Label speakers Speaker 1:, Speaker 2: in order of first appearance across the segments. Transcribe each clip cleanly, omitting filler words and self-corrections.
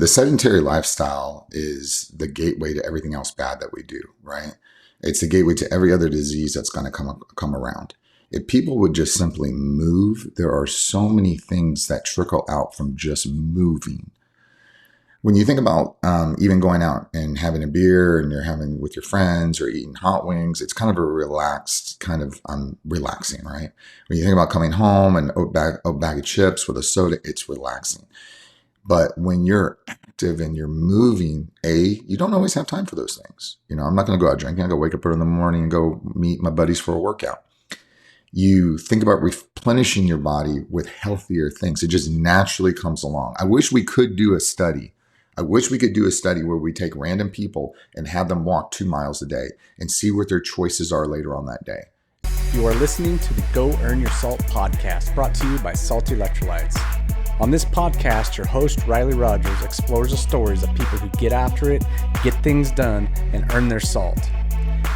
Speaker 1: the sedentary lifestyle is the gateway to everything else bad that we do, right? It's the gateway to every other disease that's going to come around. If people would just simply move, there are so many things that trickle out from just moving. When you think about even going out and having a beer and you're having with your friends or eating hot wings, it's kind of a relaxed kind of relaxing, right? When you think about coming home and a bag of chips with a soda, it's relaxing. But when you're active and you're moving, you don't always have time for those things. I'm not going to go out drinking. I go wake up early in the morning and go meet my buddies for a workout. You think about replenishing your body with healthier things. It just naturally comes along. I wish we could do a study. Where we take random people and have them walk 2 miles a day and see what their choices are later on that day.
Speaker 2: You are listening to the Go Earn Your Salt podcast, brought to you by Salty Electrolytes. On this podcast, your host, Riley Rogers, explores the stories of people who get after it, get things done, and earn their salt.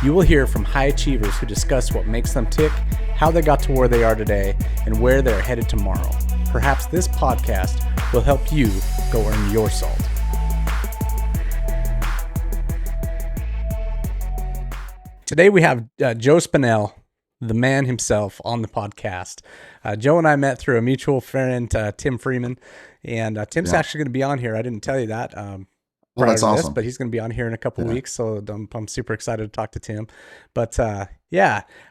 Speaker 2: You will hear from high achievers who discuss what makes them tick, how they got to where they are today, and where they're headed tomorrow. Perhaps this podcast will help you go earn your salt. Today we have Joe Spinell, the man himself, on the podcast. Joe and I met through a mutual friend, Tim Freeman, and Tim's actually going to be on here. I didn't tell you that
Speaker 1: That's awesome.
Speaker 2: but he's going to be on here in a couple weeks, so I'm super excited to talk to Tim. But I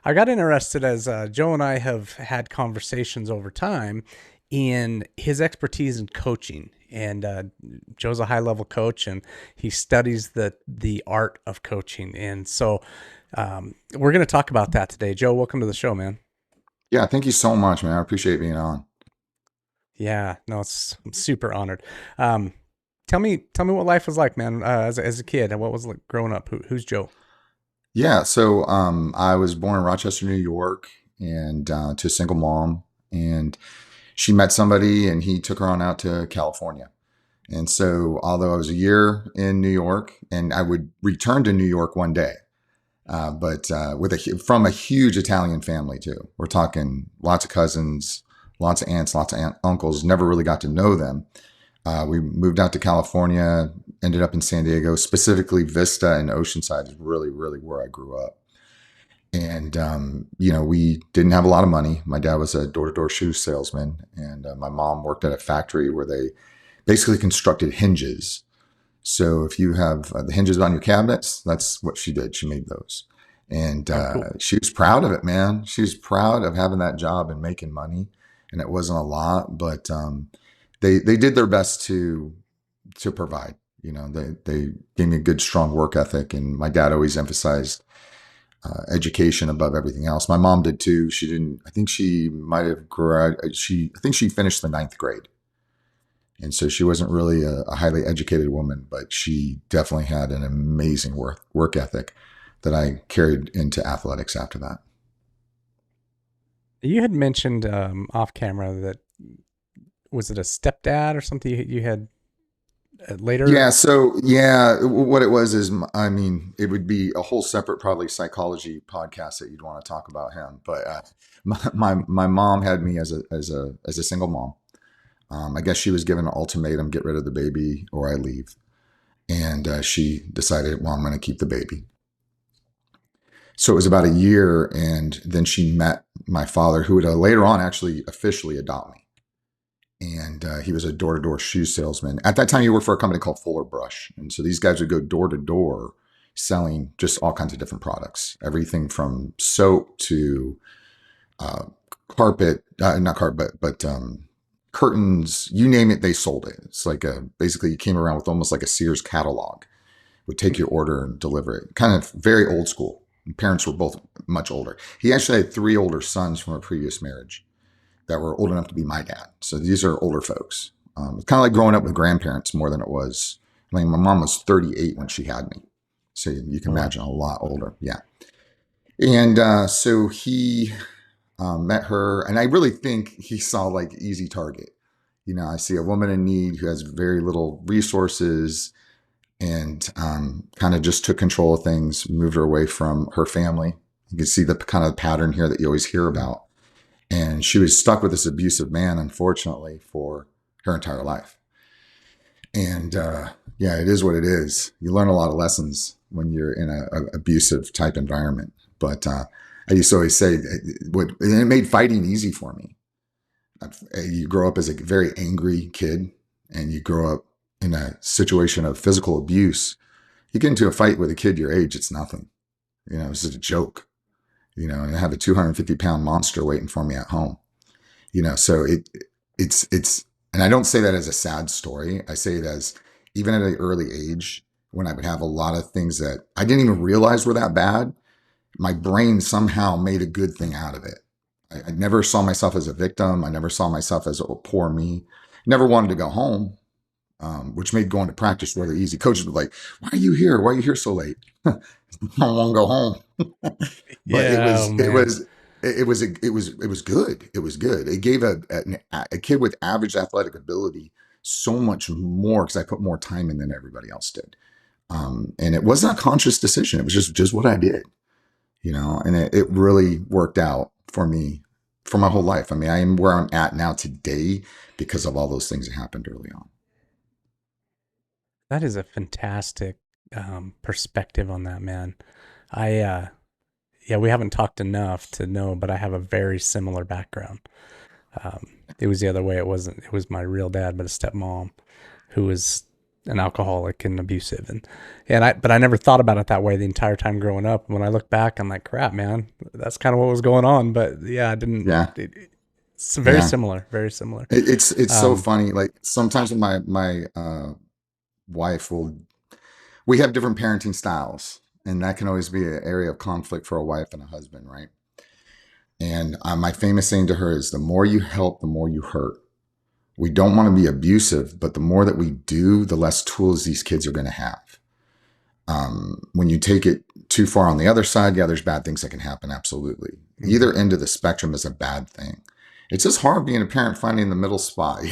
Speaker 2: got interested as Joe and I have had conversations over time in his expertise in coaching. And Joe's a high-level coach, and he studies the art of coaching. And so we're going to talk about that today. Joe, welcome to the show, man.
Speaker 1: Yeah, thank you so much, man. I appreciate being on.
Speaker 2: Yeah, no, I'm super honored. Tell me what life was like, man, as a kid, and what was it like growing up. Who's Joe?
Speaker 1: Yeah, so I was born in Rochester, New York, and to a single mom, and she met somebody, and he took her on out to California. And so, although I was a year in New York, and I would return to New York one day, but from a huge Italian family too. We're talking lots of cousins, lots of aunts, lots of uncles. Never really got to know them. We moved out to California, ended up in San Diego, specifically Vista and Oceanside is really, really where I grew up. And, we didn't have a lot of money. My dad was a door-to-door shoe salesman, and my mom worked at a factory where they basically constructed hinges. So if you have the hinges on your cabinets, that's what she did. She made those. And
Speaker 2: cool.
Speaker 1: She was proud of it, man. She was proud of having that job and making money. And it wasn't a lot, but they did their best to provide. They gave me a good, strong work ethic. And my dad always emphasized education above everything else. My mom did too. I think she might have I think she finished the 9th grade. And so she wasn't really a highly educated woman, but she definitely had an amazing work ethic that I carried into athletics after that.
Speaker 2: You had mentioned off camera that, was it a stepdad or something you had later?
Speaker 1: Yeah. So what it was is, it would be a whole separate, probably psychology podcast that you'd want to talk about him. But my mom had me as a single mom. I guess she was given an ultimatum: get rid of the baby or I leave. And she decided, well, I'm going to keep the baby. So it was about a year, and then she met my father, who would later on actually officially adopt me. And he was a door-to-door shoe salesman. At that time, he worked for a company called Fuller Brush. And so these guys would go door-to-door selling just all kinds of different products, everything from soap to curtains, you name it, they sold it. It's like basically you came around with almost like a Sears catalog, would take your order and deliver it. Kind of very old school. Parents were both much older. He actually had 3 older sons from a previous marriage that were old enough to be my dad. So these are older folks. It's kind of like growing up with grandparents more than it was. My mom was 38 when she had me. So you can imagine a lot older. Yeah. And so he met her, and I really think he saw like easy target. I see a woman in need who has very little resources, and kind of just took control of things, moved her away from her family. You can see the kind of pattern here that you always hear about. And she was stuck with this abusive man, unfortunately, for her entire life. And yeah, it is what it is. You learn a lot of lessons when you're in a abusive type environment. But I used to always say, and it made fighting easy for me. You grow up as a very angry kid, and you grow up in a situation of physical abuse. You get into a fight with a kid your age, it's nothing. It's just a joke. And I have a 250-pound monster waiting for me at home. So it's, and I don't say that as a sad story. I say it as, even at an early age, when I would have a lot of things that I didn't even realize were that bad, my brain somehow made a good thing out of it. I never saw myself as a victim. I never saw myself as, oh, poor me. Never wanted to go home, which made going to practice really easy. Coaches were like, "Why are you here? Why are you here so late?" I don't want to go home. But it
Speaker 2: Yeah,
Speaker 1: was,
Speaker 2: oh,
Speaker 1: it
Speaker 2: man.
Speaker 1: was, it was, it was, it was good. It was good. It gave a kid with average athletic ability so much more, because I put more time in than everybody else did. And it wasn't a conscious decision. It was just what I did, and it really worked out for me for my whole life. I mean, I am where I'm at now today because of all those things that happened early on.
Speaker 2: That is a fantastic perspective on that, man. I yeah, we haven't talked enough to know, but I have a very similar background. It was the other way. It was my real dad, but a stepmom who was an alcoholic and abusive, but I never thought about it that way the entire time growing up. When I look back, I'm like, crap, man, that's kind of what was going on. But yeah, I didn't.
Speaker 1: Yeah,
Speaker 2: It's very
Speaker 1: yeah.
Speaker 2: similar, very similar.
Speaker 1: It's so
Speaker 2: Um,
Speaker 1: funny. Like sometimes when my wife will, we have different parenting styles, and that can always be an area of conflict for a wife and a husband, right? And my famous saying to her is, the more you help, the more you hurt. We don't want to be abusive, but the more that we do, the less tools these kids are going to have. When you take it too far on the other side, yeah, there's bad things that can happen. Absolutely.
Speaker 2: mhm.
Speaker 1: Either end of the spectrum is a bad thing. It's just hard being a parent, finding the middle spot.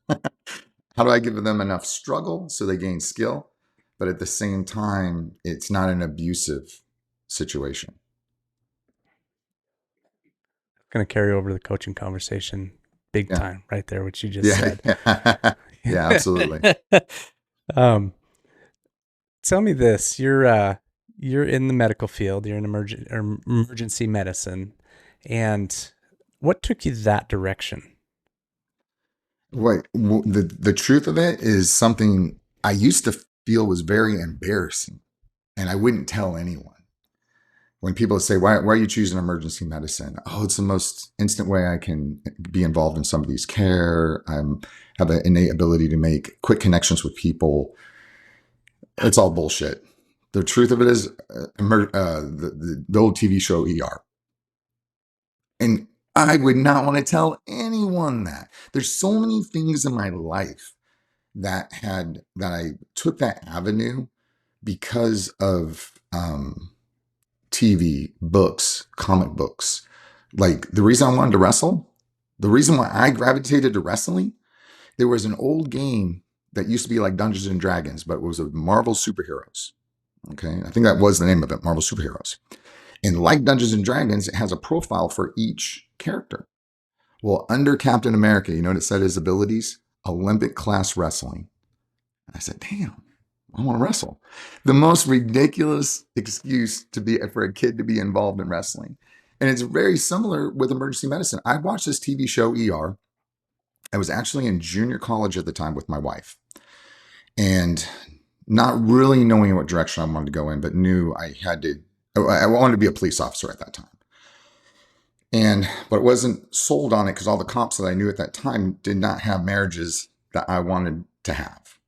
Speaker 1: How do I give them enough struggle so they gain skill, but at the same time, it's not an abusive situation?
Speaker 2: Gonna carry over the coaching conversation big
Speaker 1: Yeah.
Speaker 2: time right there, what you just
Speaker 1: Yeah.
Speaker 2: said.
Speaker 1: Yeah. Yeah, absolutely.
Speaker 2: um, Tell me this: you're in the medical field, you're in emergency medicine, and what took you that direction?
Speaker 1: The truth of it is something I used to feel was very embarrassing, and I wouldn't tell anyone. When people say, why are you choosing emergency medicine? Oh, it's the most instant way I can be involved in somebody's care. I have an innate ability to make quick connections with people. It's all bullshit. The truth of it is, the old TV show ER. And I would not want to tell anyone that. There's so many things in my life that I took that avenue because of TV, books, comic books. Like the reason I wanted to wrestle, the reason why I gravitated to wrestling, there was an old game that used to be like Dungeons and Dragons, but it was of Marvel superheroes. Okay. I think that was the name of it, Marvel Superheroes. And like Dungeons and Dragons, it has a profile for each character. Well, under Captain America, you know what it said his abilities? Olympic class wrestling. And I said, damn, I want to wrestle. The most ridiculous excuse to be for a kid to be involved in wrestling. And it's very similar with emergency medicine. I watched this TV show, ER. I was actually in junior college at the time with my wife. And not really knowing what direction I wanted to go in, but knew I wanted to be a police officer at that time. But wasn't sold on it because all the cops that I knew at that time did not have marriages that I wanted to have.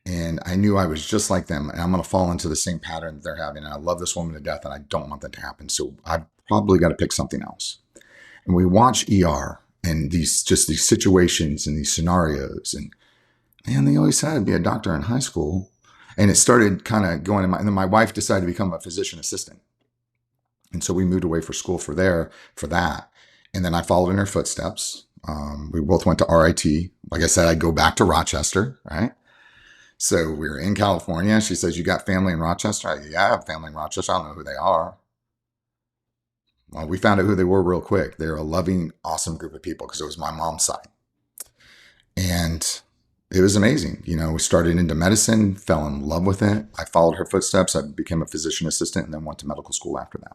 Speaker 1: And I knew I was just like them, and I'm going to fall into the same pattern that they're having. And I love this woman to death, and I don't want that to happen. So I've probably got to pick something else. And we watch ER and these situations and these scenarios. And man, they always said I'd be a doctor in high school. And it started kind of going and then my wife decided to become a physician assistant. And so we moved away for school for that. And then I followed in her footsteps. We both went to RIT. Like I said, I'd go back to Rochester, right? So we were in California. She says, you got family in Rochester? Yeah, I have family in Rochester. I don't know who they are. Well, we found out who they were real quick. They're a loving, awesome group of people because it was my mom's side. And it was amazing. We started into medicine, fell in love with it. I followed her footsteps. I became a physician assistant and then went to medical school after that.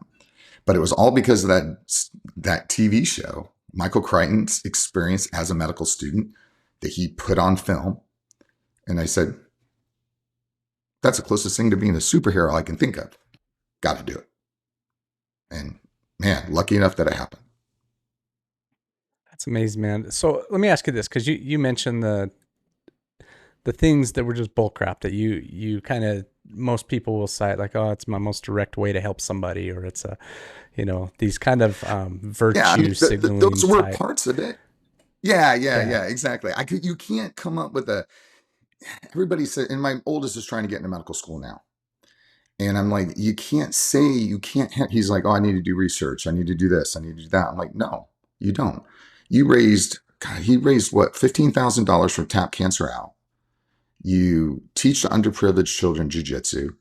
Speaker 1: But it was all because of that TV show, Michael Crichton's experience as a medical student that he put on film. And I said, that's the closest thing to being a superhero I can think of. Got to do it. And man, lucky enough that it happened.
Speaker 2: That's amazing, man. So let me ask you this, because you mentioned the things that were just bullcrap that you kind of, most people will cite like, oh, it's my most direct way to help somebody, or it's these kind of virtue signaling.
Speaker 1: Those were
Speaker 2: type.
Speaker 1: parts of it. Yeah, exactly. You can't come up with everybody said, and my oldest is trying to get into medical school now. And I'm like, you can't he's like, oh, I need to do research. I need to do this. I need to do that. I'm like, no, you don't. He raised what, $15,000 for Tap Cancer Out. You teach the underprivileged children jiu-jitsu.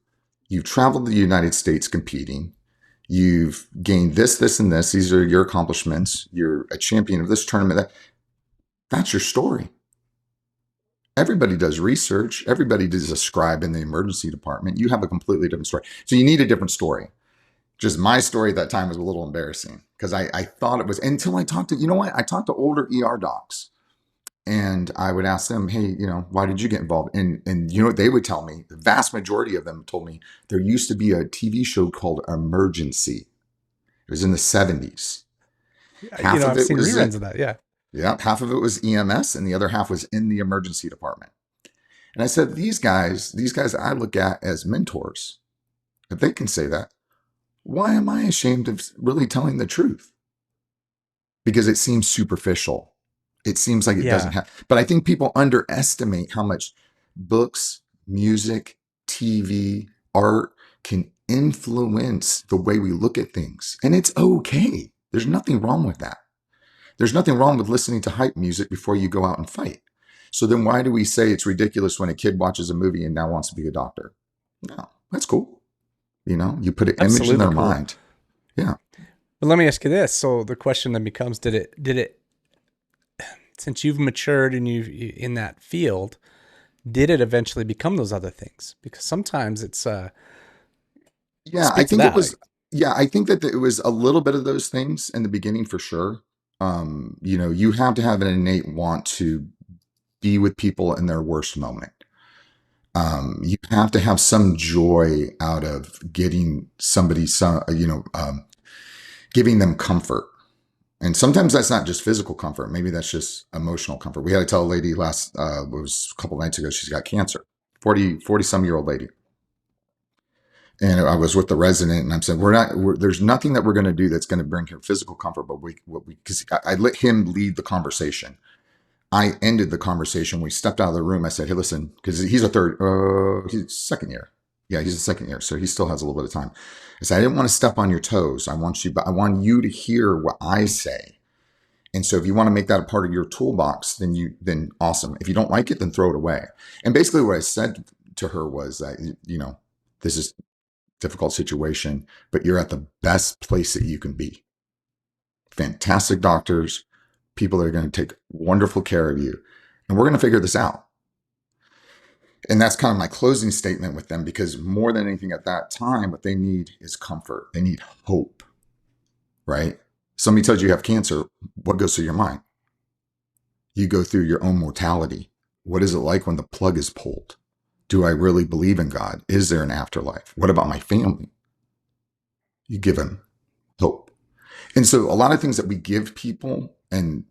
Speaker 1: You've traveled the United States competing. You've gained this, and this. These are your accomplishments. You're a champion of this tournament. That's your story. Everybody does research. Everybody does a scribe in the emergency department. You have a completely different story. So you need a different story. Just my story at that time was a little embarrassing because I thought it was, until I talked to, I talked to older ER docs. And I would ask them, hey, why did you get involved? And what they would tell me? The vast majority of them told me there used to be a TV show called Emergency. It was in the 70s.
Speaker 2: I've seen reruns of that, yeah.
Speaker 1: Yeah, half of it was EMS and the other half was in the emergency department. And I said, these guys I look at as mentors. If they can say that, why am I ashamed of really telling the truth? Because it seems superficial. It seems like it doesn't have, but I think people underestimate how much books, music, TV, art can influence the way we look at things. And it's okay. There's nothing wrong with that. There's nothing wrong with listening to hype music before you go out and fight. So then why do we say it's ridiculous when a kid watches a movie and now wants to be a doctor? No, that's cool. You put an image in their mind. Yeah.
Speaker 2: But let me ask you this. So the question then becomes, did it, since you've matured and you in that field, did it eventually become those other things? Because sometimes it's
Speaker 1: I think it was. Yeah, I think that it was a little bit of those things in the beginning for sure. You have to have an innate want to be with people in their worst moment. You have to have some joy out of getting somebody giving them comfort. And sometimes that's not just physical comfort. Maybe that's just emotional comfort. We had to tell a lady it was a couple nights ago, she's got cancer, 40 some year old lady. And I was with the resident and I'm saying, there's nothing that we're going to do that's going to bring her physical comfort, but because I let him lead the conversation. I ended the conversation. We stepped out of the room. I said, hey, listen, because he's he's second year. Yeah, he's a second year. So he still has a little bit of time. I said, I didn't want to step on your toes. I want you to hear what I say. And so if you want to make that a part of your toolbox, then awesome. If you don't like it, then throw it away. And basically what I said to her was that, this is a difficult situation, but you're at the best place that you can be. Fantastic doctors, people that are going to take wonderful care of you. And we're going to figure this out. And that's kind of my closing statement with them, because more than anything at that time, what they need is comfort. They need hope, right? Somebody tells you have cancer. What goes through your mind? You go through your own mortality. What is it like when the plug is pulled? Do I really believe in God? Is there an afterlife? What about my family? You give them hope. And so a lot of things that we give people and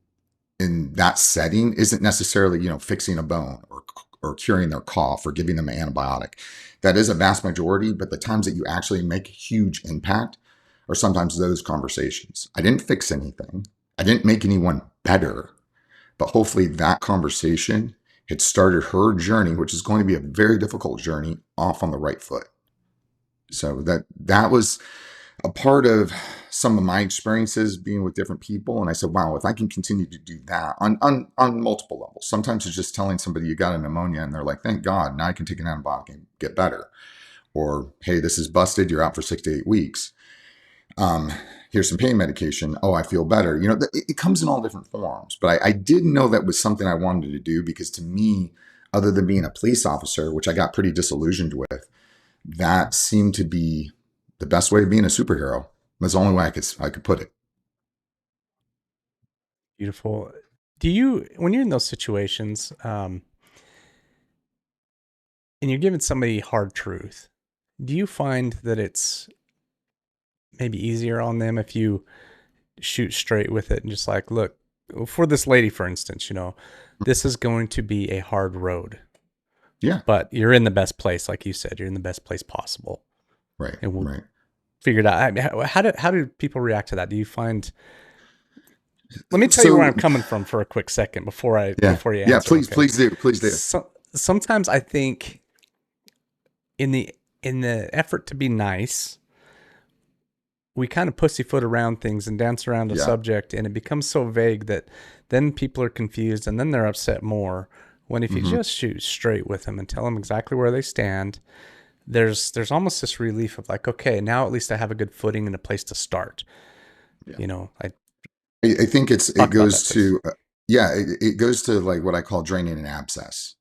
Speaker 1: in that setting isn't necessarily, fixing a bone or curing their cough or giving them an antibiotic. That is a vast majority, but the times that you actually make huge impact are sometimes those conversations. I didn't fix anything. I didn't make anyone better, but hopefully that conversation had started her journey, which is going to be a very difficult journey, off on the right foot. So that was a part of some of my experiences being with different people. And I said, wow, if I can continue to do that on multiple levels. Sometimes it's just telling somebody you got a pneumonia and they're like, thank God, now I can take an antibiotic and get better. Or, hey, this is busted. You're out for 6 to 8 weeks. Here's some pain medication. Oh, I feel better. It comes in all different forms, but I didn't know that was something I wanted to do, because to me, other than being a police officer, which I got pretty disillusioned with, that seemed to be the best way of being a superhero. That's the only way I could put it.
Speaker 2: Beautiful. Do you, when you're in those situations, and you're giving somebody hard truth, do you find that it's maybe easier on them if you shoot straight with it and just like, look, for this lady, for instance, this is going to be a hard road,
Speaker 1: Yeah.
Speaker 2: but you're in the best place. Like you said, you're in the best place possible.
Speaker 1: Right.
Speaker 2: And we'll
Speaker 1: Right.
Speaker 2: figure it out. I mean, how do people react to that? Do you find, let me tell you where I'm coming from for a quick second before you answer.
Speaker 1: Yeah. Please,
Speaker 2: okay?
Speaker 1: please do.
Speaker 2: Sometimes I think in the effort to be nice, we kind of pussyfoot around things and dance around a subject, and it becomes so vague that then people are confused and then they're upset more. When if you just shoot straight with them and tell them exactly where they stand, there's almost this relief of like, okay, now at least I have a good footing and a place to start.
Speaker 1: Yeah. I think it goes to it goes to like what I call draining an abscess.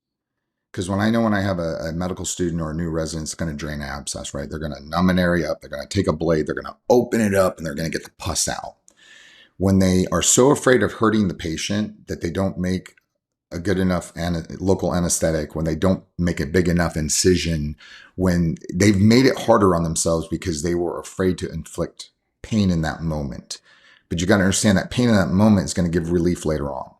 Speaker 1: Because when I have a medical student or a new resident that's going to drain an abscess, right? They're going to numb an area up. They're going to take a blade. They're going to open it up, and they're going to get the pus out. When they are so afraid of hurting the patient that they don't make a good enough local anesthetic, when they don't make a big enough incision, when they've made it harder on themselves because they were afraid to inflict pain in that moment. But you got to understand that pain in that moment is going to give relief later on.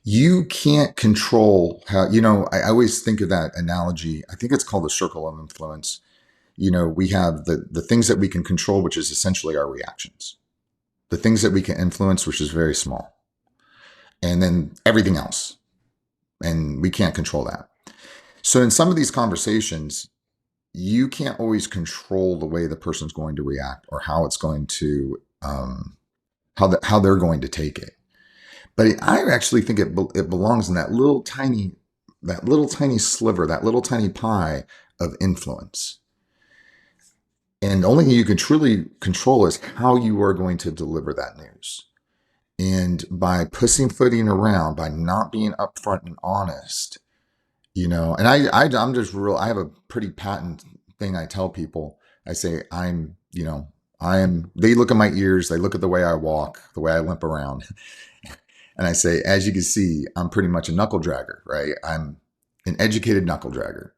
Speaker 1: You can't control how, I always think of that analogy. I think it's called the circle of influence. We have the things that we can control, which is essentially our reactions. The things that we can influence, which is very small. And then everything else. And we can't control that. So in some of these conversations, you can't always control the way the person's going to react or how it's going to, how they're going to take it. But I actually think it belongs in that little tiny sliver, that little tiny pie of influence. And the only thing you can truly control is how you are going to deliver that news. And by pussyfooting around, by not being upfront and honest, and I'm just real. I have a pretty patent thing I tell people. I say they look at my ears, they look at the way I walk, the way I limp around. And I say, as you can see, I'm pretty much a knuckle dragger, right? I'm an educated knuckle dragger,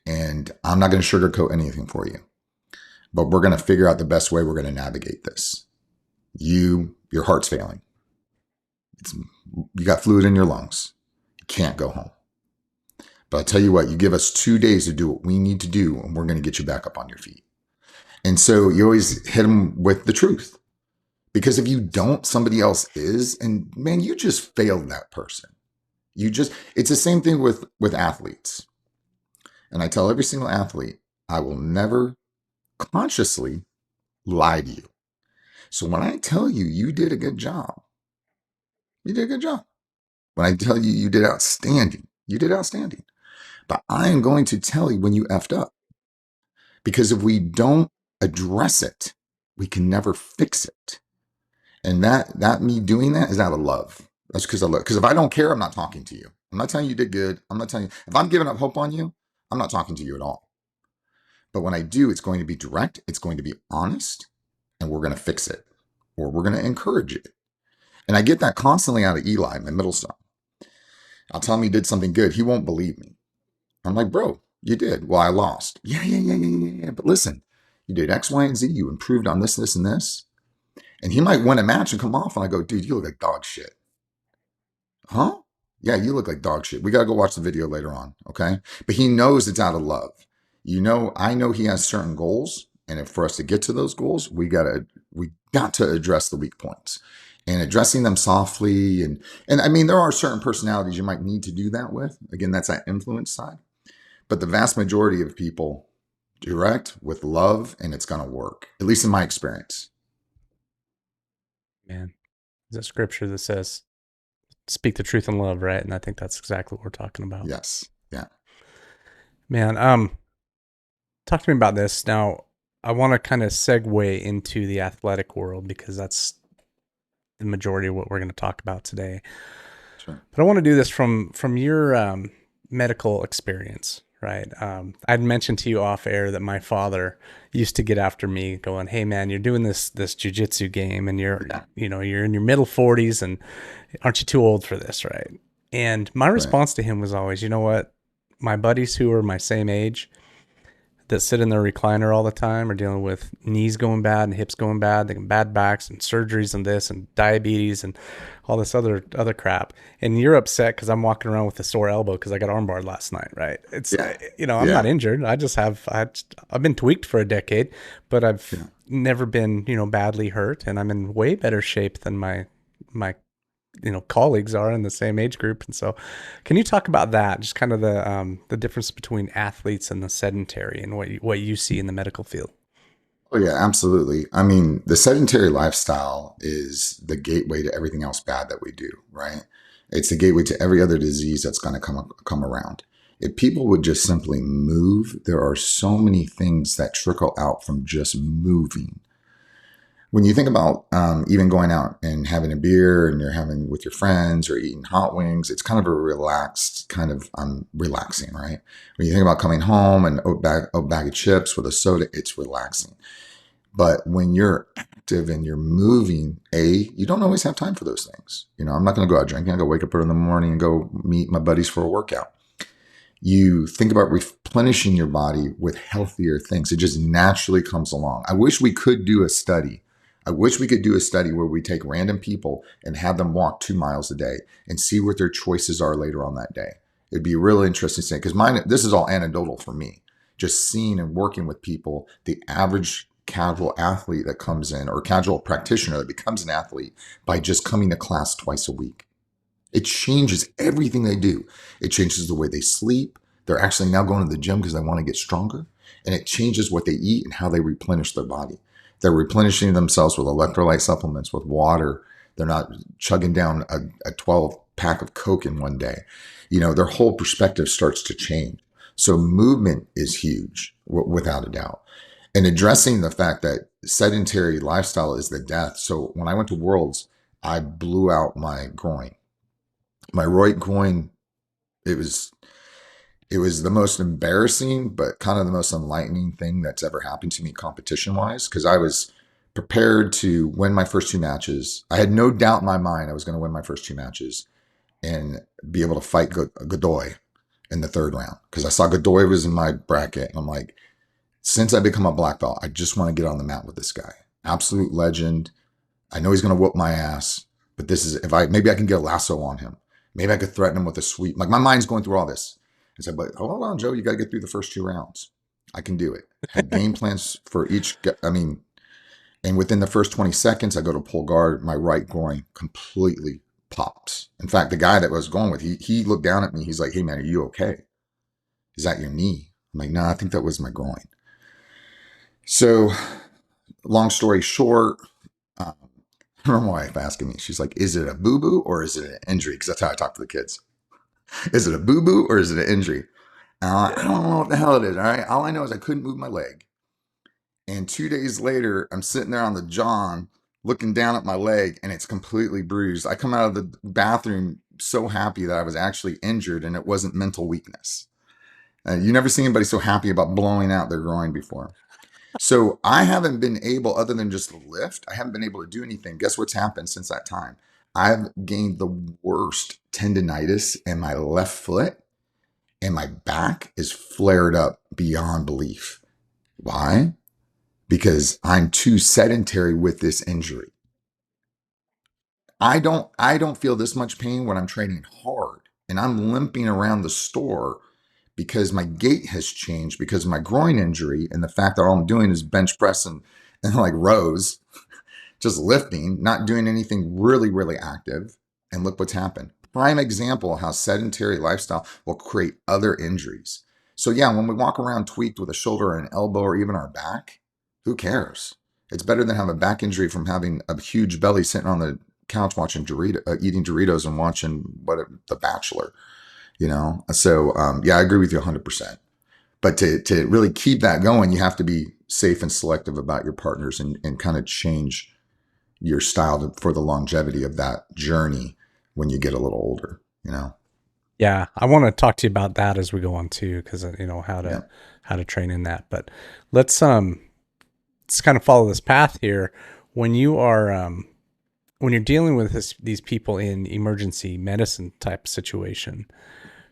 Speaker 1: and I'm not going to sugarcoat anything for you, but we're going to figure out the best way we're going to navigate this. Your heart's failing. You got fluid in your lungs. You can't go home. But I'll tell you what, you give us 2 days to do what we need to do, and we're going to get you back up on your feet. And so you always hit them with the truth. Because if you don't, somebody else is, and man, you just failed that person. It's the same thing with athletes. And I tell every single athlete, I will never consciously lie to you. So when I tell you, you did a good job, you did a good job. When I tell you, you did outstanding, you did outstanding. But I am going to tell you when you effed up. Because if we don't address it, we can never fix it. And that me doing that is out of love. That's because I love. Because if I don't care, I'm not talking to you. I'm not telling you did good. I'm not telling you. If I'm giving up hope on you, I'm not talking to you at all. But when I do, it's going to be direct. It's going to be honest, and we're going to fix it, or we're going to encourage it. And I get that constantly out of Eli, my middle son. I'll tell him he did something good. He won't believe me. I'm like, bro, you did. Well, I lost. Yeah. But listen, you did X, Y, and Z. You improved on this, and this. And he might win a match and come off, and I go, dude, you look like dog shit. Huh? Yeah, you look like dog shit. We got to go watch the video later on, okay? But he knows it's out of love. I know he has certain goals, and if for us to get to those goals, we got to address the weak points. And addressing them softly, and I mean, there are certain personalities you might need to do that with. Again, that's that influence side. But the vast majority of people direct with love, and it's going to work, at least in my experience.
Speaker 2: Man, there's a scripture that says, speak the truth in love, right? And I think that's exactly what we're talking about.
Speaker 1: Yes. Yeah.
Speaker 2: Man, talk to me about this. Now, I want to kind of segue into the athletic world because that's the majority of what we're going to talk about today.
Speaker 1: Sure.
Speaker 2: But I want to do this from your medical experience, right? I'd mentioned to you off air that my father used to get after me going, "Hey man, you're doing this jujitsu game and
Speaker 1: Yeah.
Speaker 2: you're in your middle 40s and aren't you too old for this?" Right. And my
Speaker 1: Right.
Speaker 2: response to him was always, you know what? My buddies who are my same age that sit in their recliner all the time are dealing with knees going bad and hips going bad, they got bad backs and surgeries and this and diabetes and all this other crap. And you're upset because I'm walking around with a sore elbow because I got armbarred last night, right? It's
Speaker 1: Yeah.
Speaker 2: I'm not
Speaker 1: Yeah.
Speaker 2: injured. I've been tweaked for a decade, but I've
Speaker 1: Yeah.
Speaker 2: never been badly hurt, and I'm in way better shape than my colleagues are in the same age group. And so can you talk about that, just kind of the difference between athletes and the sedentary and what you see in the medical field?
Speaker 1: Oh, yeah, absolutely. I mean, the sedentary lifestyle is the gateway to everything else bad that we do, right? It's the gateway to every other disease that's going to come around. If people would just simply move, there are so many things that trickle out from just moving. When you think about even going out and having a beer and you're having with your friends or eating hot wings, it's kind of a relaxed kind of relaxing, right? When you think about coming home and a bag of chips with a soda, it's relaxing. But when you're active and you're moving, you don't always have time for those things. I'm not going to go out drinking. I go wake up early in the morning and go meet my buddies for a workout. You think about replenishing your body with healthier things. It just naturally comes along. I wish we could do a study. I wish we could do a study where we take random people and have them walk 2 miles a day and see what their choices are later on that day. It'd be really interesting to see, because this is all anecdotal for me. Just seeing and working with people, the average casual athlete that comes in, or casual practitioner that becomes an athlete by just coming to class twice a week. It changes everything they do. It changes the way they sleep. They're actually now going to the gym because they want to get stronger. And it changes what they eat and how they replenish their body. They're replenishing themselves with electrolyte supplements, with water. They're not chugging down a 12 pack of Coke in one day. Their whole perspective starts to change. So movement is huge, without a doubt. And addressing the fact that sedentary lifestyle is the death. So when I went to Worlds, I blew out my groin. My right groin, it was the most embarrassing, but kind of the most enlightening thing that's ever happened to me competition wise, because I was prepared to win my first 2 matches. I had no doubt in my mind I was going to win my first 2 matches and be able to fight Godoy in the third round, because I saw Godoy was in my bracket, and I'm like, since I become a black belt, I just want to get on the mat with this guy. Absolute legend. I know he's going to whoop my ass, but maybe I can get a lasso on him. Maybe I could threaten him with a sweep. Like, my mind's going through all this. I said, but hold on, Joe, you got to get through the first 2 rounds. I can do it. Had game plans for each. And within the first 20 seconds, I go to pull guard. My right groin completely pops. In fact, the guy that I was going with, he looked down at me. He's like, "Hey man, are you okay? Is that your knee?" I'm like, "No, I think that was my groin." So, long story short, I remember my wife asking me, she's like, "Is it a boo-boo or is it an injury?" Because that's how I talk to the kids. Is it a boo-boo or is it an injury? I don't know what the hell it is, all right? All I know is I couldn't move my leg. And 2 days later, I'm sitting there on the john looking down at my leg, and it's completely bruised. I come out of the bathroom so happy that I was actually injured and it wasn't mental weakness. You never see anybody so happy about blowing out their groin before. So I haven't been able, other than just lift, I haven't been able to do anything. Guess what's happened since that time? I've gained the worst tendonitis in my left foot, and my back is flared up beyond belief. Why? Because I'm too sedentary with this injury. I don't feel this much pain when I'm training hard and I'm limping around the store because my gait has changed because of my groin injury, and the fact that all I'm doing is bench press and like rows, just lifting, not doing anything really, really active. And look what's happened. Prime example of how sedentary lifestyle will create other injuries. So yeah, when we walk around tweaked with a shoulder or an elbow or even our back, who cares? It's better than having a back injury from having a huge belly sitting on the couch watching eating Doritos and watching The Bachelor. So yeah, I agree with you 100%. But to really keep that going, you have to be safe and selective about your partners and kind of change your style for the longevity of that journey when you get a little older.
Speaker 2: Yeah, I want to talk to you about that as we go on too, because
Speaker 1: Yeah.
Speaker 2: how to train in that. But let's kind of follow this path here. When you are when you're dealing with these people in emergency medicine type situation,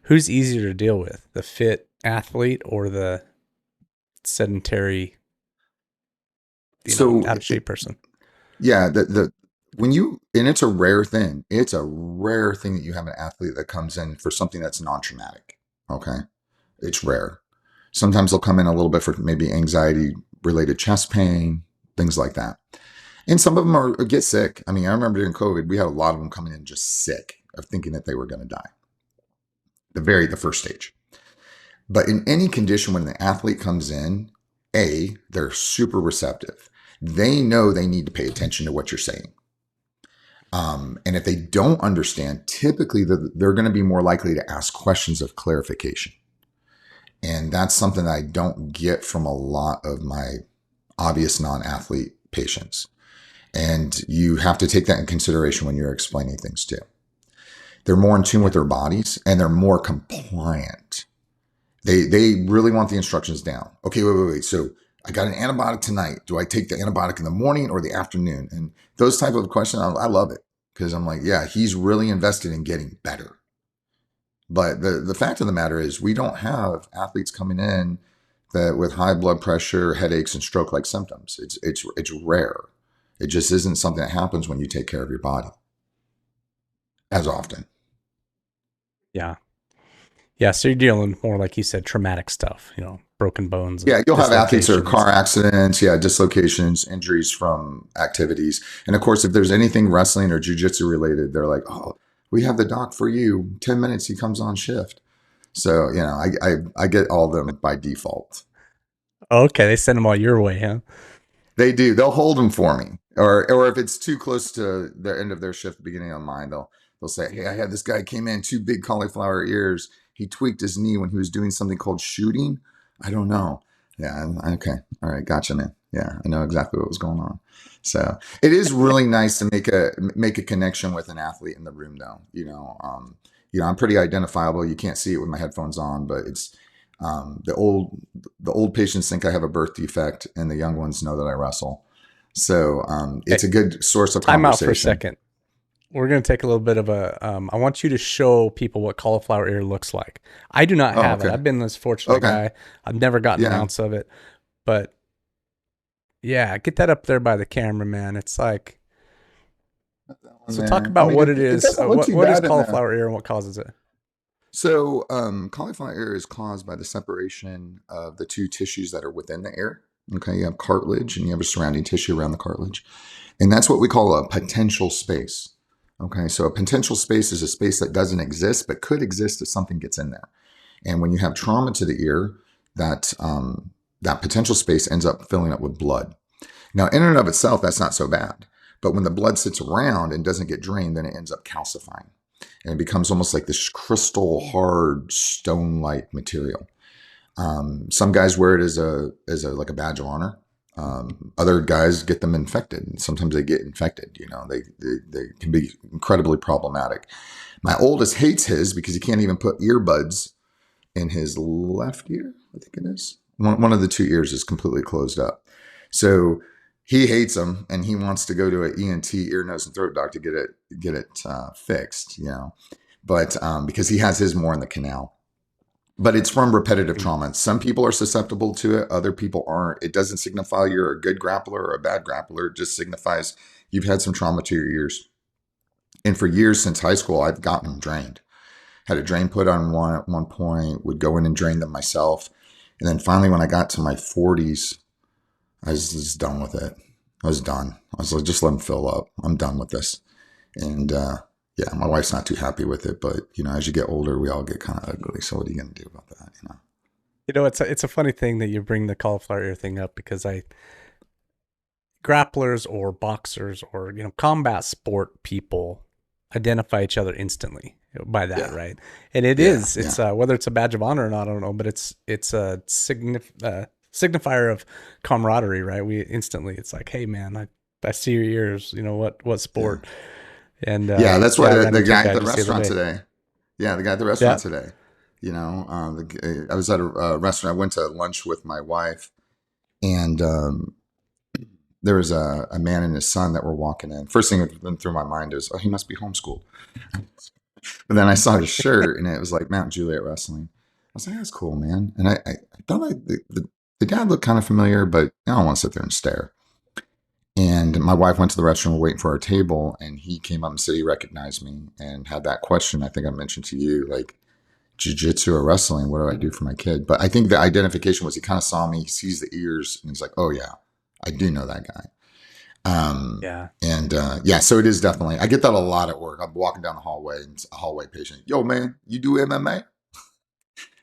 Speaker 2: who's easier to deal with, the fit athlete or the sedentary,
Speaker 1: So
Speaker 2: out of shape person?
Speaker 1: yeah, the when you and it's a rare thing. It's a rare thing that you have an athlete that comes in for something that's non-traumatic. Okay, it's rare. Sometimes they'll come in a little bit for maybe anxiety related chest pain, things like that. And some of them are get sick. I mean, I remember during COVID, we had a lot of them coming in just sick of thinking that they were going to die. The first stage. But in any condition, when the athlete comes in, they're super receptive. They know they need to pay attention to what you're saying. And if they don't understand, typically they're going to be more likely to ask questions of clarification. And that's something that I don't get from a lot of my obvious non-athlete patients. And you have to take that in consideration when you're explaining things too. They're more in tune with their bodies and they're more compliant. They really want the instructions down. Okay, wait. So I got an antibiotic tonight. Do I take the antibiotic in the morning or the afternoon? And those type of questions, I love it because I'm like, yeah, he's really invested in getting better. But the fact of the matter is, we don't have athletes coming in that with high blood pressure, headaches, and stroke-like symptoms. It's rare. It just isn't something that happens when you take care of your body as often.
Speaker 2: Yeah. Yeah. So you're dealing with more, like you said, traumatic stuff, broken bones and
Speaker 1: Yeah, you'll have athletes that are
Speaker 2: dislocations.
Speaker 1: car accidents, yeah, dislocations, injuries from activities. And of course, if there's anything wrestling or jujitsu related, they're like, oh, we have the doc for you. 10 minutes, he comes on shift. So, I get all of them by default.
Speaker 2: Okay. They send them all your way, huh?
Speaker 1: They do. They'll hold them for me. Or if it's too close to the end of their shift, beginning on mine, they'll say, hey, I had this guy came in, two big cauliflower ears. He tweaked his knee when he was doing something called shooting. I don't know. Yeah. Okay. All right. Gotcha, man. Yeah. I know exactly what was going on. So it is really nice to make a connection with an athlete in the room though. I'm pretty identifiable. You can't see it with my headphones on, but it's the old patients think I have a birth defect, and the young ones know that I wrestle. So it's
Speaker 2: Okay.
Speaker 1: a good source of
Speaker 2: Time out for a
Speaker 1: conversation.
Speaker 2: second. We're going to take a little bit of I want you to show people what cauliflower ear looks like. I do not
Speaker 1: Oh,
Speaker 2: have it.
Speaker 1: okay.
Speaker 2: I've been this fortunate
Speaker 1: Okay.
Speaker 2: guy. I've never gotten an
Speaker 1: Yeah.
Speaker 2: ounce of it, but yeah, get that up there by the camera, man. It's like, so talk
Speaker 1: There. I
Speaker 2: about
Speaker 1: mean,
Speaker 2: what it
Speaker 1: it
Speaker 2: is.
Speaker 1: doesn't look too
Speaker 2: What is
Speaker 1: bad in there.
Speaker 2: cauliflower ear and what causes it?
Speaker 1: So cauliflower ear is caused by the separation of the two tissues that are within the ear. Okay, you have cartilage and you have a surrounding tissue around the cartilage. And that's what we call a potential space. Okay, so a potential space is a space that doesn't exist but could exist if something gets in there. And when you have trauma to the ear, that potential space ends up filling up with blood. Now, in and of itself, that's not so bad. But when the blood sits around and doesn't get drained, then it ends up calcifying. And it becomes almost like this crystal hard stone-like material. Some guys wear it as a like a badge of honor. Other guys get them infected, and sometimes they get infected. They can be incredibly problematic. My oldest hates his because he can't even put earbuds in his left ear. I think it is one of the two ears is completely closed up. So he hates them, and he wants to go to an ENT, ear, nose, and throat doctor to get it fixed. But because he has his more in the canal. But it's from repetitive trauma. Some people are susceptible to it. Other people aren't. It doesn't signify you're a good grappler or a bad grappler. It just signifies you've had some trauma to your ears. And for years since high school, I've gotten them drained. Had a drain put on one at one point, would go in and drain them myself. And then finally, when I got to my 40s, I was just done with it. I was done. I was like, just let them fill up. I'm done with this. And yeah, my wife's not too happy with it, but as you get older, we all get kind of ugly. So what are you going to do about that?
Speaker 2: It's a funny thing that you bring the cauliflower ear thing up, because grapplers or boxers or combat sport people identify each other instantly by that,
Speaker 1: Yeah,
Speaker 2: right? And
Speaker 1: yeah,
Speaker 2: it's
Speaker 1: yeah,
Speaker 2: whether it's a badge of honor or not, I don't know, but it's a signifier of camaraderie, right? We instantly, it's like, hey man, I see your ears, what
Speaker 1: yeah.
Speaker 2: sport? And
Speaker 1: Yeah, that's why
Speaker 2: yeah, I
Speaker 1: the,
Speaker 2: ran
Speaker 1: the
Speaker 2: into a
Speaker 1: guy at
Speaker 2: guy
Speaker 1: the
Speaker 2: just the other
Speaker 1: restaurant
Speaker 2: day.
Speaker 1: today. Yeah, the guy at the
Speaker 2: Yeah.
Speaker 1: restaurant today. I was at a restaurant. I went to lunch with my wife, and there was a man and his son that were walking in. First thing that went through my mind is, oh, he must be homeschooled. But then I saw his shirt, and it was like Mount Juliet Wrestling. I was like, that's cool, man. And I thought like the dad looked kind of familiar, but I don't want to sit there and stare. And my wife went to the restaurant, waiting for our table, and he came up and said he recognized me and had that question. I think I mentioned to you, like, jiu-jitsu or wrestling, what do I do for my kid? But I think the identification was he kind of saw me, he sees the ears, and he's like, oh yeah, I do know that guy.
Speaker 2: Yeah.
Speaker 1: And yeah, so it is definitely, I get that a lot at work. I'm walking down the hallway and it's a hallway patient. Yo, man, you do MMA?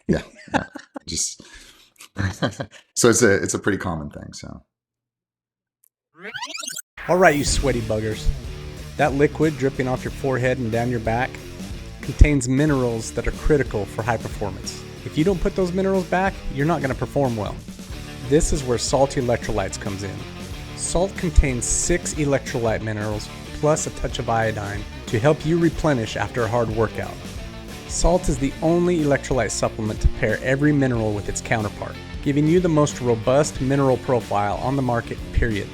Speaker 1: Yeah. Just, so it's a pretty common thing. So.
Speaker 2: All right, you sweaty buggers. That liquid dripping off your forehead and down your back contains minerals that are critical for high performance. If you don't put those minerals back, you're not going to perform well. This is where Salty Electrolytes comes in. Salt contains 6 electrolyte minerals plus a touch of iodine to help you replenish after a hard workout. Salt is the only electrolyte supplement to pair every mineral with its counterpart, giving you the most robust mineral profile on the market, period.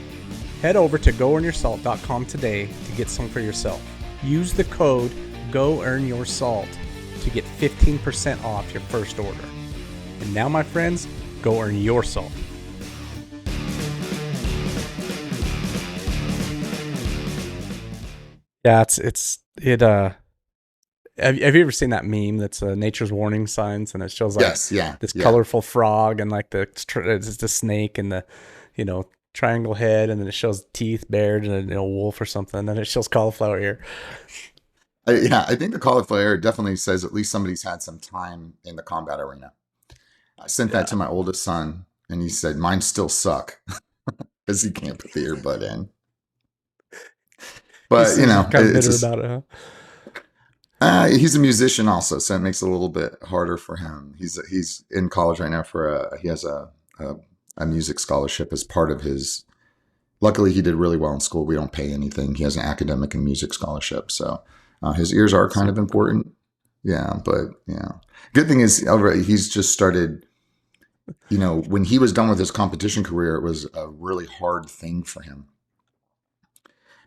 Speaker 2: Head over to goearnyoursalt.com today to get some for yourself. Use the code GOEARNYOURSALT to get 15% off your first order. And now, my friends, go earn your salt. Yeah, have you ever seen that meme that's nature's warning signs, and it shows like
Speaker 1: Yes, yeah,
Speaker 2: this
Speaker 1: yeah.
Speaker 2: colorful frog and like it's the snake and the triangle head, and then it shows teeth bared and a wolf or something, and then it shows cauliflower ear.
Speaker 1: I think the cauliflower definitely says at least somebody's had some time in the combat arena. I sent that to my oldest son, and he said, mine still suck because he can't put the earbud in. But,
Speaker 2: He's kind of bitter
Speaker 1: it's
Speaker 2: about it, huh?
Speaker 1: he's a musician also, so it makes it a little bit harder for him. He's in college right now he has a music scholarship as part of his. Luckily, he did really well in school. We don't pay anything. He has an academic and music scholarship, so his ears are kind of important. Yeah, but yeah, good thing is he's just started. When he was done with his competition career, it was a really hard thing for him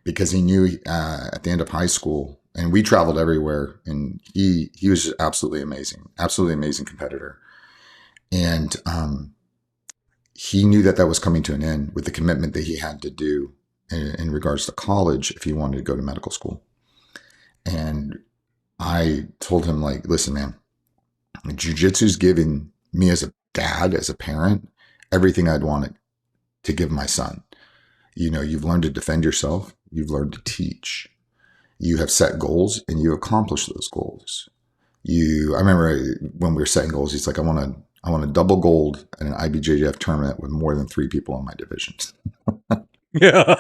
Speaker 1: because he knew at the end of high school, and we traveled everywhere, and he was just absolutely amazing competitor, and he knew that was coming to an end with the commitment that he had to do in regards to college if he wanted to go to medical school. And I told him, like, listen, man, jiu-jitsu's given me as a dad, as a parent, everything I'd wanted to give my son. You've learned to defend yourself. You've learned to teach. You have set goals and you accomplish those goals. I remember when we were setting goals, he's like, I want a double gold at an IBJJF tournament with more than 3 people in my division.
Speaker 2: Yeah.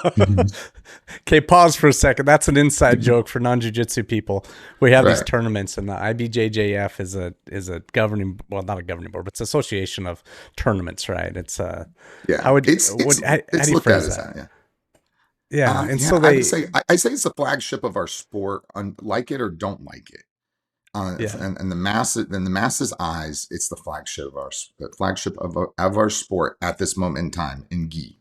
Speaker 2: Okay, pause for a second. That's an inside joke for non-jiu-jitsu people. We have these tournaments, and the IBJJF is a governing, well, not a governing board, but it's an association of tournaments, right? It's
Speaker 1: yeah.
Speaker 2: How do you phrase that?
Speaker 1: Yeah.
Speaker 2: Yeah, and so
Speaker 1: I say it's the flagship of our sport. Like it or don't like it. And the masses' eyes, it's the flagship of our sport at this moment in time in gi.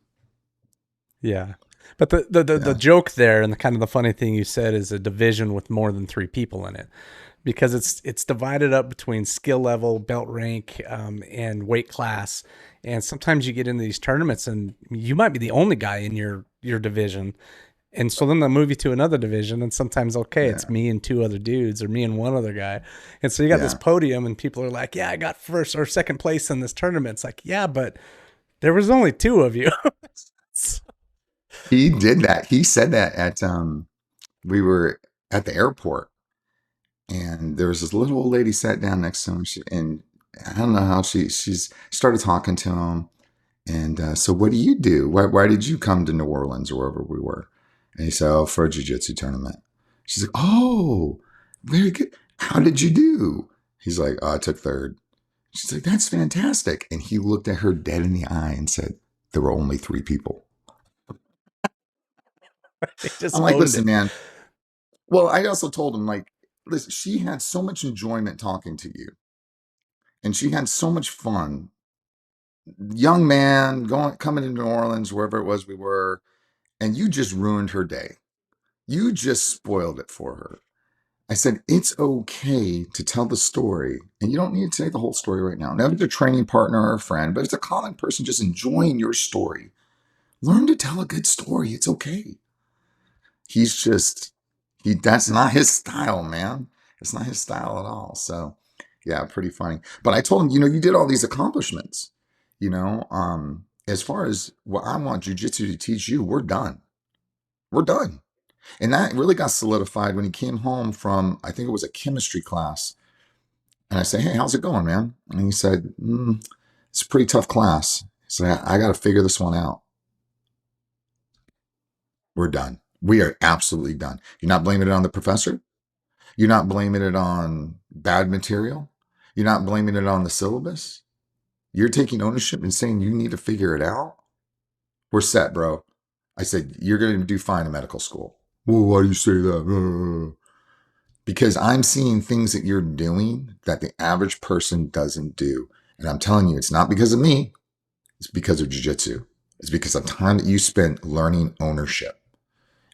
Speaker 2: Yeah, but the joke there, and the kind of the funny thing you said, is a division with more than 3 people in it, because it's divided up between skill level, belt rank, and weight class. And sometimes you get into these tournaments and you might be the only guy in your division. And so then they'll move you to another division, and sometimes, it's me and 2 other dudes, or me and 1 other guy. And so you got this podium, and people are like, yeah, I got first or second place in this tournament. It's like, yeah, but there was only 2 of you.
Speaker 1: He did that. He said that at we were at the airport, and there was this little old lady sat down next to him, and I don't know how she's started talking to him. And so, what do you do? Why did you come to New Orleans or wherever we were? And he said, oh, for a jiu-jitsu tournament. She's like, oh, very good. How did you do? He's like, oh, I took 3rd. She's like, that's fantastic. And he looked at her dead in the eye and said, there were only 3 people. I'm like, listen, man. Well, I also told him, like, listen, she had so much enjoyment talking to you, and she had so much fun. Young man coming to New Orleans, wherever it was we were, and you just ruined her day. You just spoiled it for her. I said, it's okay to tell the story, and you don't need to say the whole story right now. Never a training partner or a friend, but it's a common person just enjoying your story. Learn to tell a good story. It's okay. He's just, that's not his style, man. It's not his style at all. So, yeah, pretty funny. But I told him, you did all these accomplishments, as far as what I want jujitsu to teach you, we're done. We're done. And that really got solidified when he came home from, I think it was a chemistry class. And I said, hey, how's it going, man? And he said, it's a pretty tough class. So I got to figure this one out. We're done. We are absolutely done. You're not blaming it on the professor. You're not blaming it on bad material. You're not blaming it on the syllabus. You're taking ownership and saying you need to figure it out. We're set, bro. I said, you're going to do fine in medical school. Well, why do you say that? Because I'm seeing things that you're doing that the average person doesn't do. And I'm telling you, it's not because of me. It's because of jiu-jitsu. It's because of time that you spent learning ownership.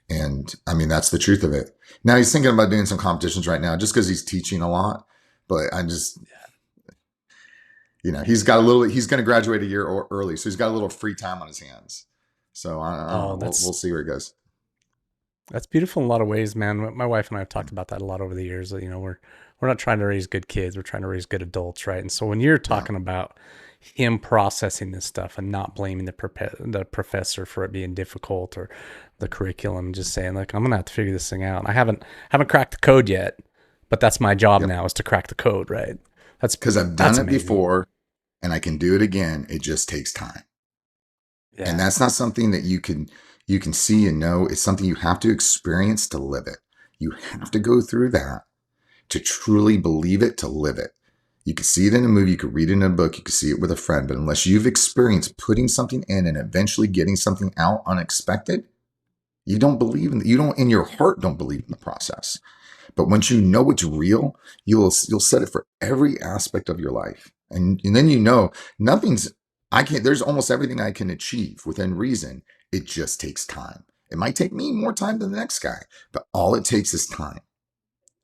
Speaker 1: And I mean, that's the truth of it. Now he's thinking about doing some competitions right now just because he's teaching a lot. But I just, he's going to graduate a year early. So he's got a little free time on his hands. So I don't know. We'll see where it goes.
Speaker 2: That's beautiful in a lot of ways, man. My wife and I have talked about that a lot over the years. We're not trying to raise good kids. We're trying to raise good adults, right? And so when you're talking about him processing this stuff and not blaming the professor for it being difficult or the curriculum, just saying, like, I'm gonna have to figure this thing out. I haven't cracked the code yet, but that's my job now, is to crack the code, right? That's
Speaker 1: because I've done it before, and I can do it again. It just takes time, and that's not something that you can see and know. It's something you have to experience to live it. You have to go through that to truly believe it, to live it. You could see it in a movie, you could read it in a book, you could see it with a friend, but unless you've experienced putting something in and eventually getting something out unexpected, you don't believe in in your heart don't believe in the process. But once you know it's real, you'll set it for every aspect of your life. And then there's almost everything I can achieve within reason. It just takes time. It might take me more time than the next guy, but all it takes is time.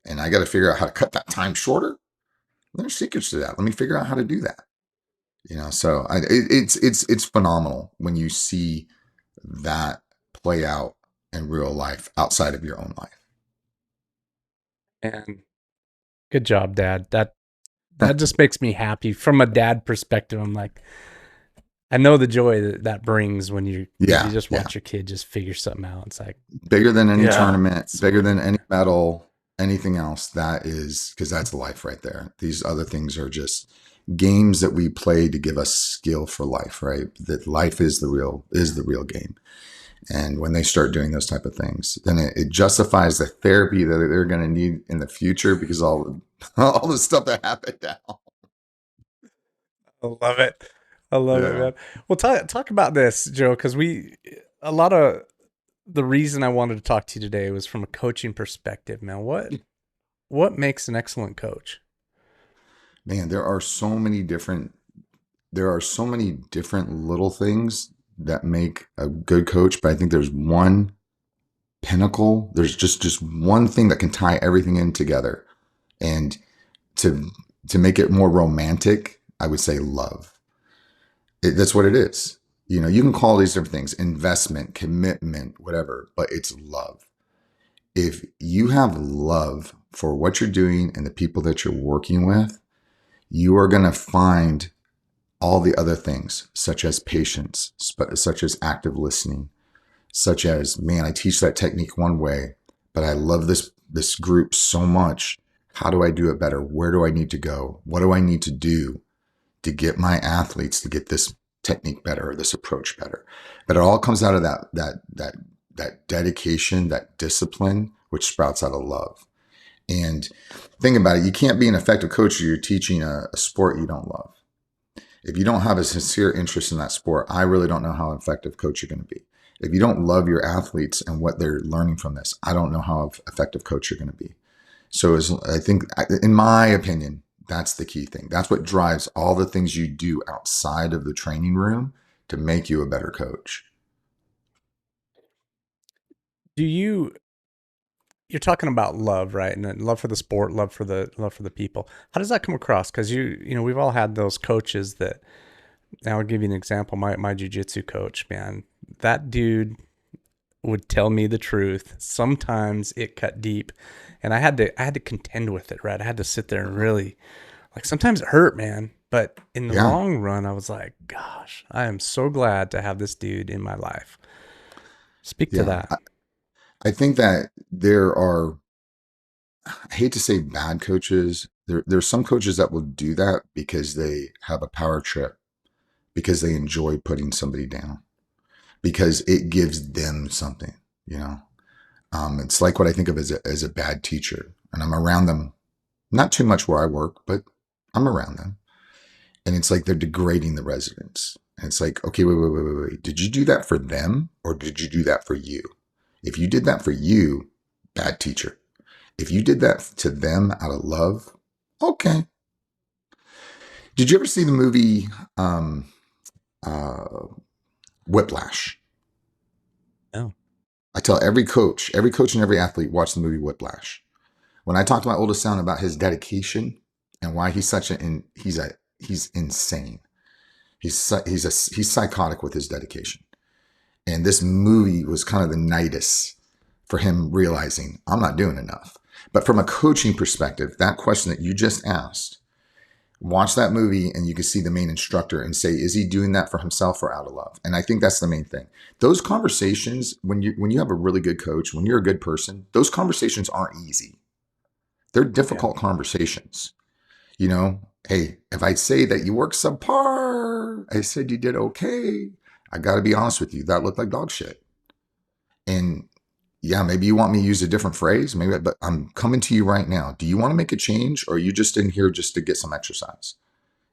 Speaker 1: And I got to figure out how to cut that time shorter. There's secrets to that. Let me figure out how to do that. So it's phenomenal when you see that play out in real life outside of your own life.
Speaker 2: And good job, Dad. That just makes me happy from a dad perspective. I'm like, I know the joy that brings when you just watch your kid just figure something out. It's like
Speaker 1: bigger than any tournament, bigger than any medal, anything else. That is, because that's life right there. These other things are just games that we play to give us skill for life, right? That life is the real game. And when they start doing those type of things, then it justifies the therapy that they're going to need in the future, because all the stuff that happened now.
Speaker 2: I love it. I love it, man. Well, talk about this, Joe, because a lot of the reason I wanted to talk to you today was from a coaching perspective, man. What makes an excellent coach?
Speaker 1: Man, there are so many different little things that make a good coach, but I think there's one pinnacle. There's just one thing that can tie everything in together. And to make it more romantic, I would say love. That's what it is. You can call these different things: investment, commitment, whatever, but it's love. If you have love for what you're doing and the people that you're working with, you are going to find all the other things, such as patience, such as active listening, such as, man, I teach that technique one way, but I love this group so much. How do I do it better? Where do I need to go? What do I need to do to get my athletes to get this technique better or this approach better? But it all comes out of that dedication, that discipline, which sprouts out of love. And think about it. You can't be an effective coach if you're teaching a sport you don't love. If you don't have a sincere interest in that sport, I really don't know how effective coach you're going to be. If you don't love your athletes and what they're learning from this, I don't know how effective coach you're going to be. So I think, in my opinion, that's the key thing. That's what drives all the things you do outside of the training room to make you a better coach.
Speaker 2: Do you, you're talking about love, right? And then love for the sport, love for the people. How does that come across? Because we've all had those coaches that. Now I'll give you an example. My jiu-jitsu coach, man, that dude would tell me the truth. Sometimes it cut deep, and I had to contend with it, right? I had to sit there and really, like, sometimes it hurt, man. But in the
Speaker 1: Yeah.
Speaker 2: long run, I was like, gosh, I am so glad to have this dude in my life. Speak to
Speaker 1: Yeah.
Speaker 2: that.
Speaker 1: I think that there are, I hate to say bad coaches. There's some coaches that will do that because they have a power trip, because they enjoy putting somebody down, because it gives them something, you know? It's like what I think of as a bad teacher. And I'm around them, not too much where I work, but I'm around them. And it's like they're degrading the residents. And it's like, okay, wait. Did you do that for them or did you do that for you? If you did that for you, bad teacher. If you did that to them out of love, okay. Did you ever see the movie uh, Whiplash?
Speaker 2: No.
Speaker 1: I tell every coach and every athlete, watch the movie Whiplash. When I talk to my oldest son about his dedication and why he's such he's insane. He's psychotic with his dedication. And this movie was kind of the nidus for him realizing I'm not doing enough. But from a coaching perspective, that question that you just asked, watch that movie and you can see the main instructor and say, is he doing that for himself or out of love? And I think that's the main thing. Those conversations, when you have a really good coach, when you're a good person, those conversations aren't easy. They're difficult conversations. You know, hey, if I say that you work subpar, I said you did okay. I got to be honest with you. That looked like dog shit. And yeah, maybe you want me to use a different phrase, maybe, but I'm coming to you right now. Do you want to make a change or are you just in here just to get some exercise?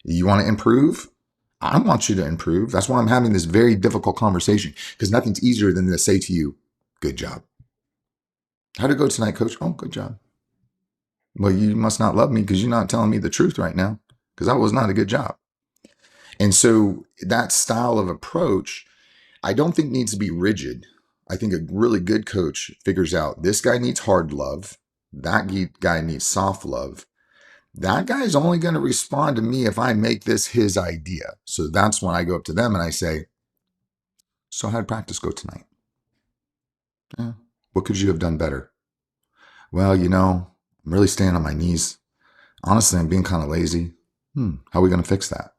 Speaker 1: You want to improve? I want you to improve. That's why I'm having this very difficult conversation because nothing's easier than to say to you, good job. How'd it go tonight, coach? Oh, good job. Well, you must not love me because you're not telling me the truth right now because that was not a good job. And so that style of approach, I don't think needs to be rigid. I think a really good coach figures out this guy needs hard love. That guy needs soft love. That guy's only going to respond to me if I make this his idea. So that's when I go up to them and I say, so how'd practice go tonight? Yeah. What could you have done better? Well, I'm really staying on my knees. Honestly, I'm being kind of lazy. How are we going to fix that?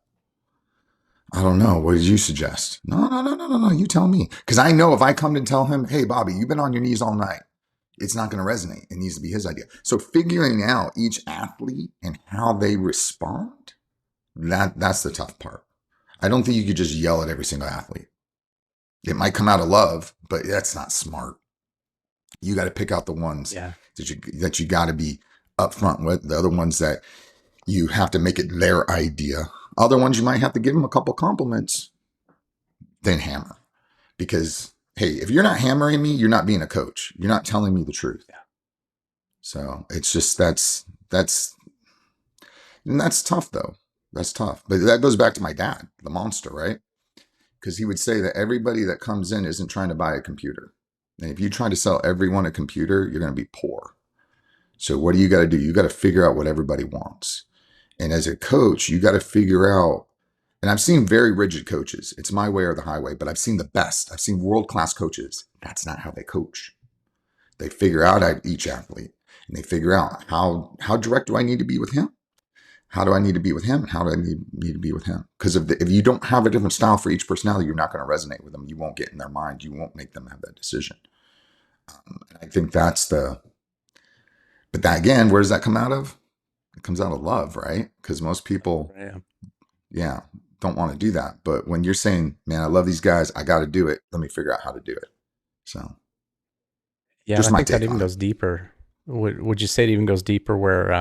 Speaker 1: I don't know. What did you suggest? No. You tell me. Because I know if I come and tell him, hey, Bobby, you've been on your knees all night, it's not going to resonate. It needs to be his idea. So figuring out each athlete and how they respond, that's the tough part. I don't think you could just yell at every single athlete. It might come out of love, but that's not smart. You got to pick out the ones that you got to be upfront with. The other ones that you have to make it their idea. Other ones you might have to give them a couple compliments, then hammer. Because, hey, if you're not hammering me, you're not being a coach. You're not telling me the truth.
Speaker 2: Yeah.
Speaker 1: So it's just that's tough though. That's tough. But that goes back to my dad, the monster, right? Because he would say that everybody that comes in isn't trying to buy a computer. And if you try to sell everyone a computer, you're going to be poor. So what do? You got to figure out what everybody wants. And as a coach, you got to figure out, and I've seen very rigid coaches. It's my way or the highway, but I've seen the best. I've seen world-class coaches. That's not how they coach. They figure out each athlete and they figure out how direct do I need to be with him? How do I need to be with him? How do I need to be with him? Because if you don't have a different style for each personality, you're not going to resonate with them. You won't get in their mind. You won't make them have that decision. And I think but that again, where does that come out of? It comes out of love, right? Because most people, don't want to do that. But when you're saying, man, I love these guys, I got to do it. Let me figure out how to do it. So,
Speaker 2: just I think that even goes deeper. Would you say it even goes deeper where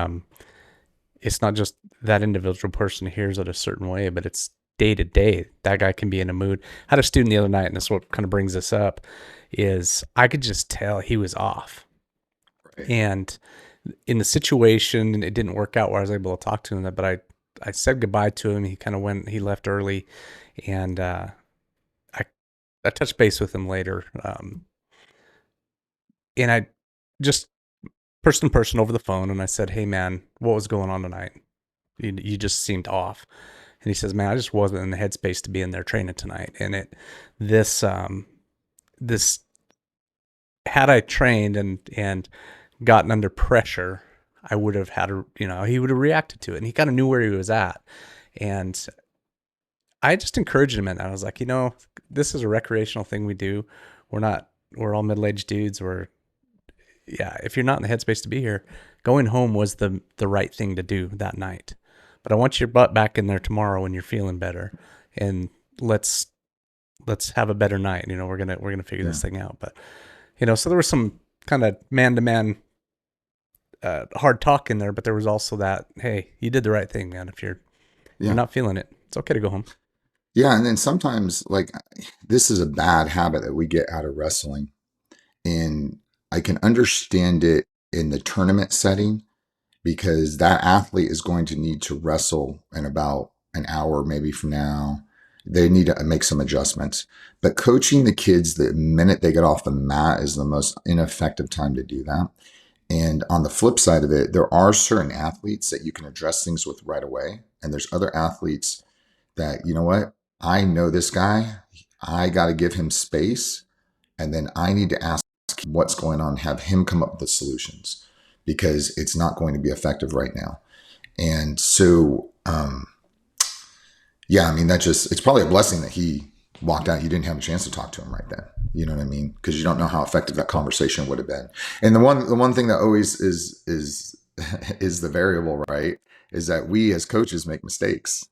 Speaker 2: it's not just that individual person hears it a certain way, but it's day to day. That guy can be in a mood. I had a student the other night, and this is what kind of brings this up, is I could just tell he was off. Right. And in the situation, and it didn't work out where I was able to talk to him. But I said goodbye to him. He kind of went. He left early, and I I touched base with him later, and I just person to person over the phone, and I said, "Hey man, what was going on tonight? You just seemed off." And he says, "Man, I just wasn't in the headspace to be in there training tonight." And this had I trained and gotten under pressure, I would have had a, he would have reacted to it, and he kind of knew where he was at. And I just encouraged him, and I was like, this is a recreational thing we do. We're all middle-aged dudes. If you're not in the headspace to be here, going home was the right thing to do that night. But I want your butt back in there tomorrow when you're feeling better, and let's have a better night. We're gonna figure this thing out. But so there was some kind of man-to-man hard talk in there, but there was also that, hey, you did the right thing, man. If you're not feeling it, it's okay to go home.
Speaker 1: Yeah, and then sometimes, like, this is a bad habit that we get out of wrestling, and I can understand it in the tournament setting because that athlete is going to need to wrestle in about an hour, maybe from now. They need to make some adjustments. But coaching the kids the minute they get off the mat is the most ineffective time to do that. And on the flip side of it, there are certain athletes that you can address things with right away. And there's other athletes that, you know what? I know this guy. I got to give him space. And then I need to ask what's going on, have him come up with the solutions because it's not going to be effective right now. And so, yeah, I mean, it's probably a blessing that he walked out. You didn't have a chance to talk to him right then. You know what I mean? Because you don't know how effective that conversation would have been. And the one thing that always is is the variable, right? Is that we as coaches make mistakes.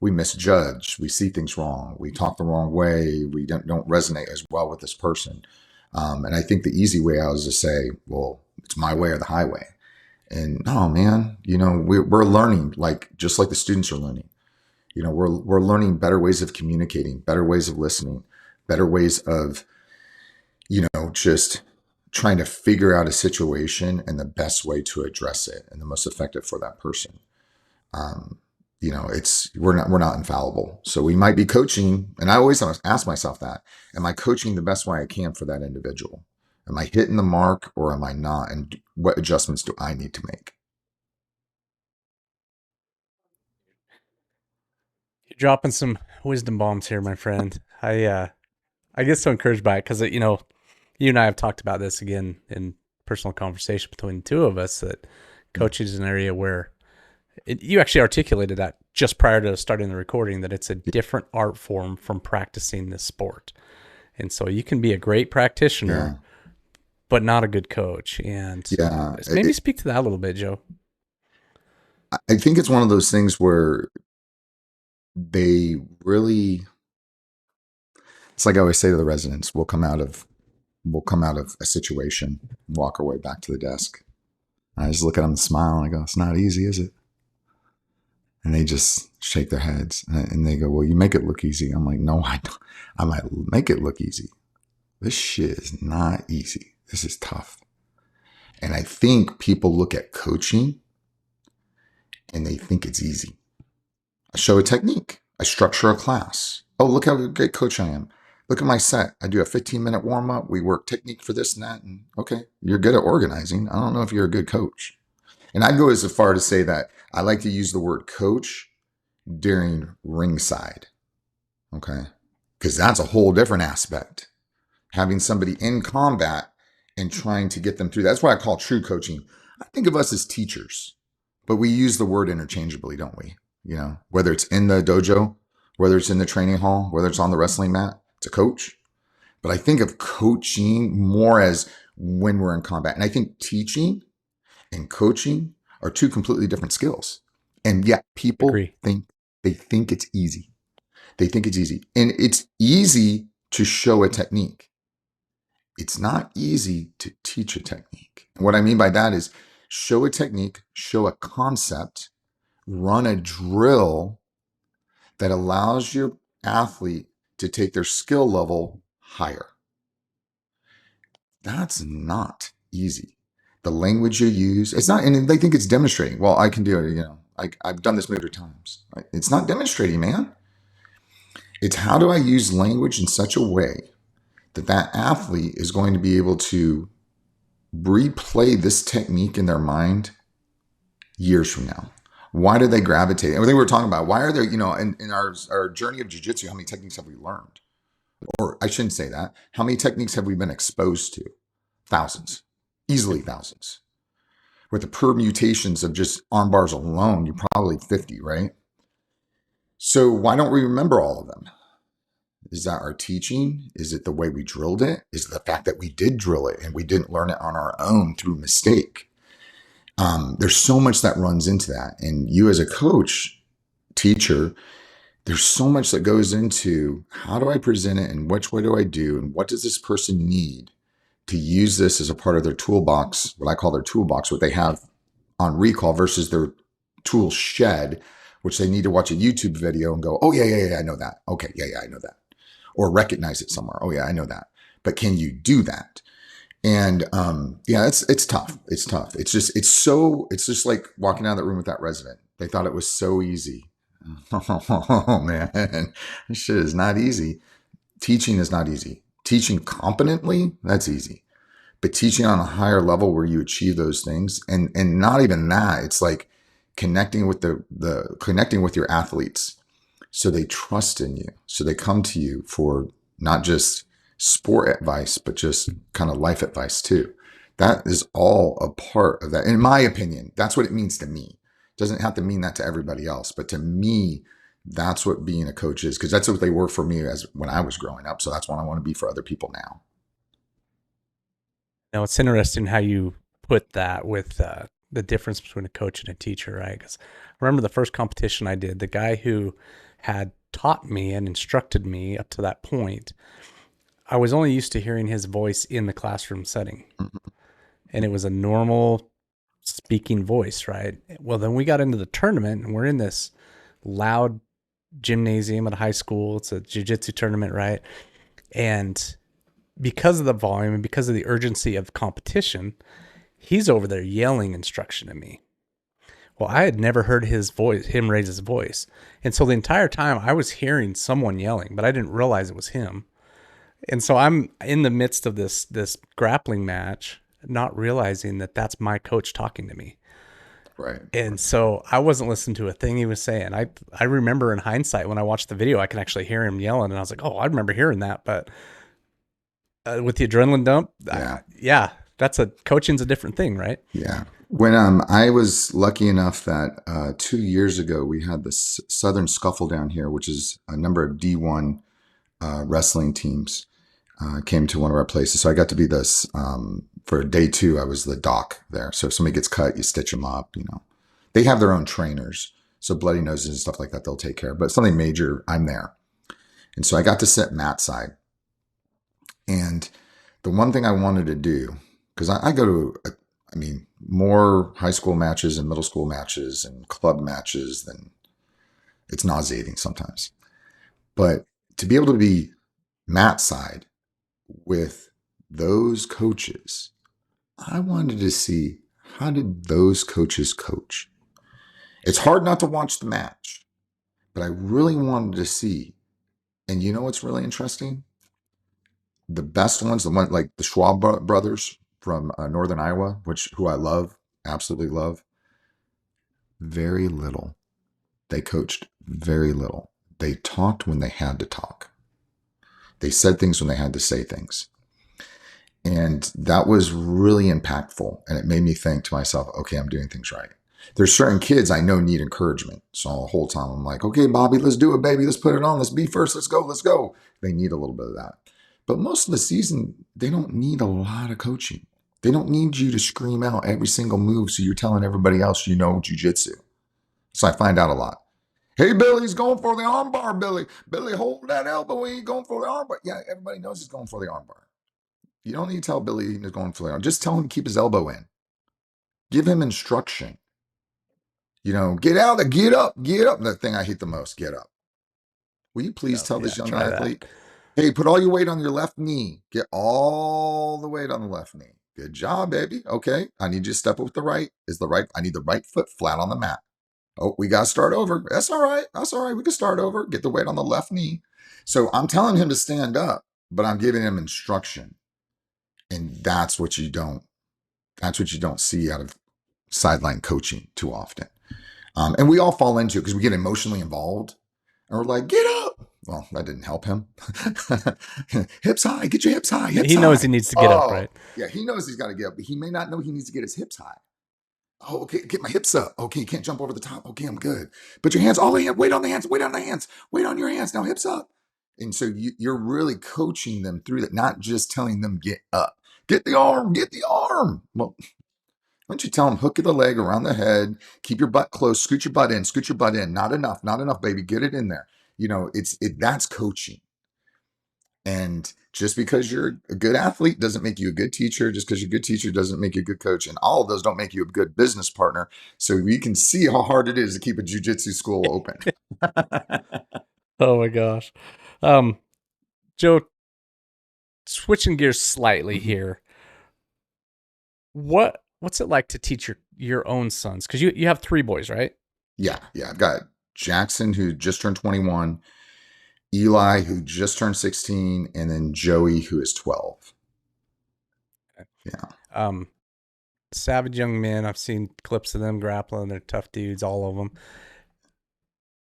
Speaker 1: We misjudge, we see things wrong, we talk the wrong way, we don't resonate as well with this person. And I think the easy way out is to say, well, it's my way or the highway. And oh man, we're learning, just like the students are learning. We're learning better ways of communicating, better ways of listening, better ways of, just trying to figure out a situation and the best way to address it and the most effective for that person. We're not infallible. So we might be coaching, and I always ask myself that, am I coaching the best way I can for that individual? Am I hitting the mark or am I not? And what adjustments do I need to make?
Speaker 2: You're dropping some wisdom bombs here, my friend. I get so encouraged by it because you and I have talked about this again in personal conversation between the two of us, that coaching is an area where you actually articulated that just prior to starting the recording, that it's a different art form from practicing this sport. And so you can be a great practitioner, but not a good coach. And maybe speak to that a little bit, Joe.
Speaker 1: I think it's one of those things where they really, it's like I always say to the residents, we'll come out of a situation, walk our way back to the desk. I just look at them and smile and I go, it's not easy, is it? And they just shake their heads and they go, well, you make it look easy. I'm like, no, I don't. I might make it look easy. This shit is not easy. This is tough. And I think people look at coaching and they think it's easy. I show a technique. I structure a class. Oh, look how great coach I am. Look at my set. I do a 15-minute warm up. We work technique for this and that. And okay, you're good at organizing. I don't know if you're a good coach. And I'd go as far to say that I like to use the word coach during ringside. Okay. Because that's a whole different aspect. Having somebody in combat and trying to get them through. That's what I call true coaching. I think of us as teachers, but we use the word interchangeably, don't we? Whether it's in the dojo, whether it's in the training hall, whether it's on the wrestling mat, it's a coach. But I think of coaching more as when we're in combat. And I think teaching and coaching are two completely different skills. And yet people think it's easy. They think it's easy. And it's easy to show a technique. It's not easy to teach a technique. And what I mean by that is show a technique, show a concept, run a drill that allows your athlete to take their skill level higher. That's not easy. The language you use, it's not, and they think it's demonstrating. Well, I can do it, I've done this 100 times. Right? It's not demonstrating, man. It's how do I use language in such a way that that athlete is going to be able to replay this technique in their mind years from now. Why do they gravitate? And we were talking about why are there, in our journey of jiu-jitsu, how many techniques have we learned? Or I shouldn't say that. How many techniques have we been exposed to? Thousands, easily thousands. With the permutations of just arm bars alone, you're probably 50, right? So why don't we remember all of them? Is that our teaching? Is it the way we drilled it? Is it the fact that we did drill it and we didn't learn it on our own through mistake? There's so much that runs into that. And you as a coach, teacher, there's so much that goes into how do I present it and which way do I do and what does this person need to use this as a part of their toolbox, what I call their toolbox, what they have on recall versus their tool shed, which they need to watch a YouTube video and go, oh, yeah, I know that. Okay, yeah, I know that. Or recognize it somewhere. Oh, yeah, I know that. But can you do that? And it's tough. It's tough. It's just like walking out of that room with that resident. They thought it was so easy. Oh, man, this shit is not easy. Teaching is not easy. Teaching competently, that's easy. But teaching on a higher level where you achieve those things, and not even that, it's like connecting with connecting with your athletes so they trust in you. So they come to you for not just sport advice, but just kind of life advice too. That is all a part of that. In my opinion, that's what it means to me. It doesn't have to mean that to everybody else, but to me, that's what being a coach is, because that's what they were for me as when I was growing up. So that's what I want to be for other people now.
Speaker 2: Now, it's interesting how you put that with the difference between a coach and a teacher, right? Because I remember the first competition I did, the guy who had taught me and instructed me up to that point, I was only used to hearing his voice in the classroom setting. And it was a normal speaking voice, right? Well, then we got into the tournament and we're in this loud gymnasium at a high school. It's a jiu-jitsu tournament, right? And because of the volume and because of the urgency of competition, he's over there yelling instruction at me. Well, I had never heard him raise his voice. And so the entire time I was hearing someone yelling, but I didn't realize it was him. And so I'm in the midst of this grappling match, not realizing that that's my coach talking to me.
Speaker 1: Right.
Speaker 2: And so I wasn't listening to a thing he was saying. I remember in hindsight when I watched the video, I can actually hear him yelling. And I was like, oh, I remember hearing that. But with the adrenaline dump, coaching's a different thing, right?
Speaker 1: Yeah. When I was lucky enough that 2 years ago, we had the Southern Scuffle down here, which is a number of D1 wrestling teams came to one of our places. So I got to be this, for day 2, I was the doc there. So if somebody gets cut, you stitch them up, They have their own trainers. So bloody noses and stuff like that, they'll take care of. But something major, I'm there. And so I got to sit Matt's side. And the one thing I wanted to do, because I go to, more high school matches and middle school matches and club matches than it's nauseating sometimes. But to be able to be Matt's side with those coaches, I wanted to see how did those coaches coach. It's hard not to watch the match, but I really wanted to see. And you know what's really interesting? The best ones, the one like the Schwab brothers from Northern Iowa, who I love, absolutely love, very little. They coached very little. They talked when they had to talk. They said things when they had to say things. And that was really impactful. And it made me think to myself, okay, I'm doing things right. There's certain kids I know need encouragement. So the whole time I'm like, okay, Bobby, let's do it, baby. Let's put it on. Let's be first. Let's go. They need a little bit of that. But most of the season, they don't need a lot of coaching. They don't need you to scream out every single move so you're telling everybody else you know jiu-jitsu. So I find out a lot. Hey, Billy, he's going for the armbar, Billy. Billy, hold that elbow. He ain't going for the armbar. Yeah, everybody knows he's going for the armbar. You don't need to tell Billy he's going for the armbar. Just tell him to keep his elbow in. Give him instruction. Get out, get up. That thing I hate the most, get up. Will you please tell this young athlete, hey, put all your weight on your left knee. Get all the weight on the left knee. Good job, baby. Okay. I need you to step up with I need the right foot flat on the mat. Oh, we got to start over. That's all right. That's all right. We can start over. Get the weight on the left knee. So I'm telling him to stand up, but I'm giving him instruction. And that's what you don't see out of sideline coaching too often. And we all fall into it because we get emotionally involved and we're like, get up. Well, that didn't help him. Hips high, get your hips high. Hips
Speaker 2: He knows
Speaker 1: high.
Speaker 2: he needs to get up, right?
Speaker 1: Yeah, he knows he's got to get up, but he may not know he needs to get his hips high. Oh, okay, get my hips up. Okay, you can't jump over the top. Okay, I'm good. Put your hands, weight on the hands, weight on the hands, weight on your hands. Now hips up. And so you're really coaching them through that, not just telling them get up. Get the arm, get the arm. Well, why don't you tell them hook the leg around the head, keep your butt close, scoot your butt in. Not enough, baby. Get it in there. That's coaching. And just because you're a good athlete doesn't make you a good teacher. Just because you're a good teacher doesn't make you a good coach. And all of those don't make you a good business partner. So we can see how hard it is to keep a jiu-jitsu school open.
Speaker 2: Oh my gosh. Joe, switching gears slightly here. What's it like to teach your own sons? Because you have 3 boys, right?
Speaker 1: Yeah. I've got Jackson, who just turned 21, Eli, who just turned 16, and then Joey, who is 12. Yeah.
Speaker 2: Savage young men. I've seen clips of them grappling. They're tough dudes, all of them.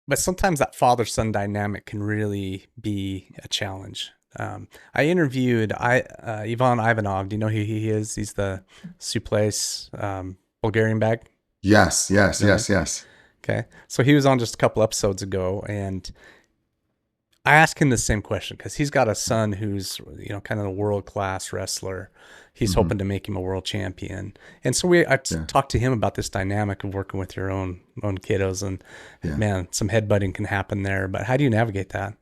Speaker 2: But sometimes that father-son dynamic can really be a challenge. I interviewed Ivan Ivanov. Do you know who he is? He's the suplex Bulgarian bag.
Speaker 1: Yes.
Speaker 2: Okay. So he was on just a couple episodes ago, and I asked him the same question because he's got a son who's, kind of a world-class wrestler. He's hoping to make him a world champion. And so I talked to him about this dynamic of working with your own kiddos, and man, some headbutting can happen there. But how do you navigate that?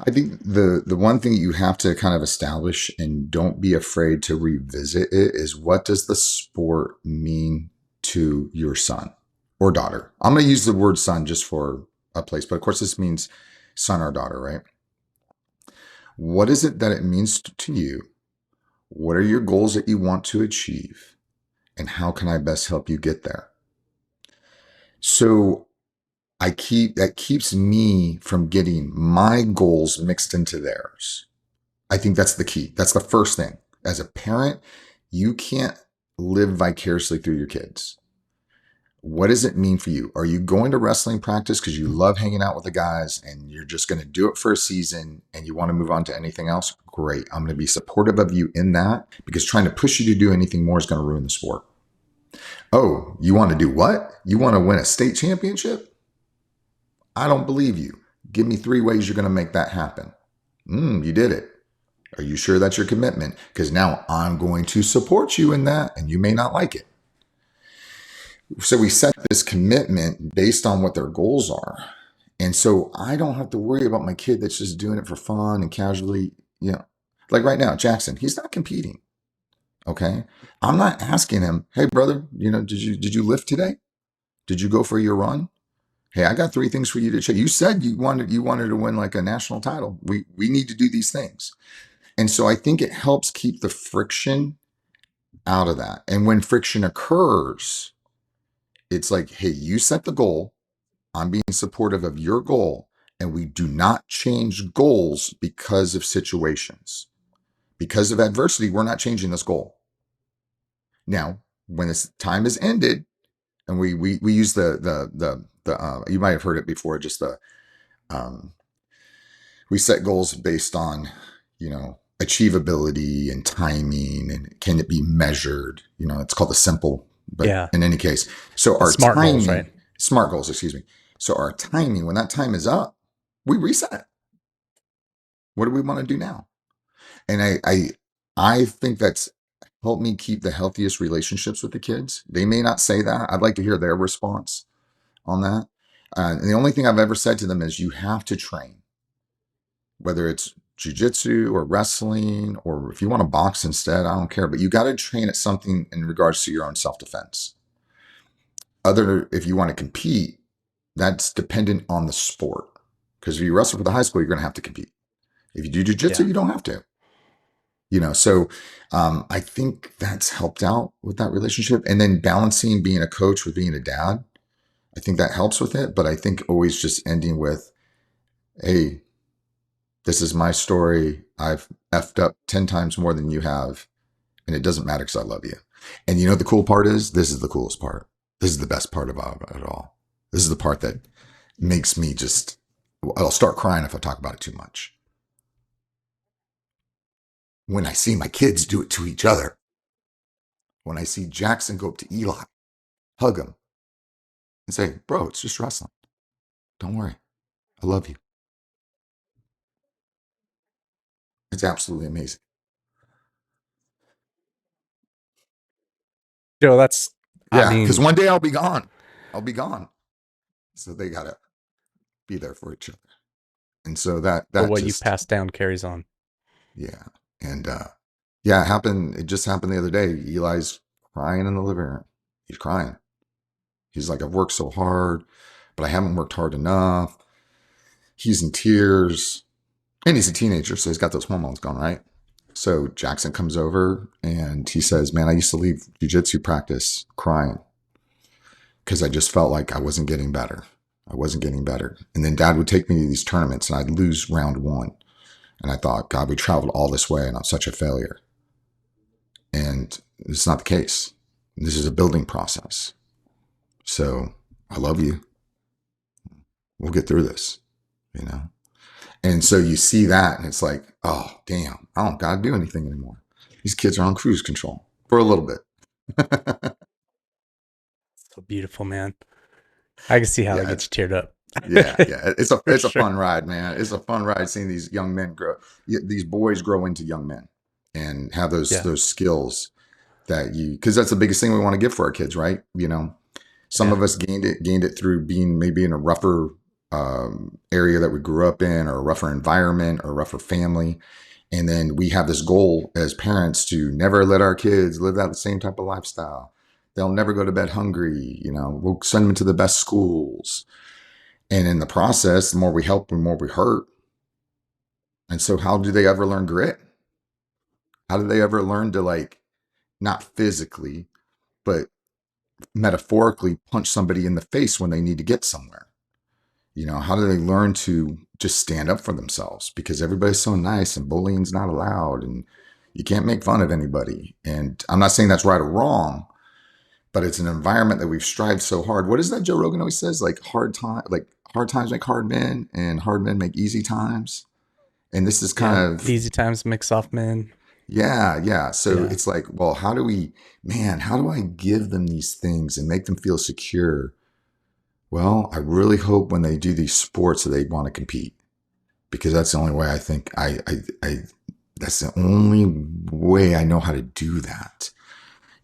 Speaker 1: I think the one thing you have to kind of establish, and don't be afraid to revisit it, is what does the sport mean to your son or daughter? I'm going to use the word son just for a place, but of course this means son or daughter, right? What is it that it means to you? What are your goals that you want to achieve? And how can I best help you get there? So that keeps me from getting my goals mixed into theirs. I think that's the key. That's the first thing. As a parent, you can't live vicariously through your kids. What does it mean for you? Are you going to wrestling practice because you love hanging out with the guys and you're just going to do it for a season and you want to move on to anything else? Great. I'm going to be supportive of you in that, because trying to push you to do anything more is going to ruin the sport. Oh, you want to do what? You want to win a state championship? I don't believe you. Give me 3 ways you're going to make that happen. You did it. Are you sure that's your commitment? Because now I'm going to support you in that, and you may not like it. So we set this commitment based on what their goals are. And so I don't have to worry about my kid that's just doing it for fun and casually, like right now, Jackson, he's not competing. Okay. I'm not asking him, hey brother, did you lift today? Did you go for your run? Hey, I got 3 things for you to check. You said you wanted to win like a national title. We need to do these things. And so I think it helps keep the friction out of that. And when friction occurs, it's like, hey, you set the goal. I'm being supportive of your goal. And we do not change goals because of situations. Because of adversity, we're not changing this goal. Now, when this time is ended, and we use the you might have heard it before, just we set goals based on, achievability and timing, and can it be measured? It's called the simple, but in any case, so our
Speaker 2: smart
Speaker 1: timing,
Speaker 2: goals, right?
Speaker 1: Smart goals, excuse me. So our timing, when that time is up, we reset. What do we want to do now? And I think that's helped me keep the healthiest relationships with the kids. They may not say that. I'd like to hear their response on that. And the only thing I've ever said to them is you have to train, whether it's jiu-jitsu or wrestling, or if you want to box instead, I don't care, but you got to train at something in regards to your own self-defense. If you want to compete, that's dependent on the sport. Because if you wrestle for the high school, you're going to have to compete. If you do jiu-jitsu, you don't have to. So I think that's helped out with that relationship. And then balancing being a coach with being a dad, I think that helps with it. But I think always just ending with, hey, this is my story. I've effed up 10 times more than you have. And it doesn't matter because I love you. And the cool part is, this is the coolest part. This is the best part about it all. This is the part that makes me just, I'll start crying if I talk about it too much. When I see my kids do it to each other, when I see Jackson go up to Eli, hug him, and say, bro, it's just wrestling. Don't worry. I love you. It's absolutely amazing.
Speaker 2: Joe, that's, I
Speaker 1: Yeah, because
Speaker 2: mean,
Speaker 1: one day I'll be gone. I'll be gone. So they got to be there for each other. And so that
Speaker 2: what you
Speaker 1: just,
Speaker 2: pass down carries on.
Speaker 1: yeah. And yeah, it happened. It just happened the other day. Eli's crying in the living room. He's crying. He's like, I've worked so hard, but I haven't worked hard enough. He's in tears. And he's a teenager, so he's got those hormones going, right? So Jackson comes over and he says, man, I used to leave jiu-jitsu practice crying because I just felt like I wasn't getting better. I wasn't getting better. And then Dad would take me to these tournaments and I'd lose round one. And I thought, God, we traveled all this way and I'm such a failure. And it's not the case. This is a building process. So I love you. We'll get through this, And so you see that and it's like, oh, damn, I don't got to do anything anymore. These kids are on cruise control for a little bit.
Speaker 2: So beautiful, man. I can see how that gets you teared up.
Speaker 1: Yeah. It's a
Speaker 2: sure.
Speaker 1: fun ride, man. It's a fun ride seeing these young men grow, these boys grow into young men and have those skills that because that's the biggest thing we want to give for our kids, right? Some of us gained it through being maybe in a rougher area that we grew up in, or a rougher environment, or a rougher family. And then we have this goal as parents to never let our kids live that same type of lifestyle. They'll never go to bed hungry. We'll send them to the best schools. And in the process, the more we help, the more we hurt. And so how do they ever learn grit? How do they ever learn to, not physically, but metaphorically punch somebody in the face when they need to get somewhere? How do they learn to just stand up for themselves? Because everybody's so nice and bullying's not allowed and you can't make fun of anybody. And I'm not saying that's right or wrong, but it's an environment that we've strived so hard. What is that Joe Rogan always says? Hard times make hard men and hard men make easy times. And this is kind of
Speaker 2: easy times make soft men.
Speaker 1: Yeah. So it's like, well, how do I give them these things and make them feel secure? Well, I really hope when they do these sports that they want to compete, because that's the only way I think that's the only way I know how to do that,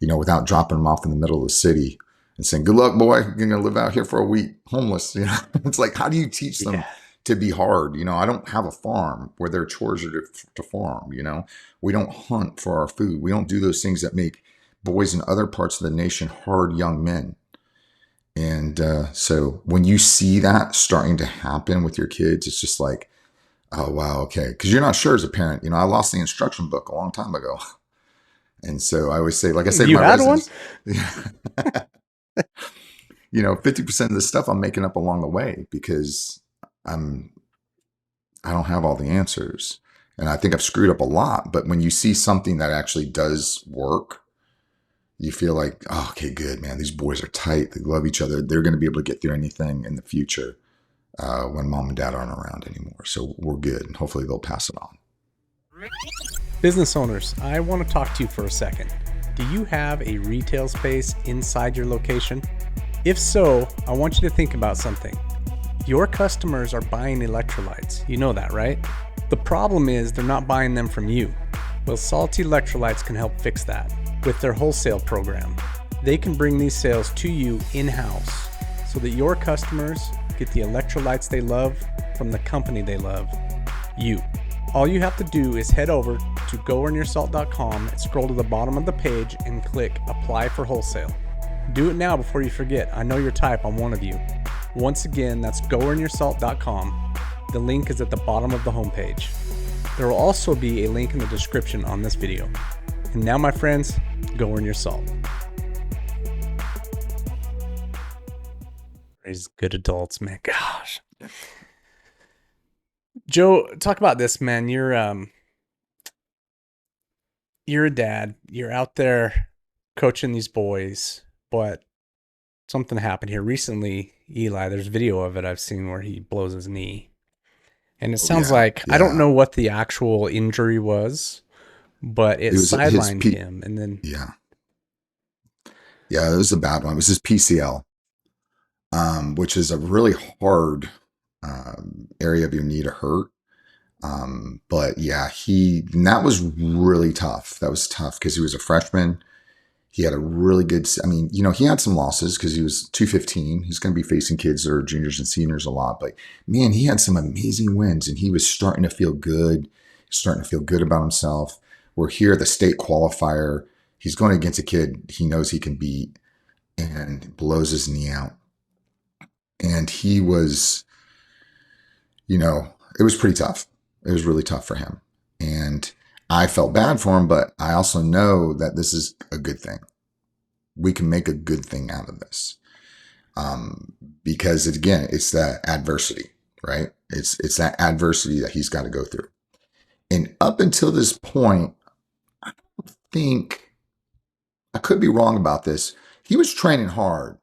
Speaker 1: without dropping them off in the middle of the city and saying, good luck, boy, you're going to live out here for a week homeless. It's like, how do you teach them to be hard? I don't have a farm where their chores are to farm. We don't hunt for our food. We don't do those things that make boys in other parts of the nation hard young men. And so when you see that starting to happen with your kids, it's just like, oh, wow, okay. Because you're not sure as a parent. I lost the instruction book a long time ago. And so I always say, like I say to my residents, 50% of the stuff I'm making up along the way because I don't have all the answers. And I think I've screwed up a lot. But when you see something that actually does work, you feel like, oh, okay, good, man. These boys are tight. They love each other. They're going to be able to get through anything in the future when mom and dad aren't around anymore. So we're good. And hopefully they'll pass it on.
Speaker 2: Business owners, I want to talk to you for a second. Do you have a retail space inside your location? If so, I want you to think about something. Your customers are buying electrolytes. You know that, right? The problem is they're not buying them from you. Well, Salty Electrolytes can help fix that with their wholesale program. They can bring these sales to you in-house so that your customers get the electrolytes they love from the company they love, you. All you have to do is head over to goearnyoursalt.com and scroll to the bottom of the page and click Apply for Wholesale. Do it now before you forget. I know your type, I'm one of you. Once again, that's goearnyoursalt.com. The link is at the bottom of the homepage. There will also be a link in the description on this video. And now, my friends, go earn your salt. Raise good adults, man. Gosh. Joe, talk about this, man. You're a dad. You're out there coaching these boys, but something happened here recently. Eli, there's video of it I've seen where he blows his knee. And it sounds like, I don't know what the actual injury was, but it sidelined him. And then
Speaker 1: yeah, it was a bad one. It was his PCL, which is a really hard area of your knee to hurt. But yeah, that was really tough. That was tough because he was a freshman. He had a really good, he had some losses because he was 215. He's going to be facing kids that are juniors and seniors a lot, but man, he had some amazing wins and he was starting to feel good, about himself. We're here at the state qualifier. He's going against a kid he knows he can beat and blows his knee out. And he was, it was pretty tough. It was really tough for him. And I felt bad for him, but I also know that this is a good thing. We can make a good thing out of this. Because it's that adversity, right? It's that adversity that he's got to go through. And up until this point, I don't think, I could be wrong about this. He was training hard,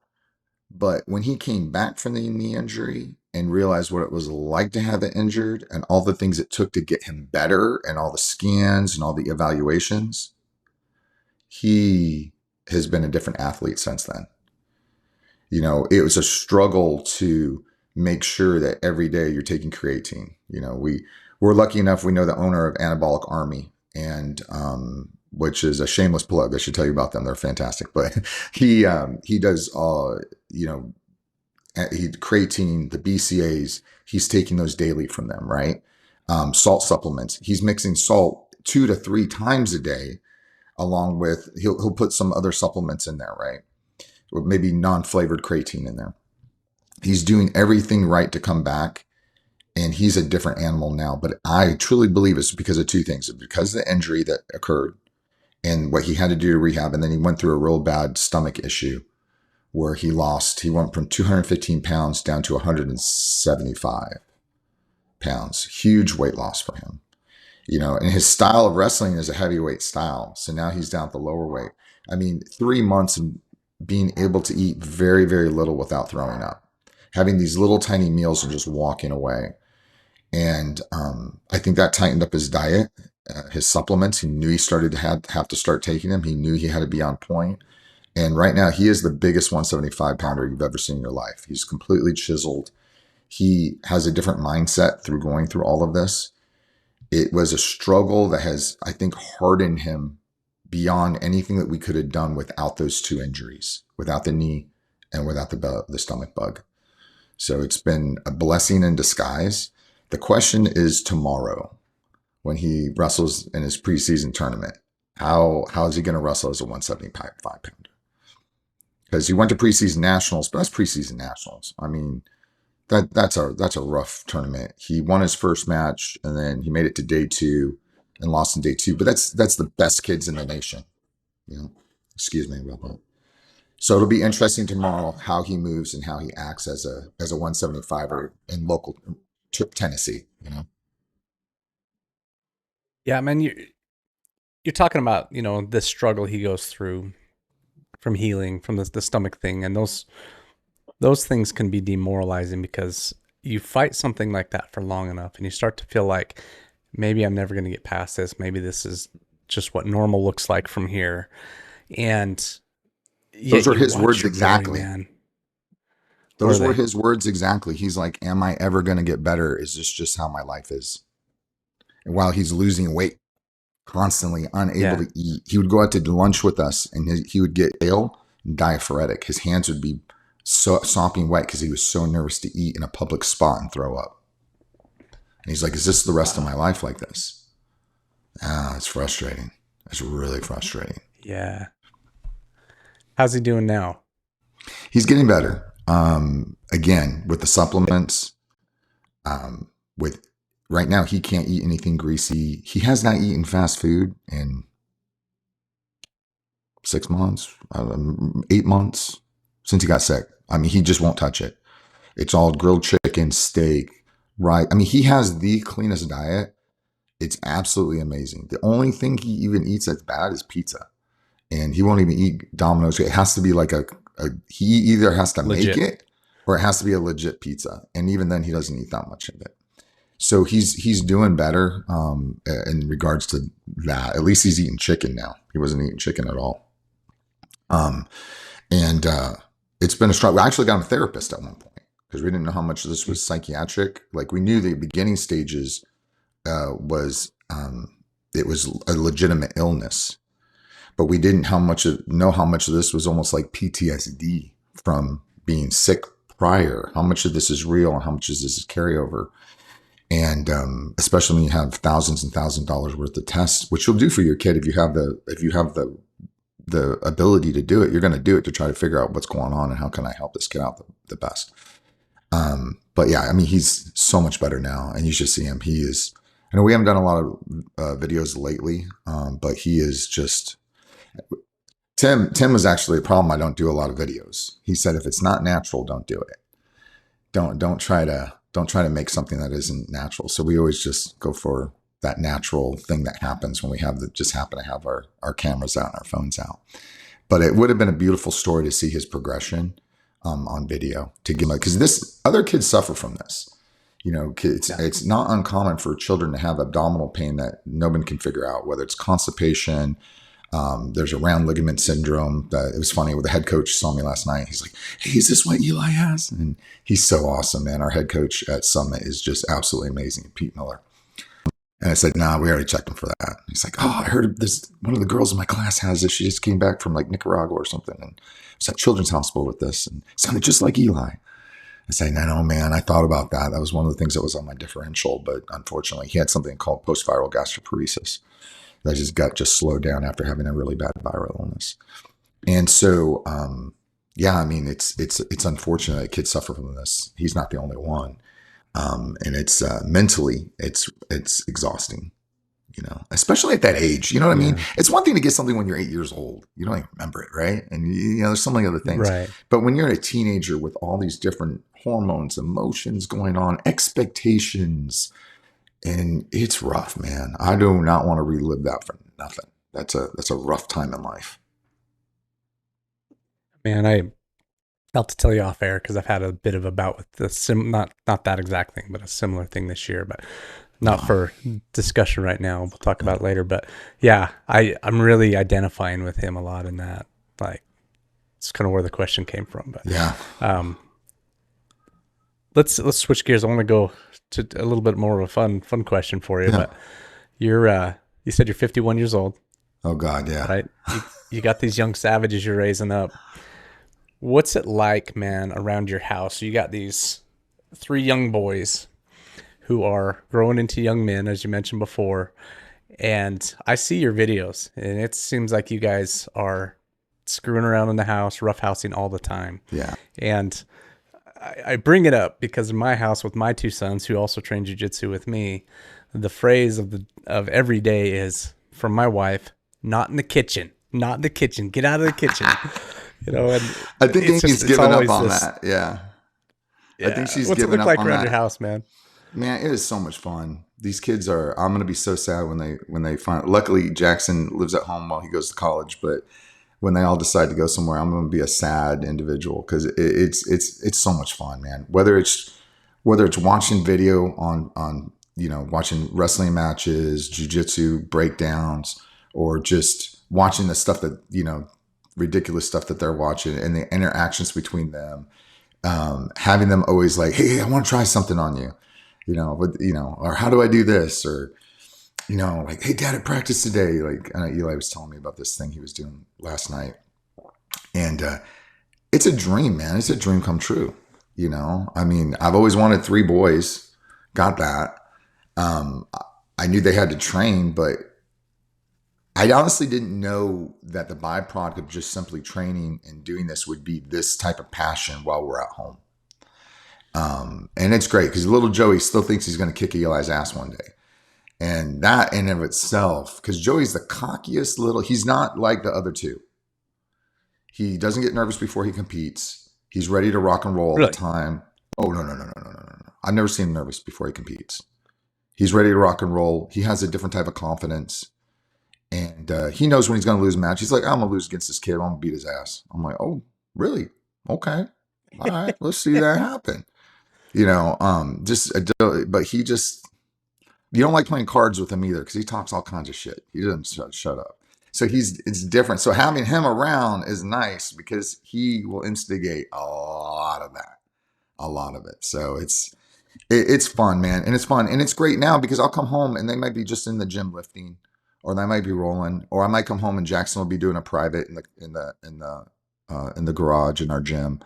Speaker 1: but when he came back from the knee injury and realized what it was like to have it injured and all the things it took to get him better and all the scans and all the evaluations, he has been a different athlete since then. It was a struggle to make sure that every day you're taking creatine. We're lucky enough, we know the owner of Anabolic Army, and which is a shameless plug. I should tell you about them. They're fantastic. But he does creatine, the BCAAs, he's taking those daily from them, right? Salt supplements. He's mixing salt 2 to 3 times a day, along with, he'll put some other supplements in there, right? Or maybe non-flavored creatine in there. He's doing everything right to come back, and he's a different animal now. But I truly believe it's because of 2 things. Because of the injury that occurred and what he had to do to rehab, and then he went through a real bad stomach issue where he went from 215 pounds down to 175 pounds. Huge weight loss for him. And his style of wrestling is a heavyweight style. So now he's down at the lower weight. 3 months of being able to eat very, very little without throwing up, having these little tiny meals and just walking away. And I think that tightened up his diet, his supplements. He knew he started to have to start taking them. He knew he had to be on point. And right now, he is the biggest 175 pounder you've ever seen in your life. He's completely chiseled. He has a different mindset through going through all of this. It was a struggle that has, I think, hardened him beyond anything that we could have done without those 2 injuries, without the knee and without the stomach bug. So it's been a blessing in disguise. The question is tomorrow, when he wrestles in his preseason tournament, how is he going to wrestle as a 175 pounder? Because he went to preseason nationals, but that's preseason nationals. That's a rough tournament. He won his first match, and then he made it to day 2 and lost in day 2. But that's the best kids in the nation. Excuse me about that. So it'll be interesting tomorrow how he moves and how he acts as a 175er in local Tennessee.
Speaker 2: Yeah, man, you're talking about this struggle he goes through from healing from the stomach thing, and those things can be demoralizing because you fight something like that for long enough and you start to feel like maybe I'm never going to get past this. Maybe this is just what normal looks like from here. And
Speaker 1: those are his words exactly.
Speaker 2: Man.
Speaker 1: Those were his words exactly. He's like, am I ever going to get better? Is this just how my life is? And while he's losing weight, constantly unable to eat, he would go out to lunch with us and he would get ill and diaphoretic. His hands would be so sopping wet because he was so nervous to eat in a public spot and throw up. And he's like, is this the rest of my life like this? It's frustrating. It's really frustrating.
Speaker 2: Yeah. How's he doing now?
Speaker 1: He's getting better. Again, with the supplements, with right now he can't eat anything greasy. He has not eaten fast food in 6 months, 8 months since he got sick. I mean, he just won't touch it. It's all grilled chicken, steak, right? I mean, he has the cleanest diet. It's absolutely amazing. The only thing he even eats that's bad is pizza. And he won't even eat Domino's. It has to be like he either has to
Speaker 2: Legit.
Speaker 1: make it or it has to be a legit pizza. And even then he doesn't eat that much of it. So he's doing better in regards to that. At least he's eating chicken now. He wasn't eating chicken at all. And it's been a struggle. We actually got him a therapist at one point because we didn't know how much of this was psychiatric. Like we knew the beginning stages was it was a legitimate illness, but we didn't know how much of this was almost like PTSD from being sick prior. How much of this is real and how much of this is carryover? And especially when you have thousands and thousands of dollars worth of tests, which you'll do for your kid if you have the ability to do it, you're going to do it to try to figure out what's going on and how can I help this kid out the best. But yeah, I mean, he's so much better now, and you should see him. He is. I know we haven't done a lot of videos lately, but he is just. Tim was actually a problem. I don't do a lot of videos. He said if it's not natural, don't do it. Don't try to make something that isn't natural. So we always just go for that natural thing that happens when we just happen to have our cameras out and our phones out. But it would have been a beautiful story to see his progression on video to give, because this other kids suffer from this. You know, it's not uncommon for children to have abdominal pain that nobody can figure out, whether it's constipation. There's a round ligament syndrome. It was funny. The head coach saw me last night. He's like, "Hey, is this what Eli has?" And he's so awesome, man. Our head coach at Summit is just absolutely amazing, Pete Miller. And I said, "Nah, we already checked him for that." He's like, "Oh, I heard this. One of the girls in my class has this. She just came back from like Nicaragua or something, and was at Children's Hospital with this, and it sounded just like Eli." I say, "No, man. I thought about that. That was one of the things that was on my differential, but unfortunately, he had something called post-viral gastroparesis that just got slowed down after having a really bad viral illness." And so, yeah, I mean, it's unfortunate that kids suffer from this. He's not the only one. And it's mentally, it's exhausting, you know, especially at that age. You know what I mean? It's one thing to get something when you're 8 years old. You don't even remember it, right? And, you know, there's so many other things.
Speaker 2: Right.
Speaker 1: But when you're a teenager with all these different hormones, emotions going on, expectations, and it's rough, man. I do not want to relive that for nothing. That's a rough time in life.
Speaker 2: Man, I'll have to tell you off air because I've had a bit of a bout with the not that exact thing, but a similar thing this year, but not for discussion right now. We'll talk about it later. But yeah, I'm really identifying with him a lot in that. Like, it's kind of where the question came from. But
Speaker 1: yeah,
Speaker 2: let's switch gears. I want to go to a little bit more of a fun question for you.
Speaker 1: Yeah.
Speaker 2: But you said you're 51 years old.
Speaker 1: Oh God, yeah.
Speaker 2: Right. You got these young savages you're raising up. What's it like, man, around your house? You got these 3 young boys who are growing into young men, as you mentioned before. And I see your videos, and it seems like you guys are screwing around in the house, roughhousing all the time.
Speaker 1: Yeah.
Speaker 2: And I bring it up because in my house with my 2 sons, who also train jiu-jitsu with me, the phrase of every day is from my wife, "Not in the kitchen, not in the kitchen, get out of the kitchen." You know, and
Speaker 1: I think Amy's given up on that. Yeah. I think she's
Speaker 2: What's it
Speaker 1: given
Speaker 2: look
Speaker 1: up
Speaker 2: like
Speaker 1: on
Speaker 2: around
Speaker 1: that.
Speaker 2: your house, man?
Speaker 1: Man, it is so much fun. These kids are. I'm gonna be so sad when they find. Luckily, Jackson lives at home while he goes to college, but when they all decide to go somewhere, I'm gonna be a sad individual because it's so much fun, man. Whether it's watching video on you know, watching wrestling matches, jiu-jitsu breakdowns, or just watching the stuff that, you know, ridiculous stuff that they're watching and the interactions between them, having them always like, "Hey, I want to try something on you," you know, but, you know, or "How do I do this?" Or, you know, like, "Hey, Dad, at practice today." Like, Eli was telling me about this thing he was doing last night, and it's a dream, man. It's a dream come true. You know, I mean, I've always wanted 3 boys, got that. I knew they had to train, but I honestly didn't know that the byproduct of just simply training and doing this would be this type of passion while we're at home. And it's great because little Joey still thinks he's going to kick Eli's ass one day. And that in of itself, because Joey's the cockiest he's not like the other two. He doesn't get nervous before he competes. He's ready to rock and roll all the time. Oh, no. I've never seen him nervous before he competes. He's ready to rock and roll. He has a different type of confidence. And he knows when he's going to lose a match. He's like, I'm going to lose against this kid. I'm going to beat his ass. I'm like, oh, really? Okay. All right. Let's see that happen. But he just, you don't like playing cards with him either because he talks all kinds of shit. He doesn't shut up. So it's different. So having him around is nice because he will instigate a lot of it. So it's fun, man. And it's fun. And it's great now because I'll come home and they might be just in the gym lifting, or they might be rolling, or I might come home and Jackson will be doing a private in the garage in our gym.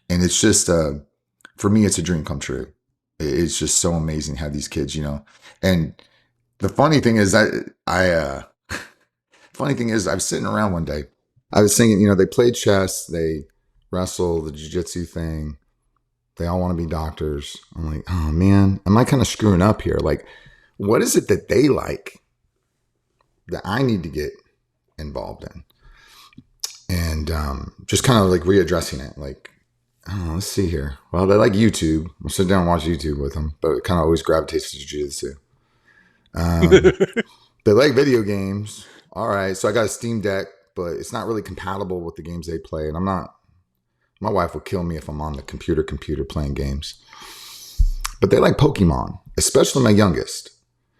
Speaker 1: And it's just, for me, it's a dream come true. It's just so amazing to have these kids, And the funny thing is I was sitting around one day. I was thinking, they played chess, they wrestle, the jiu-jitsu thing. They all want to be doctors. I'm like, oh man, am I kind of screwing up here? Like, what is it that they like that I need to get involved in? And just kind of like readdressing it. Like, oh, let's see here. Well, they like YouTube. I'll sit down and watch YouTube with them, but it kind of always gravitates to jiu-jitsu. They like video games. All right, so I got a Steam Deck, but it's not really compatible with the games they play. And my wife will kill me if I'm on the computer playing games. But they like Pokemon, especially my youngest,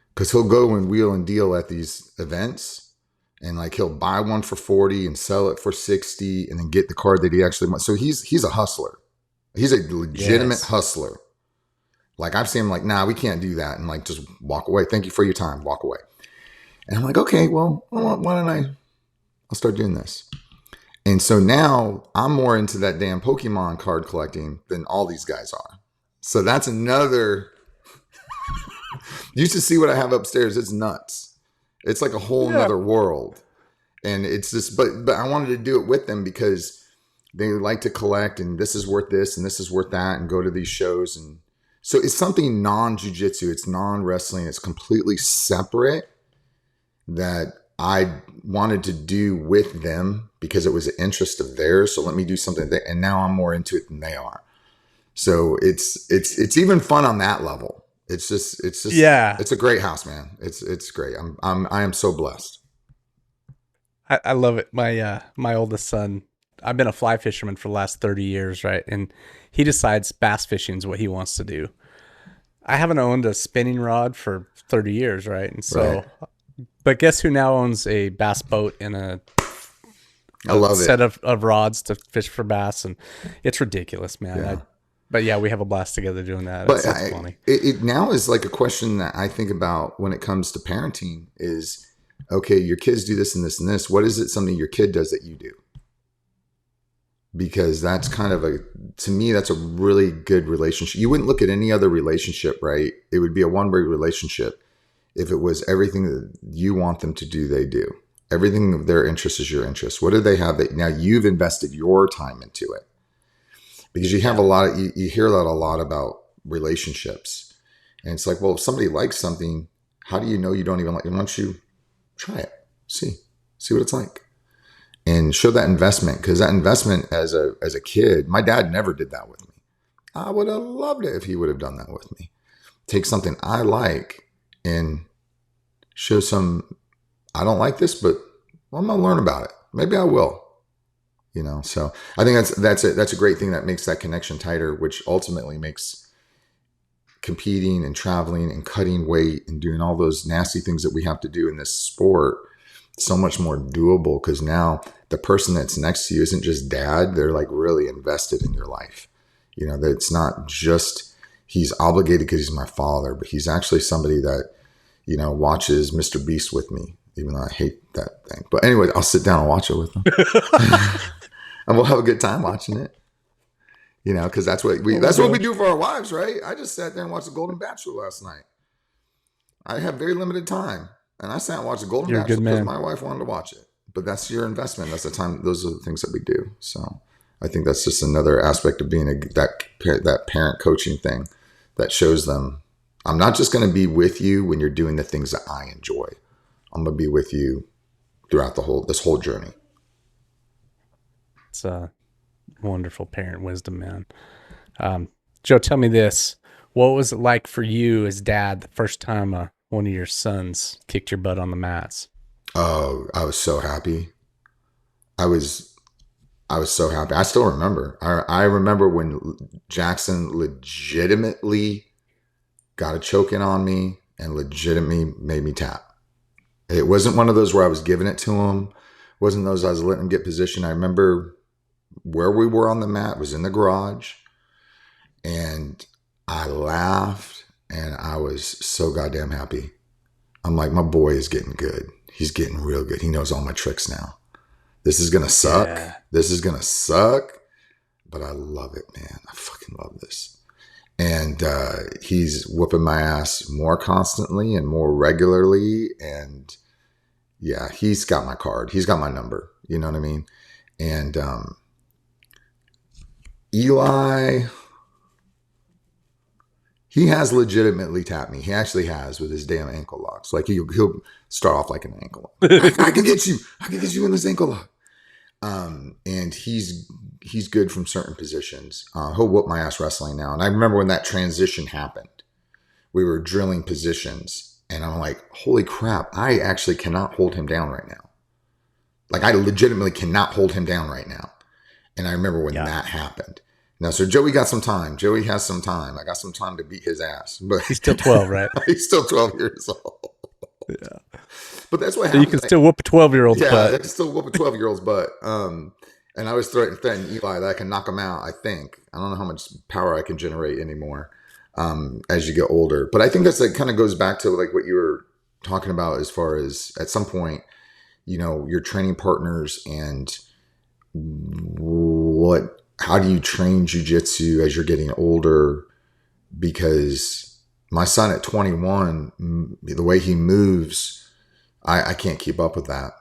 Speaker 1: because he'll go and wheel and deal at these events, and like he'll buy one for $40 and sell it for $60, and then get the card that he actually wants. So he's a hustler. He's a legitimate hustler. Like I've seen him like, nah, we can't do that, and like just walk away. Thank you for your time. Walk away. And I'm like, okay, well, why don't I'll start doing this. And so now I'm more into that damn Pokemon card collecting than all these guys are. So that's another, you should see what I have upstairs. It's nuts. It's like a whole nother world. And it's just, but I wanted to do it with them because they like to collect, and this is worth this and this is worth that, and go to these shows. And so it's something non-jiu-jitsu. It's non-wrestling. It's completely separate that I wanted to do with them because it was an interest of theirs. So let me do something and now I'm more into it than they are. So it's even fun on that level. It's just it's a great house, man. It's great. I am so blessed.
Speaker 2: I love it. My oldest son, I've been a fly fisherman for the last 30 years, right? And he decides bass fishing is what he wants to do. I haven't owned a spinning rod for 30 years, right? And so But guess who now owns a bass boat and a set of rods to fish for bass? And it's ridiculous, man.
Speaker 1: Yeah.
Speaker 2: But yeah, we have a blast together doing that.
Speaker 1: But
Speaker 2: it's funny.
Speaker 1: It now is like a question that I think about when it comes to parenting is, okay, your kids do this and this and this. What is it something your kid does that you do? Because that's kind of to me, that's a really good relationship. You wouldn't look at any other relationship, right? It would be a one-way relationship. If it was everything that you want them to do, they do. Everything of their interest is your interest. What do they have that now you've invested your time into it? Because you have you hear that a lot about relationships. And it's like, well, if somebody likes something, how do you know you don't even like it? Why don't you try it? See what it's like. And show that investment, because that investment as a kid, my dad never did that with me. I would have loved it if he would have done that with me. Take something I like and show I don't like this, but I'm going to learn about it. Maybe I will, so I think that's a great thing that makes that connection tighter, which ultimately makes competing and traveling and cutting weight and doing all those nasty things that we have to do in this sport so much more doable, because now the person that's next to you isn't just dad. They're like really invested in your life. That it's not just he's obligated because he's my father, but he's actually somebody that, watches Mr. Beast with me, even though I hate that thing. But anyway, I'll sit down and watch it with him. And we'll have a good time watching it. Because that's what we do for our wives, right? I just sat there and watched The Golden Bachelor last night. I have very limited time. And I sat and watched The Golden Bachelor because my wife wanted to watch it. But that's your investment. That's the time. Those are the things that we do. So I think that's just another aspect of being that parent coaching thing that shows them, I'm not just going to be with you when you're doing the things that I enjoy. I'm going to be with you throughout this whole journey.
Speaker 2: It's a wonderful parent wisdom, man. Joe, tell me this. What was it like for you as dad the first time one of your sons kicked your butt on the mats?
Speaker 1: Oh, I was so happy. I was so happy. I still remember. I remember when Jackson legitimately got a choke in on me and legitimately made me tap. It wasn't one of those where I was giving it to him. It wasn't those I was letting him get position. I remember where we were on the mat was in the garage, and I laughed and I was so goddamn happy. I'm like, my boy is getting good. He's getting real good. He knows all my tricks now. This is going to suck. Yeah. This is going to suck, but I love it, man. I fucking love this. And he's whooping my ass more constantly and more regularly. And yeah, he's got my card. He's got my number. You know what I mean? And Eli, he has legitimately tapped me. He actually has with his damn ankle locks. Like he'll start off like an ankle lock. I can get you. I can get you in this ankle lock. And he's good from certain positions. He'll whoop my ass wrestling now. And I remember when that transition happened, we were drilling positions, and I'm like, holy crap, I actually cannot hold him down right now. Like I legitimately cannot hold him down right now. And I remember when that happened. Now, so Joey got some time. Joey has some time. I got some time to beat his ass. But
Speaker 2: he's still 12, right?
Speaker 1: He's still 12 years old. Yeah. But that's what
Speaker 2: happens. You can still whoop a 12-year-old's butt.
Speaker 1: Yeah, I can still whoop a 12-year-old's butt. And I was threatening Eli that I can knock him out, I think. I don't know how much power I can generate anymore as you get older. But I think that's like kind of goes back to like what you were talking about as far as at some point, you know, your training partners and how do you train jiu-jitsu as you're getting older? Because my son at 21, the way he moves, I can't keep up with that.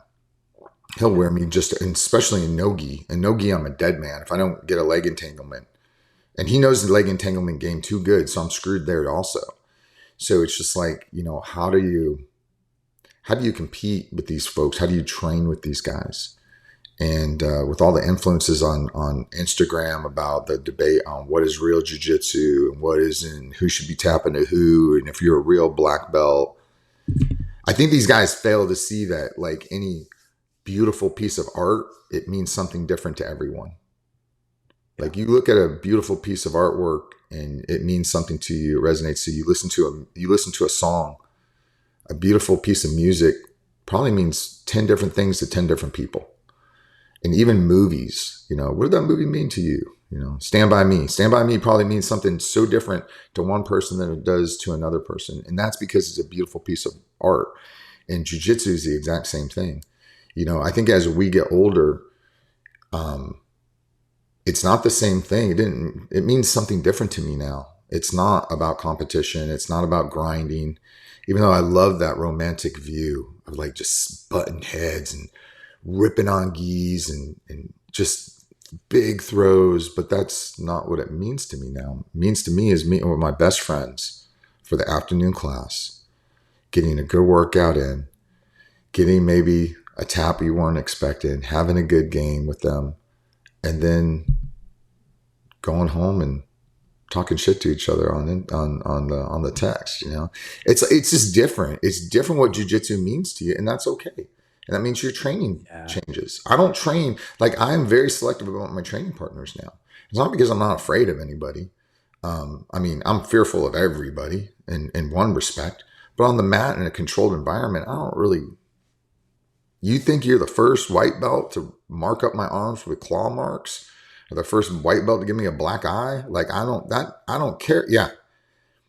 Speaker 1: He'll wear me especially in nogi. In nogi, I'm a dead man if I don't get a leg entanglement. And he knows the leg entanglement game too good, so I'm screwed there also. So it's just like, you know, how do you compete with these folks? How do you train with these guys? And with all the influences on Instagram about the debate on what is real jiu-jitsu and what isn't, who should be tapping to who, and if you're a real black belt, I think these guys fail to see that like any beautiful piece of art, it means something different to everyone. Like you look at a beautiful piece of artwork and it means something to you, it resonates to you. You listen to a song, a beautiful piece of music probably means 10 different things to 10 different people. And even movies, you know, what did that movie mean to you? You know, Stand By Me. Stand By Me probably means something so different to one person than it does to another person. And that's because it's a beautiful piece of art. And jiu-jitsu is the exact same thing. You know, I think as we get older, it's not the same thing. It means something different to me now. It's not about competition. It's not about grinding. Even though I love that romantic view of like just butting heads and ripping on gis and just big throws, but that's not what it means to me now. It means to me is meeting with my best friends for the afternoon class, getting a good workout in, getting maybe a tap you weren't expecting, having a good game with them, and then going home and talking shit to each other on the text. You know, it's just different. It's different what jiu-jitsu means to you, and that's okay. And that means your training changes. I don't train, like I'm very selective about my training partners now. It's not because I'm not afraid of anybody. I mean, I'm fearful of everybody in one respect, but on the mat in a controlled environment, I don't really, you think you're the first white belt to mark up my arms with claw marks or the first white belt to give me a black eye? Like I don't care. Yeah.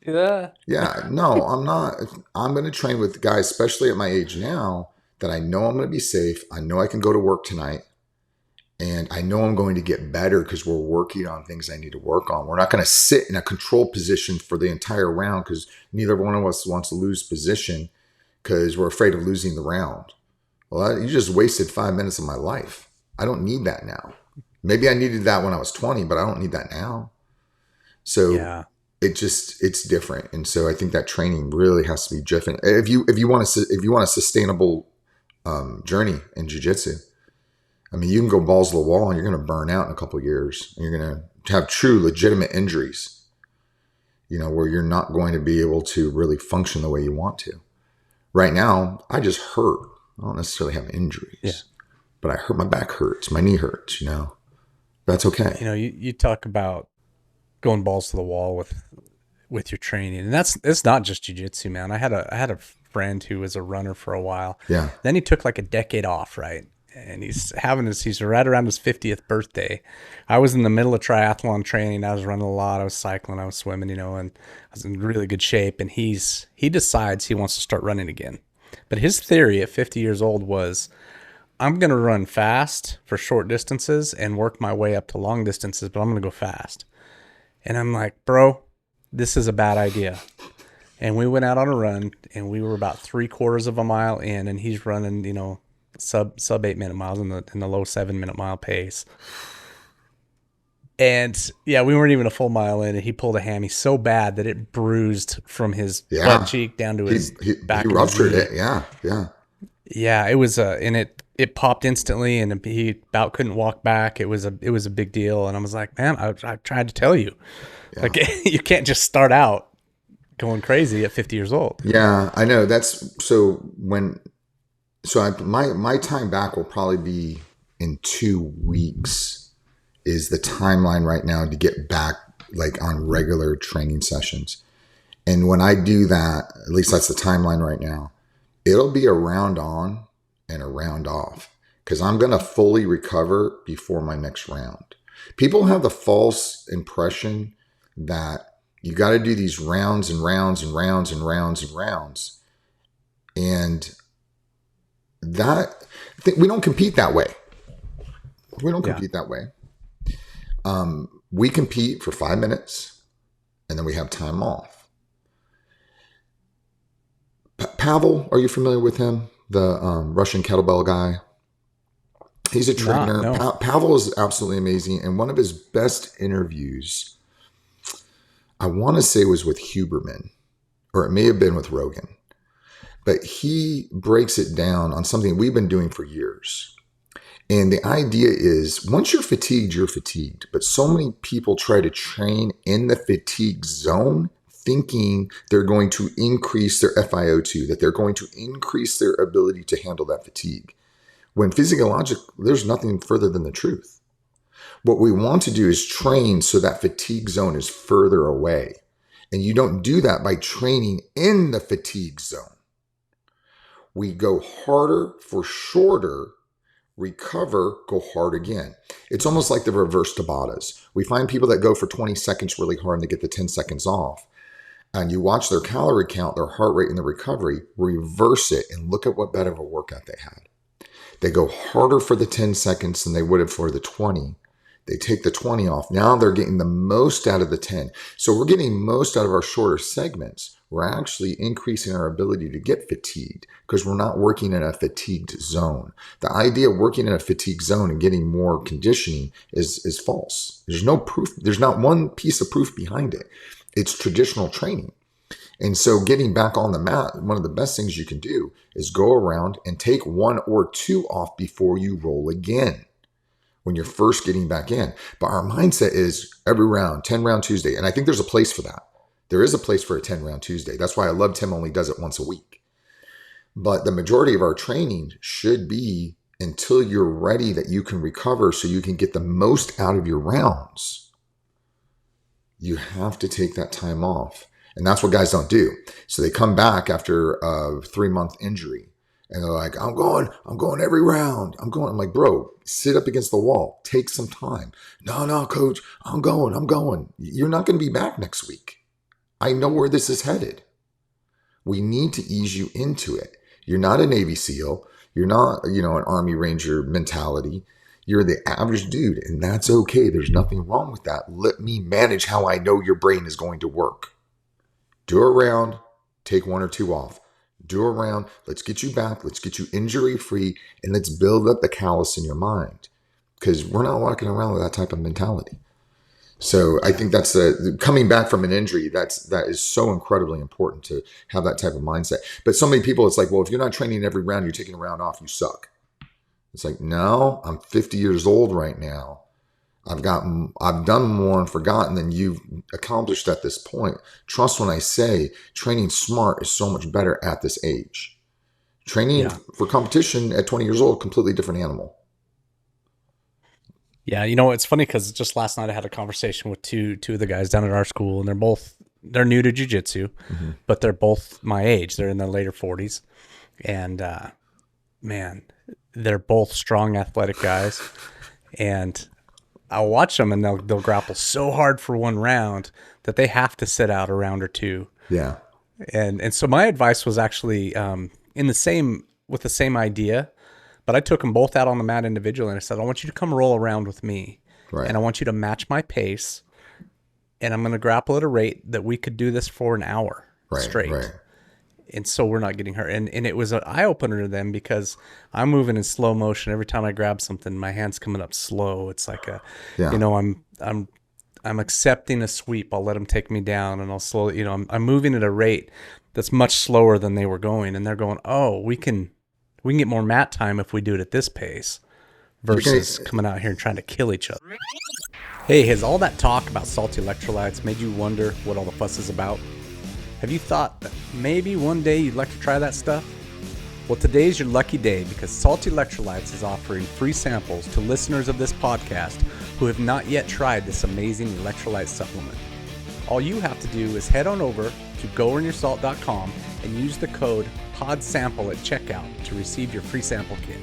Speaker 1: No, I'm not. I'm going to train with guys, especially at my age now, that I know I'm going to be safe. I know I can go to work tonight. And I know I'm going to get better because we're working on things I need to work on. We're not going to sit in a control position for the entire round because neither one of us wants to lose position because we're afraid of losing the round. Well, you just wasted 5 minutes of my life. I don't need that now. Maybe I needed that when I was 20, but I don't need that now. So
Speaker 2: Yeah.
Speaker 1: it's different. And so I think that training really has to be different. If you want a sustainable journey in jiu-jitsu, I mean, you can go balls to the wall and you're going to burn out in a couple of years. And you're going to have true legitimate injuries, where you're not going to be able to really function the way you want to. Right now, I just hurt. I don't necessarily have injuries, but I hurt. My back hurts. My knee hurts, That's okay.
Speaker 2: You talk about going balls to the wall with your training, and it's not just jiu-jitsu, man. I had a friend who was a runner for a while.
Speaker 1: Yeah.
Speaker 2: Then he took like a decade off, right? And he's right around his 50th birthday. I was in the middle of triathlon training. I was running a lot. I was cycling. I was swimming, and I was in really good shape. And he decides he wants to start running again. But his theory at 50 years old was, I'm going to run fast for short distances and work my way up to long distances, but I'm going to go fast. And I'm like, bro, this is a bad idea. And we went out on a run, and we were about 3/4 of a mile in, and he's running, sub 8-minute miles in the low 7-minute mile pace. And yeah, we weren't even a full mile in, and he pulled a hammy so bad that it bruised from his butt cheek down to his back.
Speaker 1: He ruptured it. Yeah.
Speaker 2: Yeah, it was and it popped instantly, and he about couldn't walk back. It was a big deal, and I was like, man, I tried to tell you, like you can't just start out going crazy at 50 years old.
Speaker 1: Yeah, I know. That's so my time back will probably be in 2 weeks is the timeline right now to get back like on regular training sessions. And when I do that, at least that's the timeline right now, it'll be a round on and a round off because I'm going to fully recover before my next round. People have the false impression that you got to do these rounds and rounds and rounds and rounds and rounds. And we don't compete that way. We don't compete that way. We compete for 5 minutes and then we have time off. Pavel, are you familiar with him? The Russian kettlebell guy. He's a trainer. No. Pavel is absolutely amazing. And one of his best interviews, I want to say, was with Huberman, or it may have been with Rogan. But he breaks it down on something we've been doing for years. And the idea is, once you're fatigued, you're fatigued. But so many people try to train in the fatigue zone, thinking they're going to increase their FiO2, that they're going to increase their ability to handle that fatigue. When physiologically, there's nothing further than the truth. What we want to do is train so that fatigue zone is further away. And you don't do that by training in the fatigue zone. We go harder for shorter, recover, go hard again. It's almost like the reverse Tabatas. We find people that go for 20 seconds really hard and they get the 10 seconds off. And you watch their calorie count, their heart rate, and the recovery, reverse it, and look at what better of a workout they had. They go harder for the 10 seconds than they would have for the 20. They take the 20 off. Now they're getting the most out of the 10. So we're getting most out of our shorter segments. We're actually increasing our ability to get fatigued because we're not working in a fatigued zone. The idea of working in a fatigued zone and getting more conditioning is false. There's no proof. There's not one piece of proof behind it. It's traditional training. And so getting back on the mat, one of the best things you can do is go around and take 1 or 2 off before you roll again when you're first getting back in. But our mindset is every round, 10 round Tuesday. And I think there's a place for that. There is a place for a 10 round Tuesday. That's why I love Tim only does it once a week. But the majority of our training should be until you're ready that you can recover so you can get the most out of your rounds. You have to take that time off. And that's what guys don't do. So they come back after a 3-month injury and they're like, I'm going every round. I'm like, bro, sit up against the wall. Take some time. No, coach, I'm going. You're not going to be back next week. I know where this is headed. We need to ease you into it. You're not a Navy SEAL. You're not, an Army Ranger mentality. You're the average dude, and that's okay. There's nothing wrong with that. Let me manage how I know your brain is going to work. Do a round, take 1 or 2 off. Do a round, let's get you back, let's get you injury-free, and let's build up the callus in your mind. because we're not walking around with that type of mentality. So I think that's coming back from an injury. That is so incredibly important to have that type of mindset. But so many people, it's like, well, if you're not training every round, you're taking a round off, you suck. It's like, no, I'm 50 years old right now. I've done more and forgotten than you've accomplished at this point. Trust when I say training smart is so much better at this age. Training for competition at 20 years old, completely different animal.
Speaker 2: Yeah, it's funny because just last night I had a conversation with two of the guys down at our school, and they're new to jiu-jitsu, but they're both my age. They're in their later 40s, and man, they're both strong, athletic guys. And I'll watch them, and they'll grapple so hard for one round that they have to sit out a round or two.
Speaker 1: Yeah,
Speaker 2: and so my advice was actually with the same idea. But I took them both out on the mat individually, and I said, I want you to come roll around with me, and I want you to match my pace, and I'm going to grapple at a rate that we could do this for an hour straight. Right. And so we're not getting hurt. And it was an eye-opener to them because I'm moving in slow motion. Every time I grab something, my hand's coming up slow. It's like I'm accepting a sweep. I'll let them take me down, and I'll slowly, I'm moving at a rate that's much slower than they were going. And they're going, oh, we can get more mat time if we do it at this pace versus coming out here and trying to kill each other. Hey, has all that talk about salty electrolytes made you wonder what all the fuss is about? Have you thought that maybe one day you'd like to try that stuff? Well, today's your lucky day because Salty Electrolytes is offering free samples to listeners of this podcast who have not yet tried this amazing electrolyte supplement. All you have to do is head on over to goearnyoursalt.com and use the code PODSAMPLE at checkout to receive your free sample kit.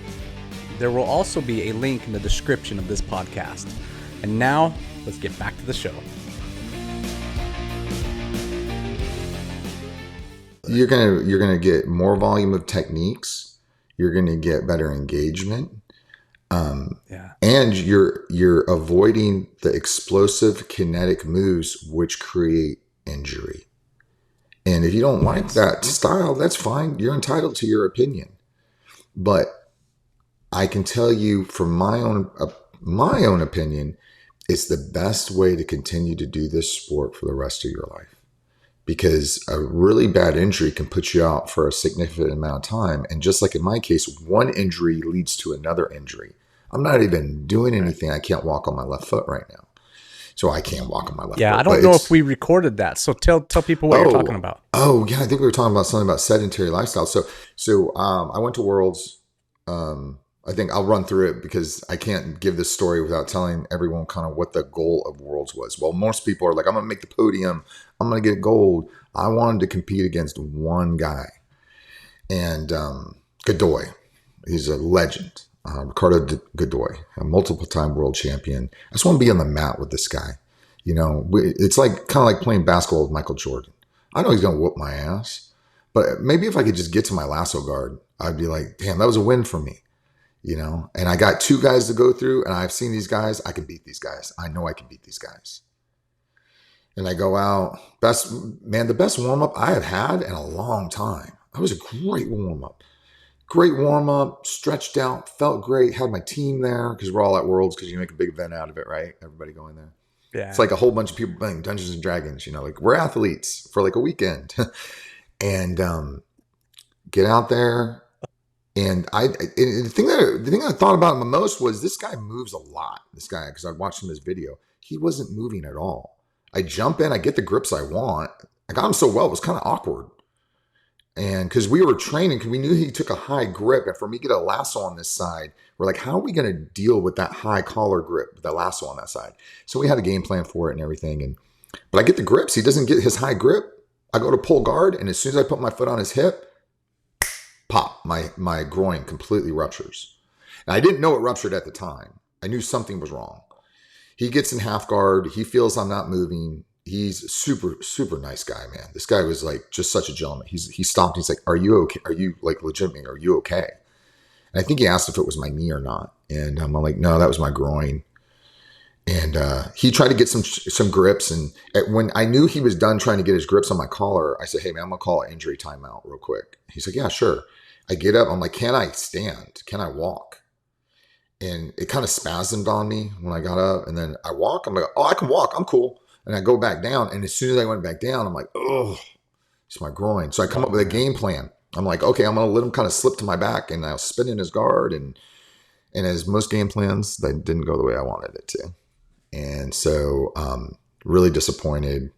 Speaker 2: There will also be a link in the description of this podcast. And now, let's get back to the show.
Speaker 1: You're gonna get more volume of techniques. You're gonna get better engagement. And you're avoiding the explosive kinetic moves which create injury. And if you don't like that style, that's fine. You're entitled to your opinion. But I can tell you from my own opinion, it's the best way to continue to do this sport for the rest of your life. Because a really bad injury can put you out for a significant amount of time. And just like in my case, one injury leads to another injury. I'm not even doing anything. I can't walk on my left foot right now. So I can't walk on my left foot.
Speaker 2: Yeah, I don't know if we recorded that. So tell people what you're talking about.
Speaker 1: Oh, yeah. I think we were talking about something about sedentary lifestyle. So I went to Worlds. I think I'll run through it because I can't give this story without telling everyone kind of what the goal of Worlds was. Well, most people are like, I'm going to make the podium. I'm going to get gold. I wanted to compete against one guy. And Godoy, he's a legend. Ricardo Godoy, a multiple-time world champion. I just want to be on the mat with this guy. It's like kind of like playing basketball with Michael Jordan. I know he's going to whoop my ass, but maybe if I could just get to my lasso guard, I'd be like, damn, that was a win for me. And I got two guys to go through, and I've seen these guys. I can beat these guys. I know I can beat these guys. And I go out. The best warm-up I have had in a long time. That was a great warm-up. Great warm-up, stretched out, felt great. Had my team there because we're all at Worlds because you make a big event out of it, right? Everybody going there. Yeah. It's like a whole bunch of people playing Dungeons and Dragons, like we're athletes for like a weekend. And get out there. And the thing that I thought about him the most was this guy moves a lot. This guy, because I watched him his video, he wasn't moving at all. I jump in, I get the grips I want. I got him so well, it was kind of awkward. And because we were training, because we knew he took a high grip, and for me to get a lasso on this side, we're like, how are we going to deal with that high collar grip, with that lasso on that side? So we had a game plan for it and everything. But I get the grips. He doesn't get his high grip. I go to pull guard, and as soon as I put my foot on his hip, pop, my groin completely ruptures. And I didn't know it ruptured at the time. I knew something was wrong. He gets in half guard. He feels I'm not moving. He's super, super nice guy, man. This guy was like just such a gentleman. He stopped. He's like, are you okay? Are you like legitimate? Are you okay? And I think he asked if it was my knee or not. And I'm like, no, that was my groin. And he tried to get some grips. And when I knew he was done trying to get his grips on my collar, I said, hey, man, I'm going to call an injury timeout real quick. He's like, yeah, sure. I get up. I'm like, can I stand? Can I walk? and it kind of spasmed on me when I got up, and then I walk. I'm like, oh, I can walk. I'm cool. And I go back down, and as soon as I went back down, I'm like, oh, it's my groin. So I come up with a game plan. I'm like, okay, I'm gonna let him kind of slip to my back, and I'll spin in his guard, and as most game plans, they didn't go the way I wanted it to, and so really disappointed.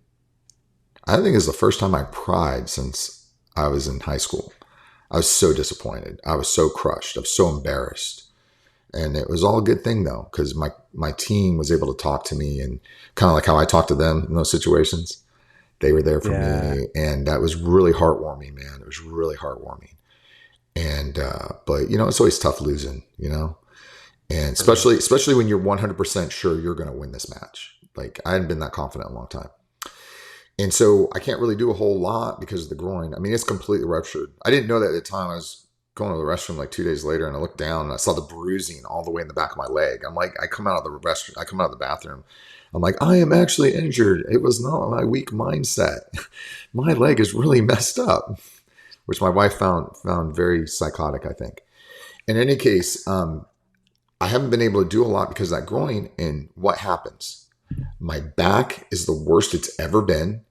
Speaker 1: I think it's the first time I cried since I was in high school. I was so disappointed. I was so crushed. I was so embarrassed. And it was all a good thing though, because my team was able to talk to me, and kind of like how I talked to them in those situations. They were there for me, and that was really heartwarming, man. It was really heartwarming. And but it's always tough losing, and especially when you're 100% sure you're going to win this match. Like, I hadn't been that confident in a long time. And so I can't really do a whole lot because of the groin. I mean, it's completely ruptured. I didn't know that at the time. I was going to the restroom like 2 days later, and I looked down and I saw the bruising all the way in the back of my leg. I'm like, I come out of the bathroom. I'm like, I am actually injured. It was not my weak mindset. My leg is really messed up, which my wife found very psychotic, I think. In any case, I haven't been able to do a lot because of that groin. And what happens? My back is the worst it's ever been.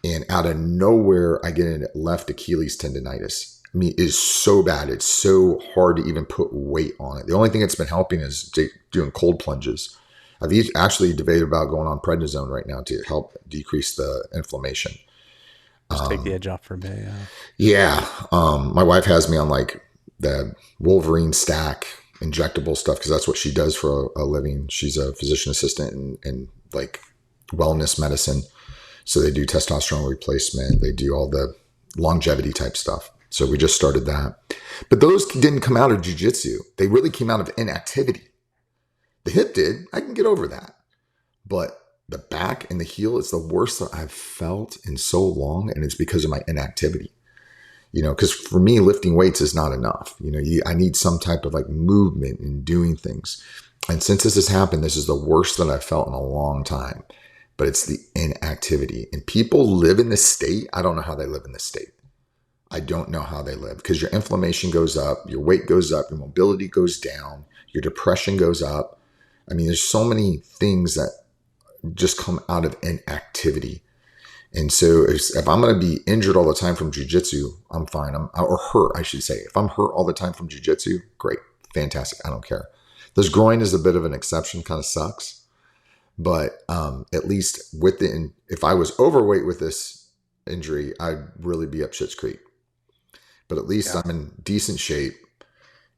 Speaker 1: And out of nowhere, I get a left Achilles tendonitis. I mean, it's so bad. It's so hard to even put weight on it. The only thing that's been helping is doing cold plunges. I've actually debated about going on prednisone right now to help decrease the inflammation.
Speaker 2: Just take the edge off for a bit.
Speaker 1: Yeah. My wife has me on like the Wolverine stack injectable stuff because that's what she does for a living. She's a physician assistant in like wellness medicine. So they do testosterone replacement. They do all the longevity type stuff. So we just started that. But those didn't come out of jiu-jitsu. They really came out of inactivity. The hip did. I can get over that. But the back and the heel is the worst that I've felt in so long. And it's because of my inactivity. Because for me, lifting weights is not enough. I need some type of like movement and doing things. And since this has happened, this is the worst that I've felt in a long time. But it's the inactivity. And people live in this state. I don't know how they live in this state. I don't know how they live because your inflammation goes up, your weight goes up, your mobility goes down, your depression goes up. I mean, there's so many things that just come out of inactivity. And so if I'm going to be injured all the time from jiu-jitsu, I'm fine. Or hurt, I should say. If I'm hurt all the time from jiu-jitsu, great, fantastic. I don't care. This groin is a bit of an exception, kind of sucks. But at least if I was overweight with this injury, I'd really be up shit's creek. But at least I'm in decent shape.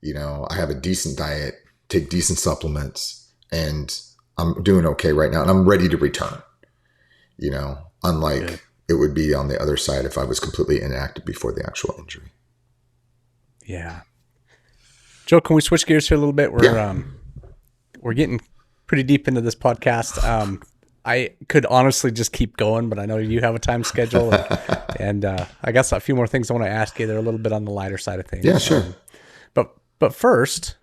Speaker 1: I have a decent diet, take decent supplements, and I'm doing okay right now. And I'm ready to return, unlike it would be on the other side if I was completely inactive before the actual injury.
Speaker 2: Yeah. Joe, can we switch gears here a little bit? We're getting pretty deep into this podcast. I could honestly just keep going, but I know you have a time schedule, and I got a few more things I want to ask you. They're a little bit on the lighter side of things.
Speaker 1: Yeah, sure.
Speaker 2: But first,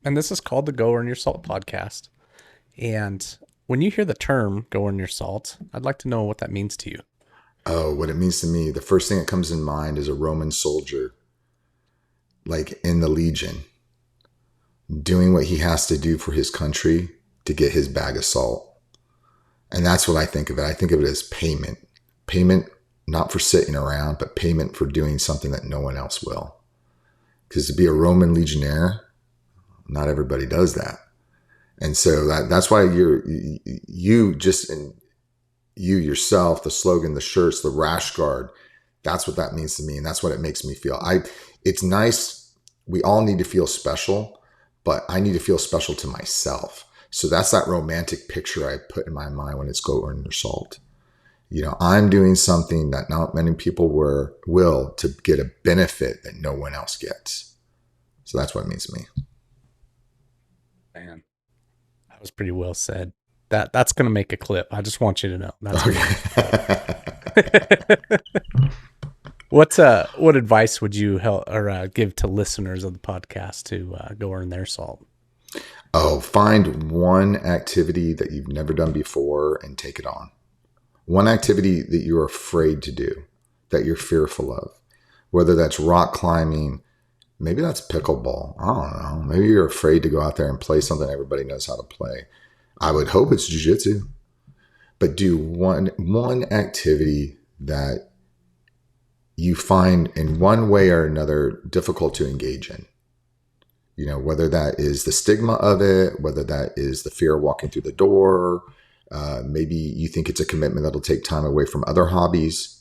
Speaker 2: and this is called the Go Earn Your Salt podcast. And when you hear the term "Go Earn Your Salt," I'd like to know what that means to you.
Speaker 1: Oh, what it means to me. The first thing that comes in mind is a Roman soldier, like in the Legion, doing what he has to do for his country to get his bag of salt. And that's what I think of it. I think of it as payment. Payment, not for sitting around, but payment for doing something that no one else will. Because to be a Roman legionnaire, not everybody does that. And so that's why you yourself, the slogan, the shirts, the rash guard, that's what that means to me. And that's what it makes me feel. It's nice. We all need to feel special, but I need to feel special to myself. So that's that romantic picture I put in my mind when it's Go Earn Your Salt. I'm doing something that not many people will to get a benefit that no one else gets. So that's what it means to me.
Speaker 2: Man, that was pretty well said. That's going to make a clip. I just want you to know. That's okay. What advice would you give to listeners of the podcast to go earn their salt?
Speaker 1: Oh, find one activity that you've never done before and take it on. One activity that you're afraid to do, that you're fearful of, whether that's rock climbing, Maybe that's pickleball. I don't know. Maybe you're afraid to go out there and play something everybody knows how to play. I would hope it's jiu-jitsu. But do one activity that you find in one way or another difficult to engage in. You know, whether that is the stigma of it, whether that is the fear of walking through the door, maybe you think it's a commitment that'll take time away from other hobbies.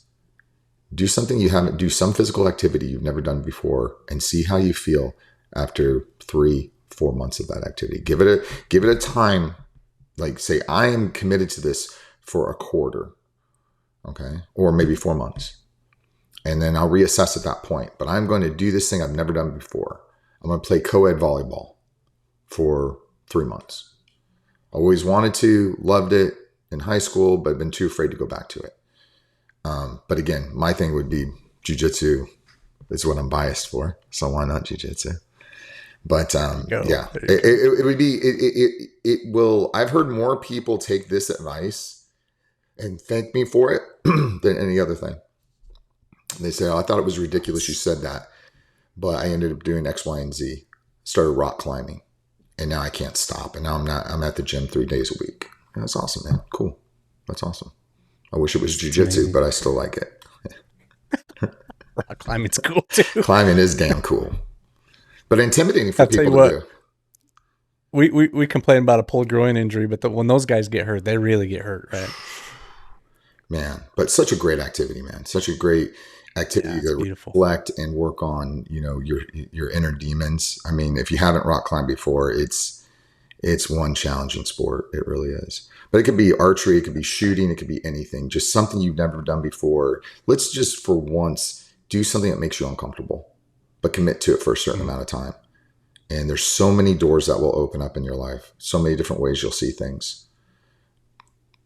Speaker 1: Do something you haven't, do some physical activity you've never done before and see how you feel after 3-4 months of that activity. Give it a time. Like say, I am committed to this for a quarter, okay? Or maybe 4 months. And then I'll reassess at that point. But I'm going to do this thing I've never done before. I'm going to play co-ed volleyball for 3 months. Always wanted to, loved it in high school, but been too afraid to go back to it. But again, my thing would be jiu-jitsu is what I'm biased for. So why not jiu-jitsu? But yeah, it would be, it will, I've heard more people take this advice and thank me for it than any other thing. They say, oh, I thought it was ridiculous you said that, but I ended up doing X, Y, and Z. Started rock climbing, and now I can't stop. And now I'm at the gym 3 days a week. And that's awesome, man. Cool. That's awesome. I wish it was jiu-jitsu, but I still like it.
Speaker 2: Rock climbing's cool too.
Speaker 1: Climbing is damn cool, but intimidating for people to do.
Speaker 2: We complain about a pulled groin injury, but when those guys get hurt, they really get hurt, right?
Speaker 1: Man, but such a great activity, man. Such a great activity to reflect and work on, you know, your inner demons. I mean, if you haven't rock climbed before, it's one challenging sport. It really is. But it could be archery, it could be shooting, it could be anything. Just something you've never done before. Let's just for once do something that makes you uncomfortable, but commit to it for a certain amount of time. And there's so many doors that will open up in your life. So many different ways you'll see things.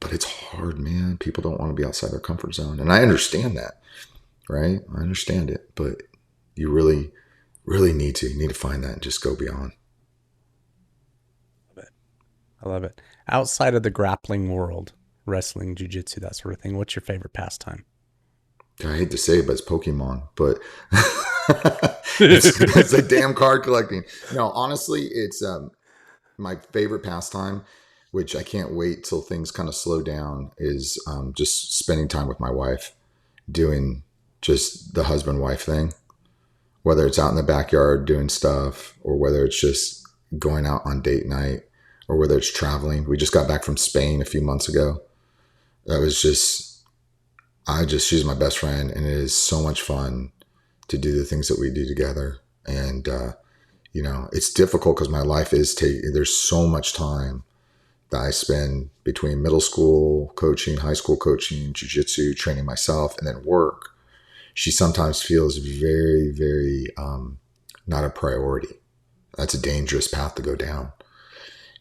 Speaker 1: But it's hard, man. People don't want to be outside their comfort zone. And I understand that, right? I understand it. But you really, really need to find that and just go beyond.
Speaker 2: I love it. Outside of the grappling world, wrestling, jiu-jitsu, that sort of thing, what's your favorite pastime?
Speaker 1: I hate to say it, but it's Pokemon. But it's a damn card collecting. No, honestly, it's my favorite pastime, which I can't wait till things kind of slow down, is just spending time with my wife, doing just the husband-wife thing, whether it's out in the backyard doing stuff or whether it's just going out on date night or whether it's traveling. We just got back from Spain a few months ago. That was she's my best friend, and it is so much fun to do the things that we do together. And, you know, it's difficult because my life there's so much time that I spend between middle school coaching, high school coaching, jiu-jitsu, training myself, and then work. She sometimes feels very, very not a priority. That's a dangerous path to go down.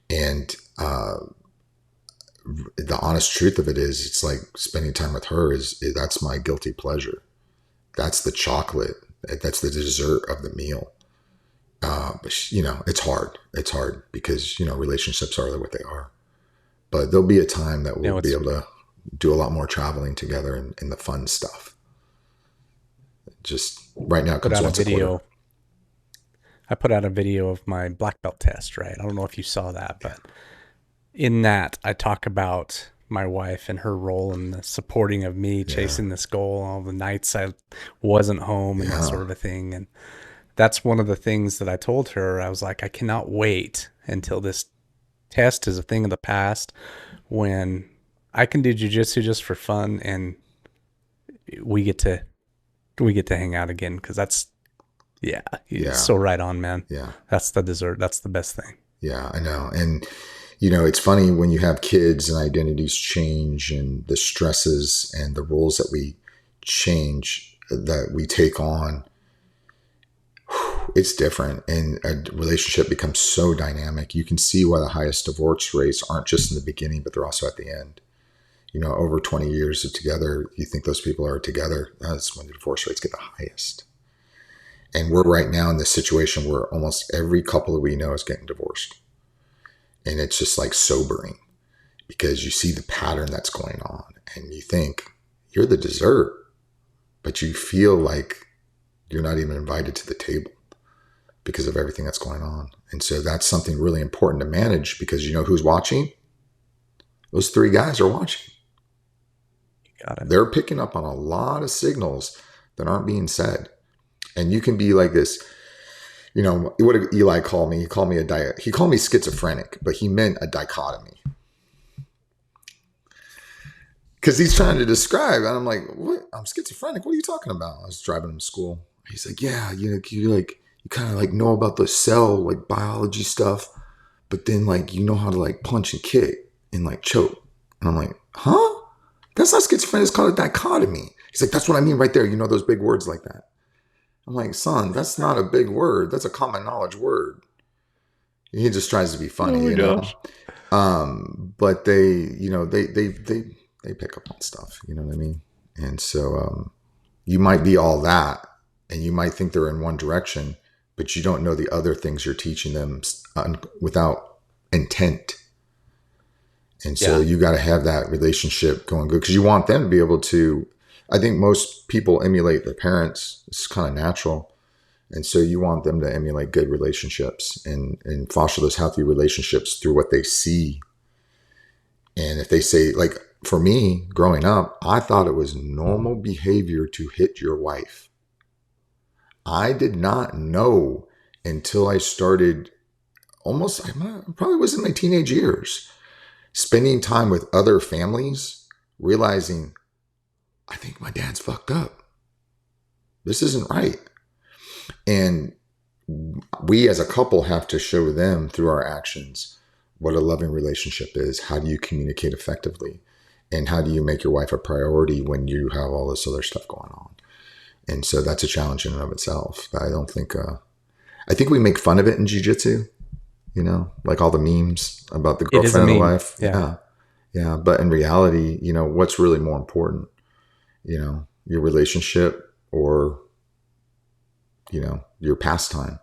Speaker 1: And the honest truth of it is, it's like spending time with her that's my guilty pleasure. That's the chocolate. That's the dessert of the meal. But you know, it's hard. It's hard because, you know, relationships are what they are. But there'll be a time that we'll be able to do a lot more traveling together and the fun stuff. Just right now, it comes once a quarter.
Speaker 2: I put out a video of my black belt test, right? I don't know if you saw that, but in that I talk about my wife and her role in the supporting of me chasing this goal, all the nights I wasn't home and that sort of a thing. And that's one of the things that I told her. I was like, I cannot wait until this test is a thing of the past when I can do jiu-jitsu just for fun and we get to hang out again. Cause that's, so right on, man.
Speaker 1: Yeah.
Speaker 2: That's the dessert. That's the best thing.
Speaker 1: Yeah, I know. And, you know, it's funny when you have kids and identities change and the stresses and the roles that we change, that we take on, it's different. And a relationship becomes so dynamic. You can see why the highest divorce rates aren't just in the beginning, but they're also at the end. You know, over 20 years of together, you think those people are together. That's when the divorce rates get the highest. And we're right now in this situation where almost every couple that we know is getting divorced. And it's just like sobering because you see the pattern that's going on and you think you're the dessert, but you feel like you're not even invited to the table. because of everything that's going on. And so that's something really important to manage, because you know who's watching? Those 3 guys are watching.
Speaker 2: Got it.
Speaker 1: They're picking up on a lot of signals that aren't being said. And you can be like this, you know, what did Eli call me? He called me schizophrenic, but he meant a dichotomy. Because he's trying to describe, and I'm like, what? I'm schizophrenic. What are you talking about? I was driving him to school. He's like, yeah, you kind of like know about the cell, like biology stuff, but then like, you know how to like punch and kick and like choke. And I'm like, huh? That's not schizophrenia. It's called a dichotomy. He's like, that's what I mean right there. You know, those big words like that. I'm like, son, that's not a big word. That's a common knowledge word. He just tries to be funny, you know? But they, you know, they pick up on stuff, you know what I mean? And so you might be all that, and you might think they're in one direction, but you don't know the other things you're teaching them without intent. And so you got to have that relationship going good, because you want them to be able to, I think most people emulate their parents. It's kind of natural. And so you want them to emulate good relationships and foster those healthy relationships through what they see. And if they say, like for me growing up, I thought it was normal behavior to hit your wife. I did not know until I started I probably was in my teenage years, spending time with other families, realizing, I think my dad's fucked up. This isn't right. And we as a couple have to show them through our actions what a loving relationship is. How do you communicate effectively? And how do you make your wife a priority when you have all this other stuff going on? And so that's a challenge in and of itself. I don't think, I think we make fun of it in jiu-jitsu, you know, like all the memes about the girlfriend and the wife. Yeah. Yeah. But in reality, you know, what's really more important? You know, your relationship or, you know, your pastime.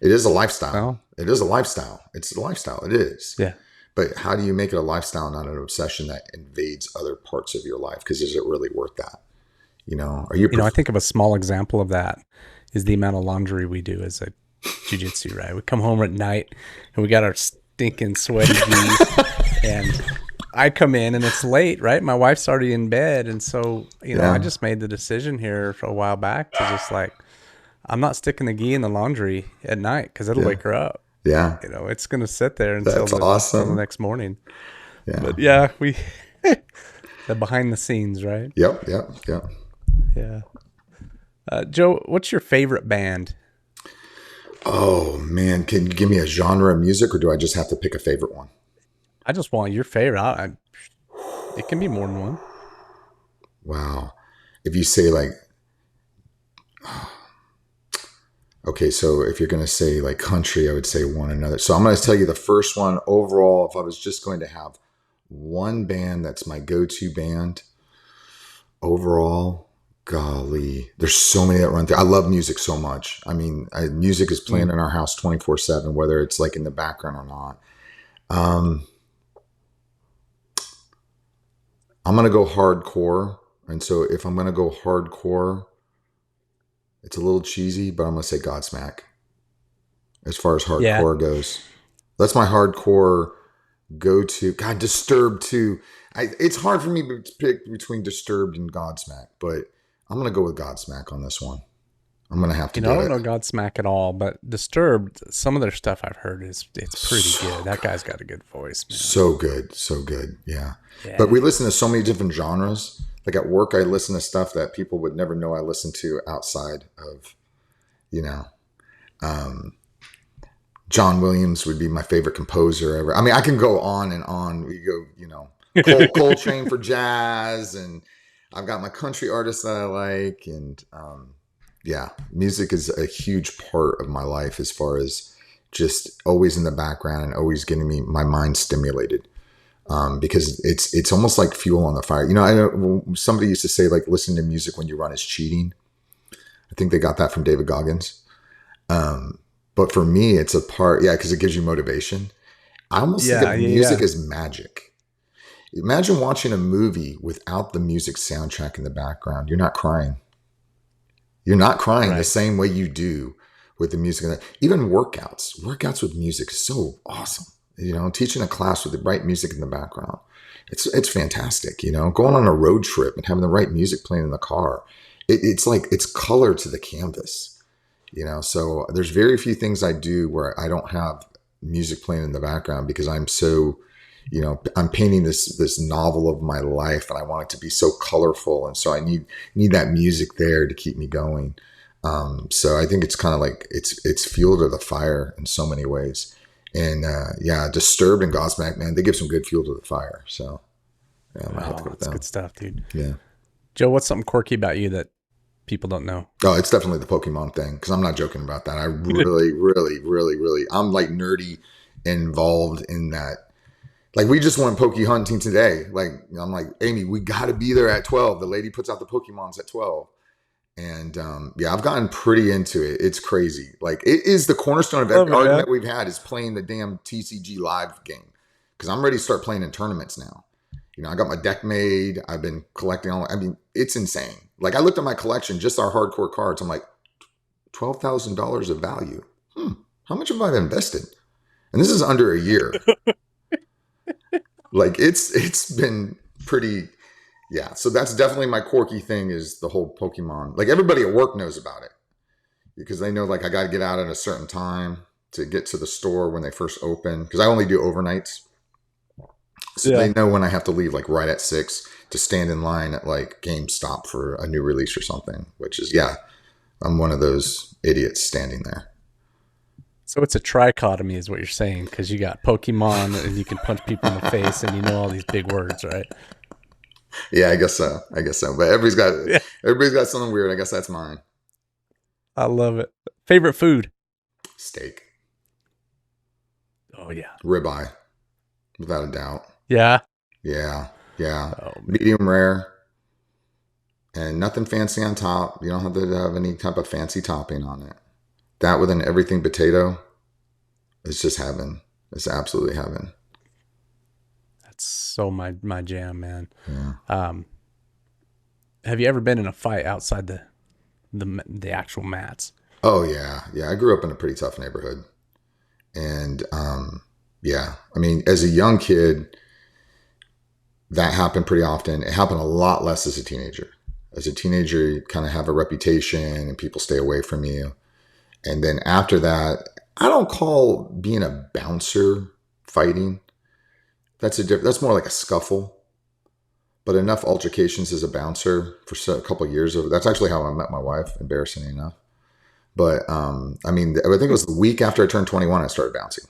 Speaker 1: It is a lifestyle.
Speaker 2: Well,
Speaker 1: it is a lifestyle. It's a lifestyle. It is.
Speaker 2: Yeah.
Speaker 1: But how do you make it a lifestyle, not an obsession that invades other parts of your life? Because is it really worth that? You know,
Speaker 2: I think of a small example of that is the amount of laundry we do as a jiu-jitsu, right? We come home at night and we got our stinking sweaty G's and I come in and it's late, right? My wife's already in bed. And so, you know, I just made the decision here for a while back to just like, I'm not sticking the gi in the laundry at night because it'll wake her up.
Speaker 1: Yeah.
Speaker 2: You know, it's going to sit there until
Speaker 1: awesome.
Speaker 2: the next morning.
Speaker 1: Yeah.
Speaker 2: But yeah, the behind the scenes, right?
Speaker 1: Yep.
Speaker 2: Yeah. Joe, what's your favorite band?
Speaker 1: Oh man. Can you give me a genre of music, or do I just have to pick a favorite one?
Speaker 2: I just want your favorite. It can be more than one.
Speaker 1: Wow. If you say like, okay, so if you're going to say like country, I would say one another. So I'm going to tell you the first one overall. If I was just going to have one band that's my go-to band overall, golly, there's so many that run through. I love music so much. I mean, music is playing in our house 24/7, whether it's like in the background or not. I'm going to go hardcore. And so if I'm going to go hardcore, it's a little cheesy, but I'm going to say Godsmack as far as hardcore goes. That's my hardcore go-to. God, Disturbed too. It's hard for me to pick between Disturbed and Godsmack, but I'm going to go with Godsmack on this one. I'm going to have to do it. I don't know
Speaker 2: Godsmack at all, but Disturbed, some of their stuff I've heard it's pretty good. That guy's got a good voice, man.
Speaker 1: So good. Yeah. But we listen to so many different genres. Like at work, I listen to stuff that people would never know I listen to outside of, you know, John Williams would be my favorite composer ever. I mean, I can go on and on. We go, you know, Coltrane for jazz, and I've got my country artists that I like. And music is a huge part of my life as far as just always in the background and always getting my mind stimulated. Because it's almost like fuel on the fire. You know, I know somebody used to say like listening to music when you run is cheating. I think they got that from David Goggins. But for me, it's a part, because it gives you motivation. I almost think of music as magic. Imagine watching a movie without the music soundtrack in the background. You're not crying. You're not crying the same way you do with the music. And even workouts with music is so awesome. Teaching a class with the right music in the background. It's fantastic. Going on a road trip and having the right music playing in the car. It's like, it's color to the canvas, so there's very few things I do where I don't have music playing in the background, because I'm so, I'm painting this novel of my life, and I want it to be so colorful. And so I need that music there to keep me going. So I think it's kind of like, it's fuel to the fire in so many ways. And Disturbed and Godsmack, man, they give some good fuel to the fire. So yeah, I might have to go with
Speaker 2: that's
Speaker 1: them.
Speaker 2: good stuff, dude.
Speaker 1: Yeah.
Speaker 2: Joe, what's something quirky about you that people don't know?
Speaker 1: Oh, it's definitely the Pokemon thing, because I'm not joking about that. I really, really, really, really, I'm like nerdy involved in that. Like, we just went Poke hunting today. Like, I'm like, Amy, we got to be there at 12. The lady puts out the Pokemons at 12. And I've gotten pretty into it. It's crazy. Like, it is the cornerstone of every argument we've had is playing the damn TCG live game, because I'm ready to start playing in tournaments now. I got my deck made. I've been collecting it's insane. Like, I looked at my collection, just our hardcore cards. I'm like, $12,000 of value. How much have I invested? And this is under a year. Like, it's been pretty, yeah. So that's definitely my quirky thing, is the whole Pokemon. Like, everybody at work knows about it, because they know, like, I got to get out at a certain time to get to the store when they first open, because I only do overnights. So they know when I have to leave, like, right at 6 to stand in line at, like, GameStop for a new release or something, which is, I'm one of those idiots standing there.
Speaker 2: So it's a trichotomy is what you're saying, because you got Pokemon and you can punch people in the face and you know all these big words, right?
Speaker 1: Yeah, I guess so. But everybody's got something weird. I guess that's mine.
Speaker 2: I love it. Favorite food?
Speaker 1: Steak.
Speaker 2: Oh, yeah.
Speaker 1: Ribeye, without a doubt.
Speaker 2: Yeah.
Speaker 1: Yeah.
Speaker 2: Oh,
Speaker 1: medium rare, and nothing fancy on top. You don't have to have any type of fancy topping on it. That with an everything potato, it's just heaven. It's absolutely heaven.
Speaker 2: That's so my jam, man.
Speaker 1: Yeah.
Speaker 2: Have you ever been in a fight outside the actual mats?
Speaker 1: Oh yeah. I grew up in a pretty tough neighborhood, and I mean, as a young kid, that happened pretty often. It happened a lot less as a teenager. As a teenager, you kind of have a reputation and people stay away from you. And then after that, I don't call being a bouncer fighting. That's more like a scuffle. But enough altercations as a bouncer for a couple of years. That's actually how I met my wife, embarrassingly enough. But I mean, I think it was the week after I turned 21, I started bouncing.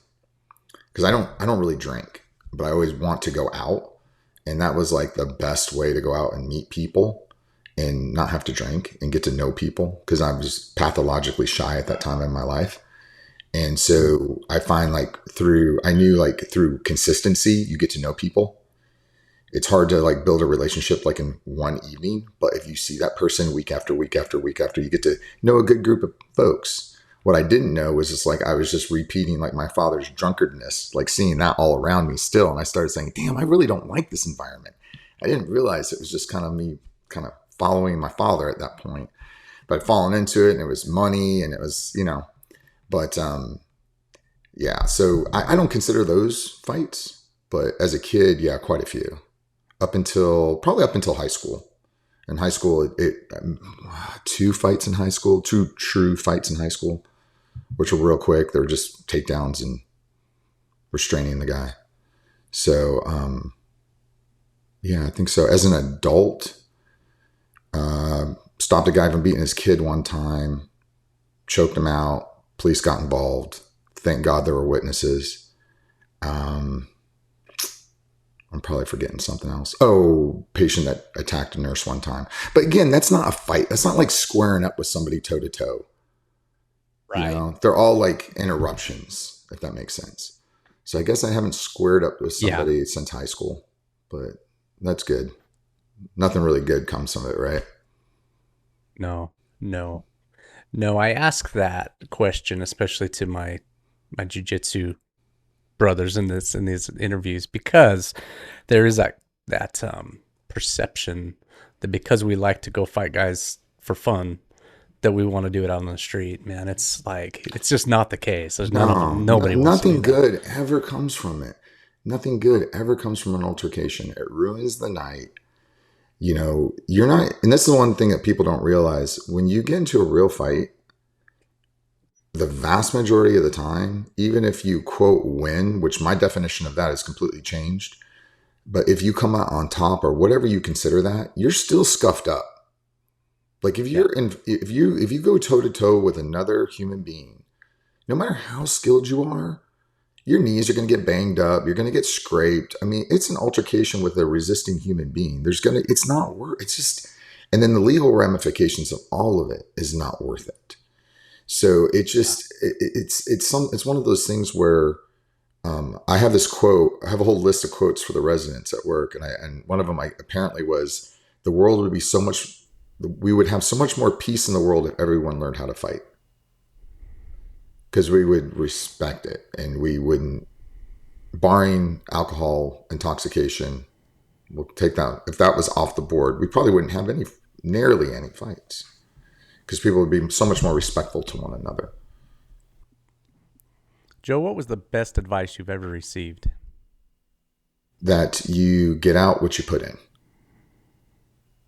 Speaker 1: Because I don't really drink, but I always want to go out. And that was like the best way to go out and meet people and not have to drink and get to know people, because I was pathologically shy at that time in my life. And so I find through consistency, you get to know people. It's hard to like build a relationship like in one evening, but if you see that person week after week after week after, you get to know a good group of folks. What I didn't know was just like, I was just repeating like my father's drunkardness, like seeing that all around me still. And I started saying, damn, I really don't like this environment. I didn't realize it was just kind of me kind of following my father at that point, but I'd fallen into it, and it was money, and it was, but so I don't consider those fights, but as a kid, quite a few probably up until high school. In high school, two fights in high school, two true fights in high school, which were real quick. They were just takedowns and restraining the guy. So, I think so. As an adult, stopped a guy from beating his kid one time, choked him out. Police got involved. Thank God there were witnesses. I'm probably forgetting something else. Oh, patient that attacked a nurse one time. But again, that's not a fight. That's not like squaring up with somebody toe to toe. Right. They're all like interruptions, if that makes sense. So I guess I haven't squared up with somebody since high school, but that's good. Nothing really good comes from it, right?
Speaker 2: No. I ask that question, especially to my jiu-jitsu brothers in these interviews, because there is that perception that because we like to go fight guys for fun, that we want to do it out on the street, man. It's like, it's just not the case. There's nobody wants to do
Speaker 1: nothing
Speaker 2: that.
Speaker 1: good ever comes from it. Nothing good ever comes from an altercation. It ruins the night. You're not, and that's the one thing that people don't realize. When you get into a real fight, the vast majority of the time, even if you quote win, which my definition of that is completely changed, but if you come out on top or whatever you consider that, you're still scuffed up. Like if you go toe to toe with another human being, no matter how skilled you are, your knees are going to get banged up. You're going to get scraped. I mean, it's an altercation with a resisting human being. It's not worth. It's just, and then the legal ramifications of all of it is not worth it. So it's one of those things where I have this quote. I have a whole list of quotes for the residents at work, and one of them apparently was, the world would be we would have so much more peace in the world if everyone learned how to fight, because we would respect it, and we wouldn't, barring alcohol intoxication, we'll take that. If that was off the board, we probably wouldn't have nearly any fights, because people would be so much more respectful to one another.
Speaker 2: Joe, what was the best advice you've ever received?
Speaker 1: That you get out what you put in.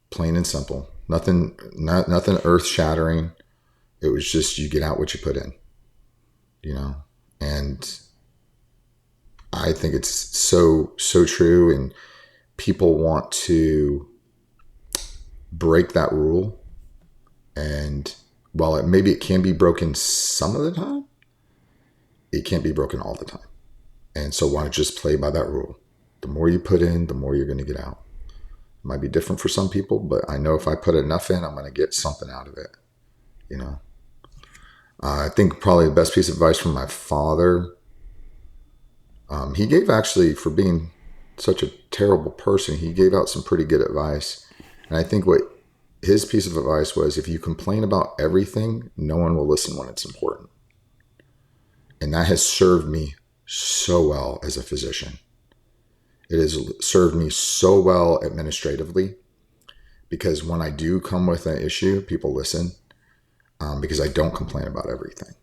Speaker 1: Plain and simple. Nothing earth shattering. It was just, you get out what you put in. And I think it's so true, and people want to break that rule. And while it can be broken some of the time, it can't be broken all the time. And so why not just play by that rule? The more you put in, the more you're going to get out. It might be different for some people, but I know if I put enough in, I'm going to get something out of it. I think probably the best piece of advice from my father, he gave, actually, for being such a terrible person, he gave out some pretty good advice. And I think what his piece of advice was, if you complain about everything, no one will listen when it's important. And that has served me so well as a physician. It has served me so well administratively, because when I do come with an issue, people listen, because I don't complain about everything.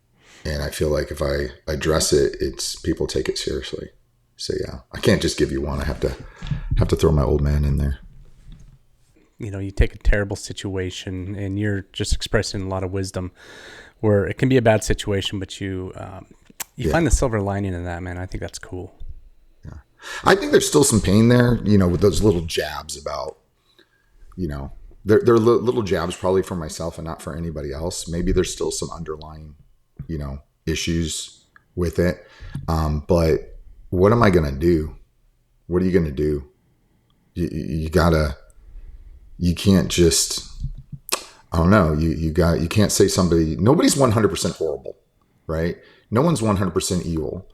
Speaker 1: And I feel like if I address it, people take it seriously. So yeah, I can't just give you one. I have to throw my old man in there.
Speaker 2: You take a terrible situation and you're just expressing a lot of wisdom, where it can be a bad situation, but you find the silver lining in that, man. I think that's cool.
Speaker 1: Yeah. I think there's still some pain there, with those little jabs about, they're little jabs probably for myself and not for anybody else. Maybe there's still some underlying, issues with it. But what am I going to do? What are you going to do? You can't just, I don't know. You can't say nobody's 100% horrible, right? No one's 100% evil.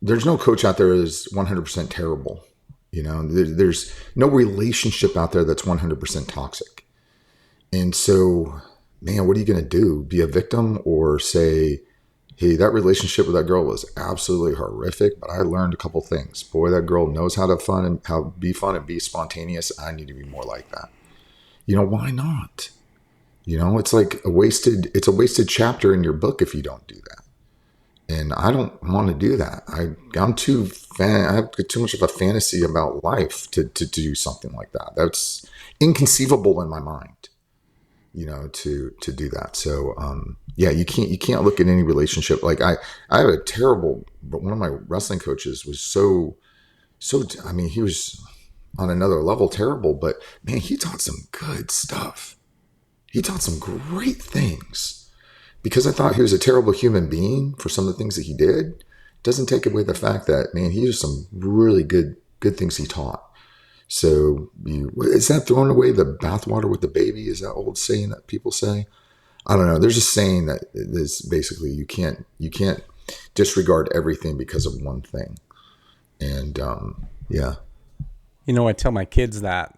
Speaker 1: There's no coach out there that's 100% terrible. There's no relationship out there that's 100% toxic. And so, man, what are you going to do? Be a victim, or say, hey, that relationship with that girl was absolutely horrific, but I learned a couple things. Boy, that girl knows how to be fun and be spontaneous. I need to be more like that. Why not? It's like a wasted chapter in your book if you don't do that. And I don't want to do that. I have too much of a fantasy about life to do something like that. That's inconceivable in my mind, to do that. So, you can't look at any relationship. Like I have a terrible, but one of my wrestling coaches was I mean, he was on another level terrible, but man, he taught some good stuff. He taught some great things. Because I thought he was a terrible human being for some of the things that he did, doesn't take away the fact that, man, he has some really good things he taught. So is that throwing away the bathwater with the baby? Is that old saying that people say? I don't know. There's a saying that is basically you can't disregard everything because of one thing. And yeah.
Speaker 2: I tell my kids that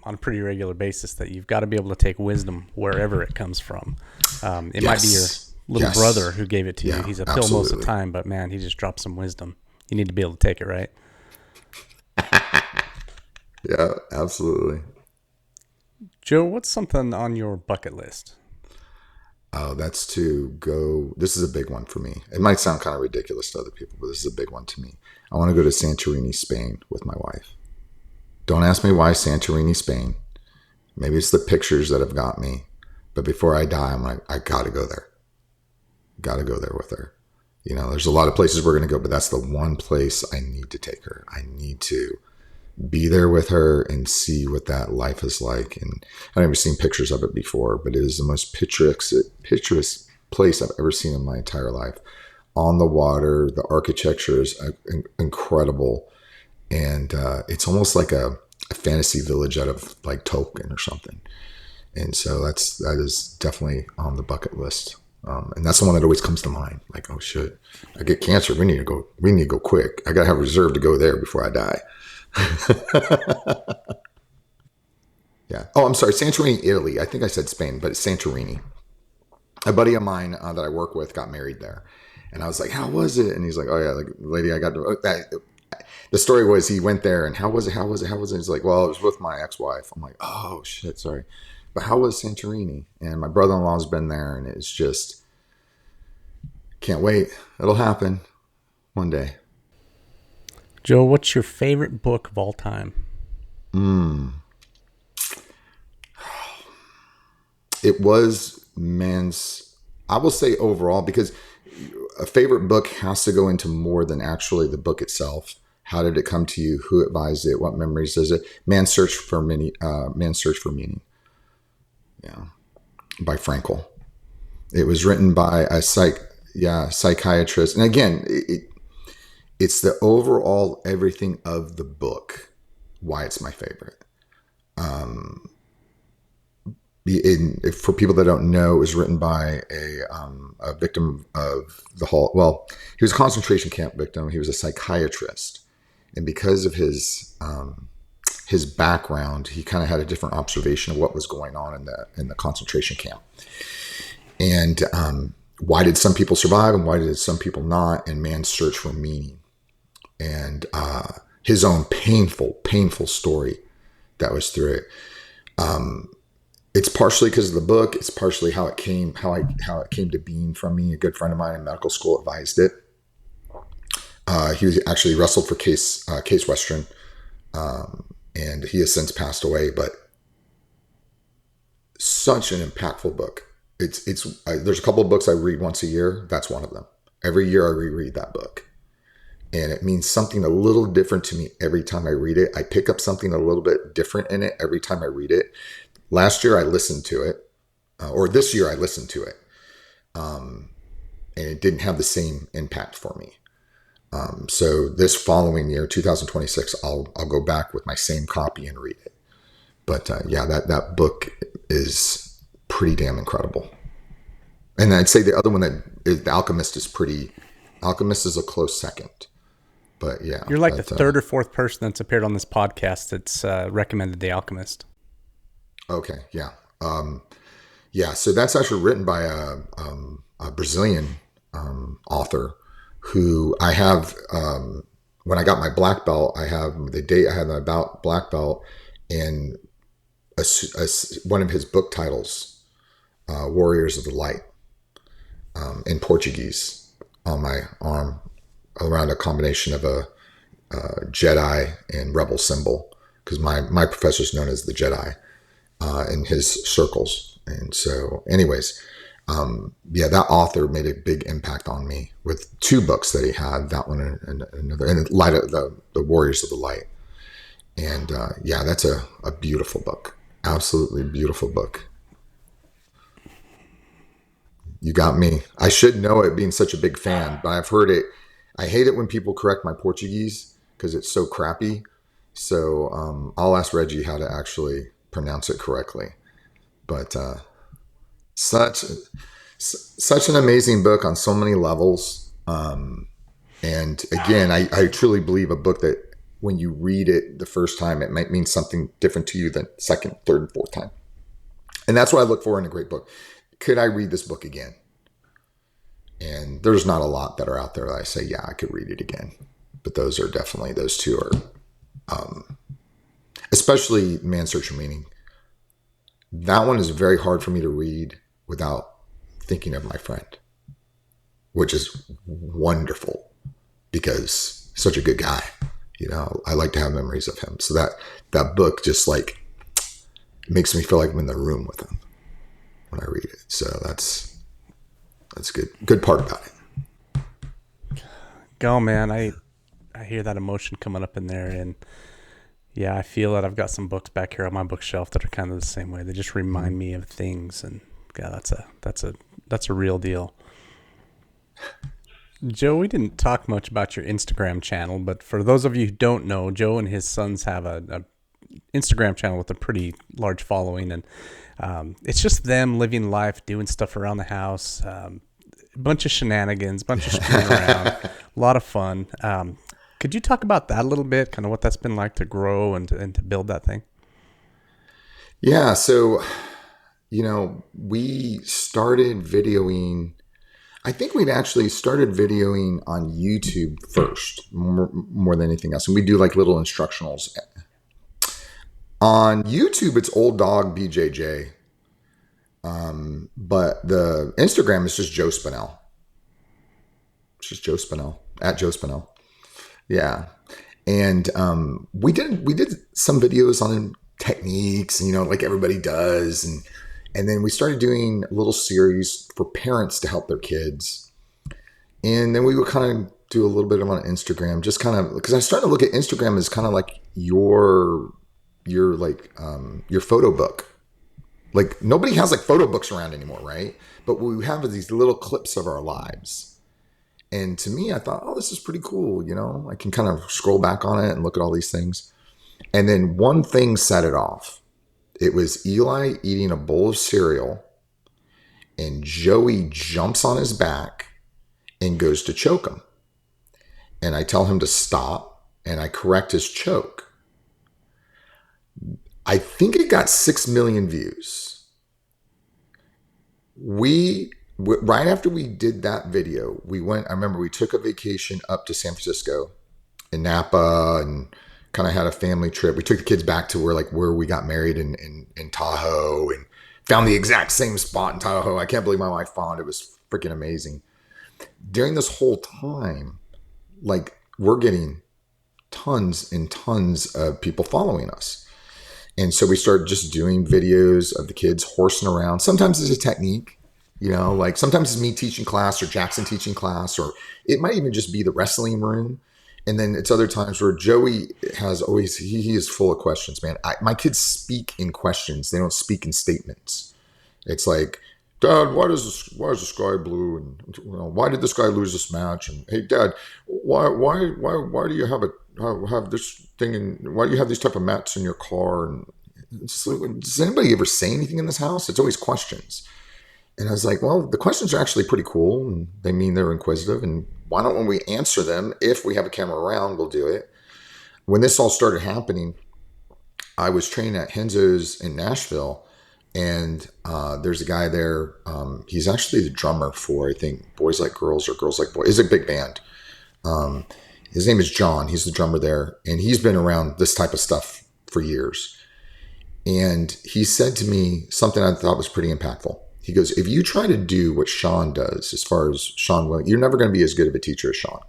Speaker 2: on a pretty regular basis, that you've got to be able to take wisdom wherever it comes from. It might be your little brother who gave it to you. He's a pill most of the time, but man, he just dropped some wisdom. You need to be able to take it, right?
Speaker 1: Yeah, absolutely.
Speaker 2: Joe, what's something on your bucket list?
Speaker 1: Oh, that's to go. This is a big one for me. It might sound kind of ridiculous to other people, but this is a big one to me. I want to go to Santorini, Spain with my wife. Don't ask me why Santorini, Spain. Maybe it's the pictures that have got me. But before I die, I'm like, I got to go there. Got to go there with her. You know, there's a lot of places we're going to go, but that's the one place I need to take her. I need to be there with her and see what that life is like. And I've never seen pictures of it before, but it is the most picturesque place I've ever seen in my entire life. On the water, the architecture is incredible. And it's almost like a fantasy village out of like Tolkien or something. And so that is definitely on the bucket list. And that's the one that always comes to mind. Like, oh shit, I get cancer. We need to go quick. I got to have reserve to go there before I die. Yeah. Oh, I'm sorry. Santorini, Italy. I think I said Spain, but it's Santorini. A buddy of mine that I work with got married there. And I was like, how was it? And he's like, oh yeah, like lady, I got to, the story was he went there and how was it? He's like, well, it was with my ex-wife. I'm like, oh shit, sorry. But how was Santorini? And my brother-in-law's been there, and it's just, can't wait. It'll happen one day.
Speaker 2: Joe, what's your favorite book of all time?
Speaker 1: It was I will say overall, because a favorite book has to go into more than actually the book itself. How did it come to you? Who advised it? What memories does it? Man's Search for Meaning. Yeah, by Frankl. It was written by a psychiatrist. And again, it's the overall everything of the book, why it's my favorite. For people that don't know, it was written by a victim of the he was a concentration camp victim. He was a psychiatrist. And because of his background, he kind of had a different observation of what was going on in the concentration camp. And why did some people survive and why did some people not? And man's search for meaning. And his own painful story that was through it. It's partially because of the book. It's partially how it came to being from me. A good friend of mine in medical school advised it. He was actually wrestled for Case Western. And he has since passed away, but such an impactful book. There's a couple of books I read once a year. That's one of them. Every year I reread that book. And it means something a little different to me every time I read it. I pick up something a little bit different in it every time I read it. Last year I listened to it, or this year I listened to it. And it didn't have the same impact for me. So this following year, 2026, I'll go back with my same copy and read it. But that book is pretty damn incredible. And I'd say the other one The Alchemist is a close second. But yeah.
Speaker 2: You're like the third or fourth person that's appeared on this podcast that's recommended The Alchemist. Okay,
Speaker 1: yeah. So that's actually written by a Brazilian author who I have, when I got my black belt, I have the date I had my black belt and one of his book titles, Warriors of the Light, in Portuguese on my arm, around a combination of a Jedi and Rebel symbol, because my professor is known as the Jedi in his circles. And so anyways, that author made a big impact on me with two books that he had, that one and another, and Light of the Warriors of the Light. And that's a beautiful book. Absolutely beautiful book. You got me. I should know it being such a big fan, but I've heard it. I hate it when people correct my Portuguese because it's so crappy. So I'll ask Reggie how to actually pronounce it correctly. But such an amazing book on so many levels. And again, I truly believe a book that when you read it the first time, it might mean something different to you than second, third, and fourth time. And that's what I look for in a great book. Could I read this book again? And there's not a lot that are out there that I say, yeah, I could read it again. But those two are, especially Man's Search for Meaning. That one is very hard for me to read without thinking of my friend, which is wonderful because such a good guy. You know, I like to have memories of him. So that book just like makes me feel like I'm in the room with him when I read it. So that's good. Good part about it.
Speaker 2: Go, man. I hear that emotion coming up in there, and yeah, I feel that I've got some books back here on my bookshelf that are kind of the same way. They just remind me of things, and yeah, that's a real deal. Joe, we didn't talk much about your Instagram channel, but for those of you who don't know, Joe and his sons have a Instagram channel with a pretty large following, and it's just them living life, doing stuff around the house, a bunch of shenanigans, a bunch of screwing around, a lot of fun. Could you talk about that a little bit, kind of what that's been like to grow and to build that thing?
Speaker 1: Yeah. So, we started videoing. I think we'd actually started videoing on YouTube first, more than anything else. And we do like little instructionals. On YouTube, it's Old Dog BJJ. But the Instagram is just Joe Spinell. It's just Joe Spinell, at Joe Spinell. Yeah. And we did some videos on techniques, and like everybody does. And then we started doing a little series for parents to help their kids. And then we would kind of do a little bit of on Instagram, just kind of, because I started to look at Instagram as kind of like your photo book. Like nobody has like photo books around anymore, right? But what we have is these little clips of our lives. And to me, I thought, oh, this is pretty cool. I can kind of scroll back on it and look at all these things. And then one thing set it off. It was Eli eating a bowl of cereal, and Joey jumps on his back and goes to choke him. And I tell him to stop, and I correct his choke. I think it got 6 million views. Right after we did that video, I remember we took a vacation up to San Francisco in Napa and kind of had a family trip. We took the kids back to where we got married in Tahoe, and found the exact same spot in Tahoe. I can't believe my wife found it. It was freaking amazing. During this whole time, we're getting tons and tons of people following us. And so we started just doing videos of the kids horsing around. Sometimes it's a technique, sometimes it's me teaching class or Jackson teaching class, or it might even just be the wrestling room. And then it's other times where Joey has always, he is full of questions, man. My kids speak in questions. They don't speak in statements. It's like, Dad, why is the sky blue? And why did this guy lose this match? And hey, Dad, why do you have this thing? And why do you have these type of mats in your car? And it's like, does anybody ever say anything in this house? It's always questions. And I was like, well, the questions are actually pretty cool, and they mean they're inquisitive. And why don't when we answer them, if we have a camera around, we'll do it. When this all started happening, I was training at Henzo's in Nashville, and there's a guy there. He's actually the drummer for, I think, Boys Like Girls or Girls Like Boys. It's a big band. His name is John. He's the drummer there, and he's been around this type of stuff for years. And he said to me something I thought was pretty impactful. He goes, if you try to do what Sean does, as far as Sean Williams, you're never going to be as good of a teacher as Sean.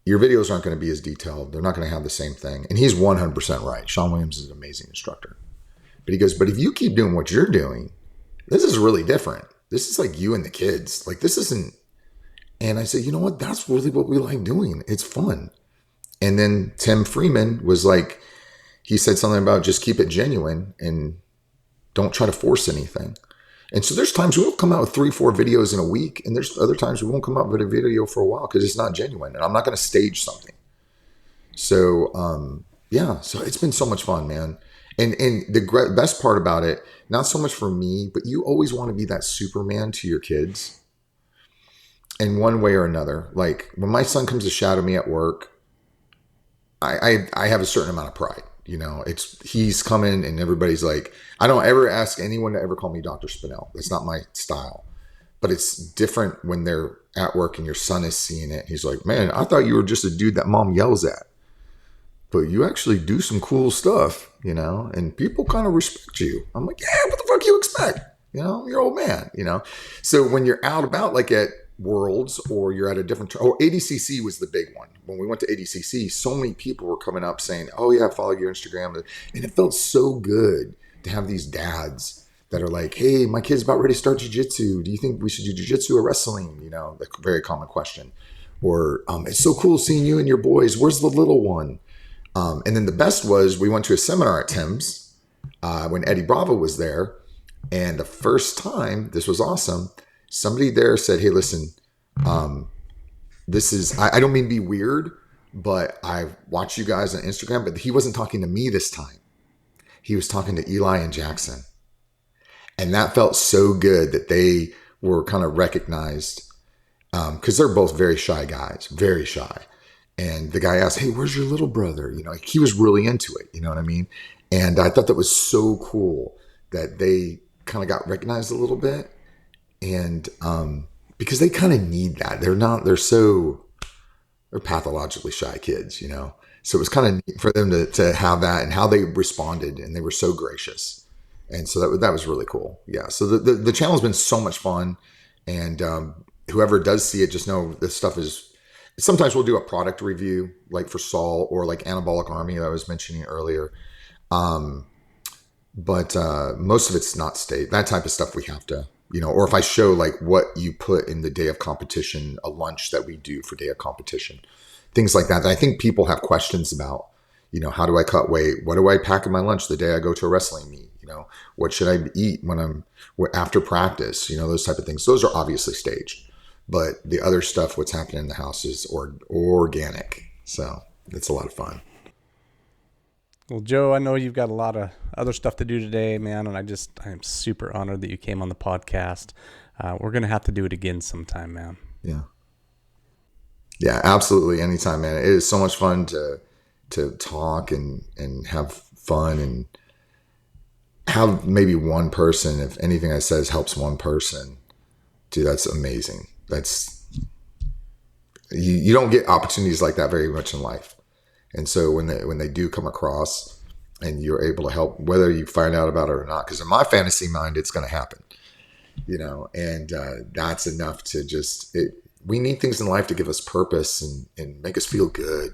Speaker 1: Your videos aren't going to be as detailed. They're not going to have the same thing. And he's 100% right. Sean Williams is an amazing instructor. But he goes, but if you keep doing what you're doing, this is really different. This is like you and the kids. Like this isn't. And I said, you know what? That's really what we like doing. It's fun. And then Tim Freeman was like, he said something about just keep it genuine and don't try to force anything. And so there's times we'll come out with 3-4 videos in a week, and there's other times we won't come out with a video for a while because it's not genuine, and I'm not going to stage something. So so it's been so much fun, man. And the best part about it, not so much for me, but you always want to be that Superman to your kids in one way or another. Like when my son comes to shadow me at work, I have a certain amount of pride. He's coming and everybody's like, I don't ever ask anyone to ever call me Dr. Spinell. That's not my style. But it's different when they're at work and your son is seeing it. He's like, man, I thought you were just a dude that mom yells at. But you actually do some cool stuff, and people kind of respect you. I'm like, yeah, what the fuck you expect? I'm your old man, So when you're out about like at Worlds or you're at a different, ADCC was the big one. When we went to ADCC, so many people were coming up saying, oh yeah, follow your Instagram. And it felt so good to have these dads that are like, hey, my kid's about ready to start jiu-jitsu. Do you think we should do jiu-jitsu or wrestling? The very common question. Or it's so cool seeing you and your boys. Where's the little one? And then the best was we went to a seminar at Tim's when Eddie Bravo was there. And the first time, this was awesome, somebody there said, hey, listen, this is, I don't mean to be weird, but I've watched you guys on Instagram, but he wasn't talking to me this time. He was talking to Eli and Jackson. And that felt so good that they were kind of recognized because they're both very shy guys, very shy. And the guy asked, hey, where's your little brother? He was really into it. You know what I mean? And I thought that was so cool that they kind of got recognized a little bit. And because they kind of need that. They're pathologically shy kids, So it was kind of neat for them to have that and how they responded. And they were so gracious. And so that was really cool. Yeah. So the channel has been so much fun. And whoever does see it, just know this stuff is, sometimes we'll do a product review like for Saul or like Anabolic Army that I was mentioning earlier. But most of it's not state. That type of stuff we have to, or if I show like what you put in the day of competition, a lunch that we do for day of competition, things like that I think people have questions about, how do I cut weight? What do I pack in my lunch the day I go to a wrestling meet? What should I eat after practice? Those type of things. Those are obviously staged, but the other stuff, what's happening in the house is organic. So it's a lot of fun.
Speaker 2: Well, Joe, I know you've got a lot of other stuff to do today, man, and I am super honored that you came on the podcast. We're going to have to do it again sometime, man.
Speaker 1: Yeah. Yeah, absolutely. Anytime, man. It is so much fun to talk and have fun and have maybe one person, if anything I says helps one person, dude, that's amazing. That's, you don't get opportunities like that very much in life. And so when they do come across and you're able to help, whether you find out about it or not, because in my fantasy mind, it's going to happen, and that's enough to we need things in life to give us purpose and make us feel good.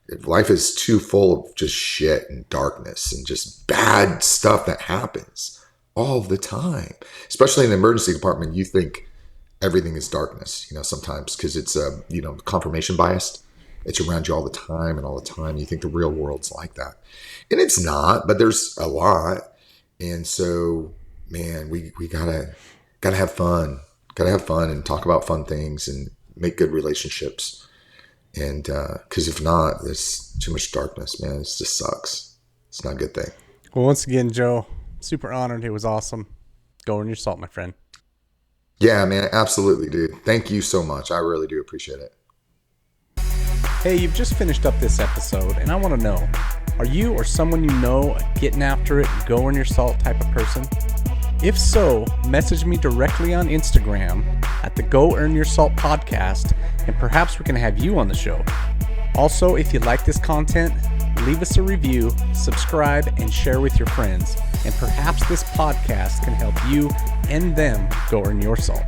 Speaker 1: If life is too full of just shit and darkness and just bad stuff that happens all the time, especially in the emergency department, you think everything is darkness, sometimes because it's, confirmation biased. It's around you all the time and all the time. You think the real world's like that. And it's not, but there's a lot. And so, man, we gotta have fun. Gotta have fun and talk about fun things and make good relationships. And because if not, there's too much darkness, man. It just sucks. It's not a good thing.
Speaker 2: Well, once again, Joe, super honored. It was awesome. Go earn your salt, my friend.
Speaker 1: Yeah, man, absolutely, dude. Thank you so much. I really do appreciate it.
Speaker 2: Hey, you've just finished up this episode, and I want to know, are you or someone you know a getting after it, go earn your salt type of person? If so, message me directly on Instagram at the Go Earn Your Salt podcast, and perhaps we can have you on the show. Also, if you like this content, leave us a review, subscribe, and share with your friends. And perhaps this podcast can help you and them go earn your salt.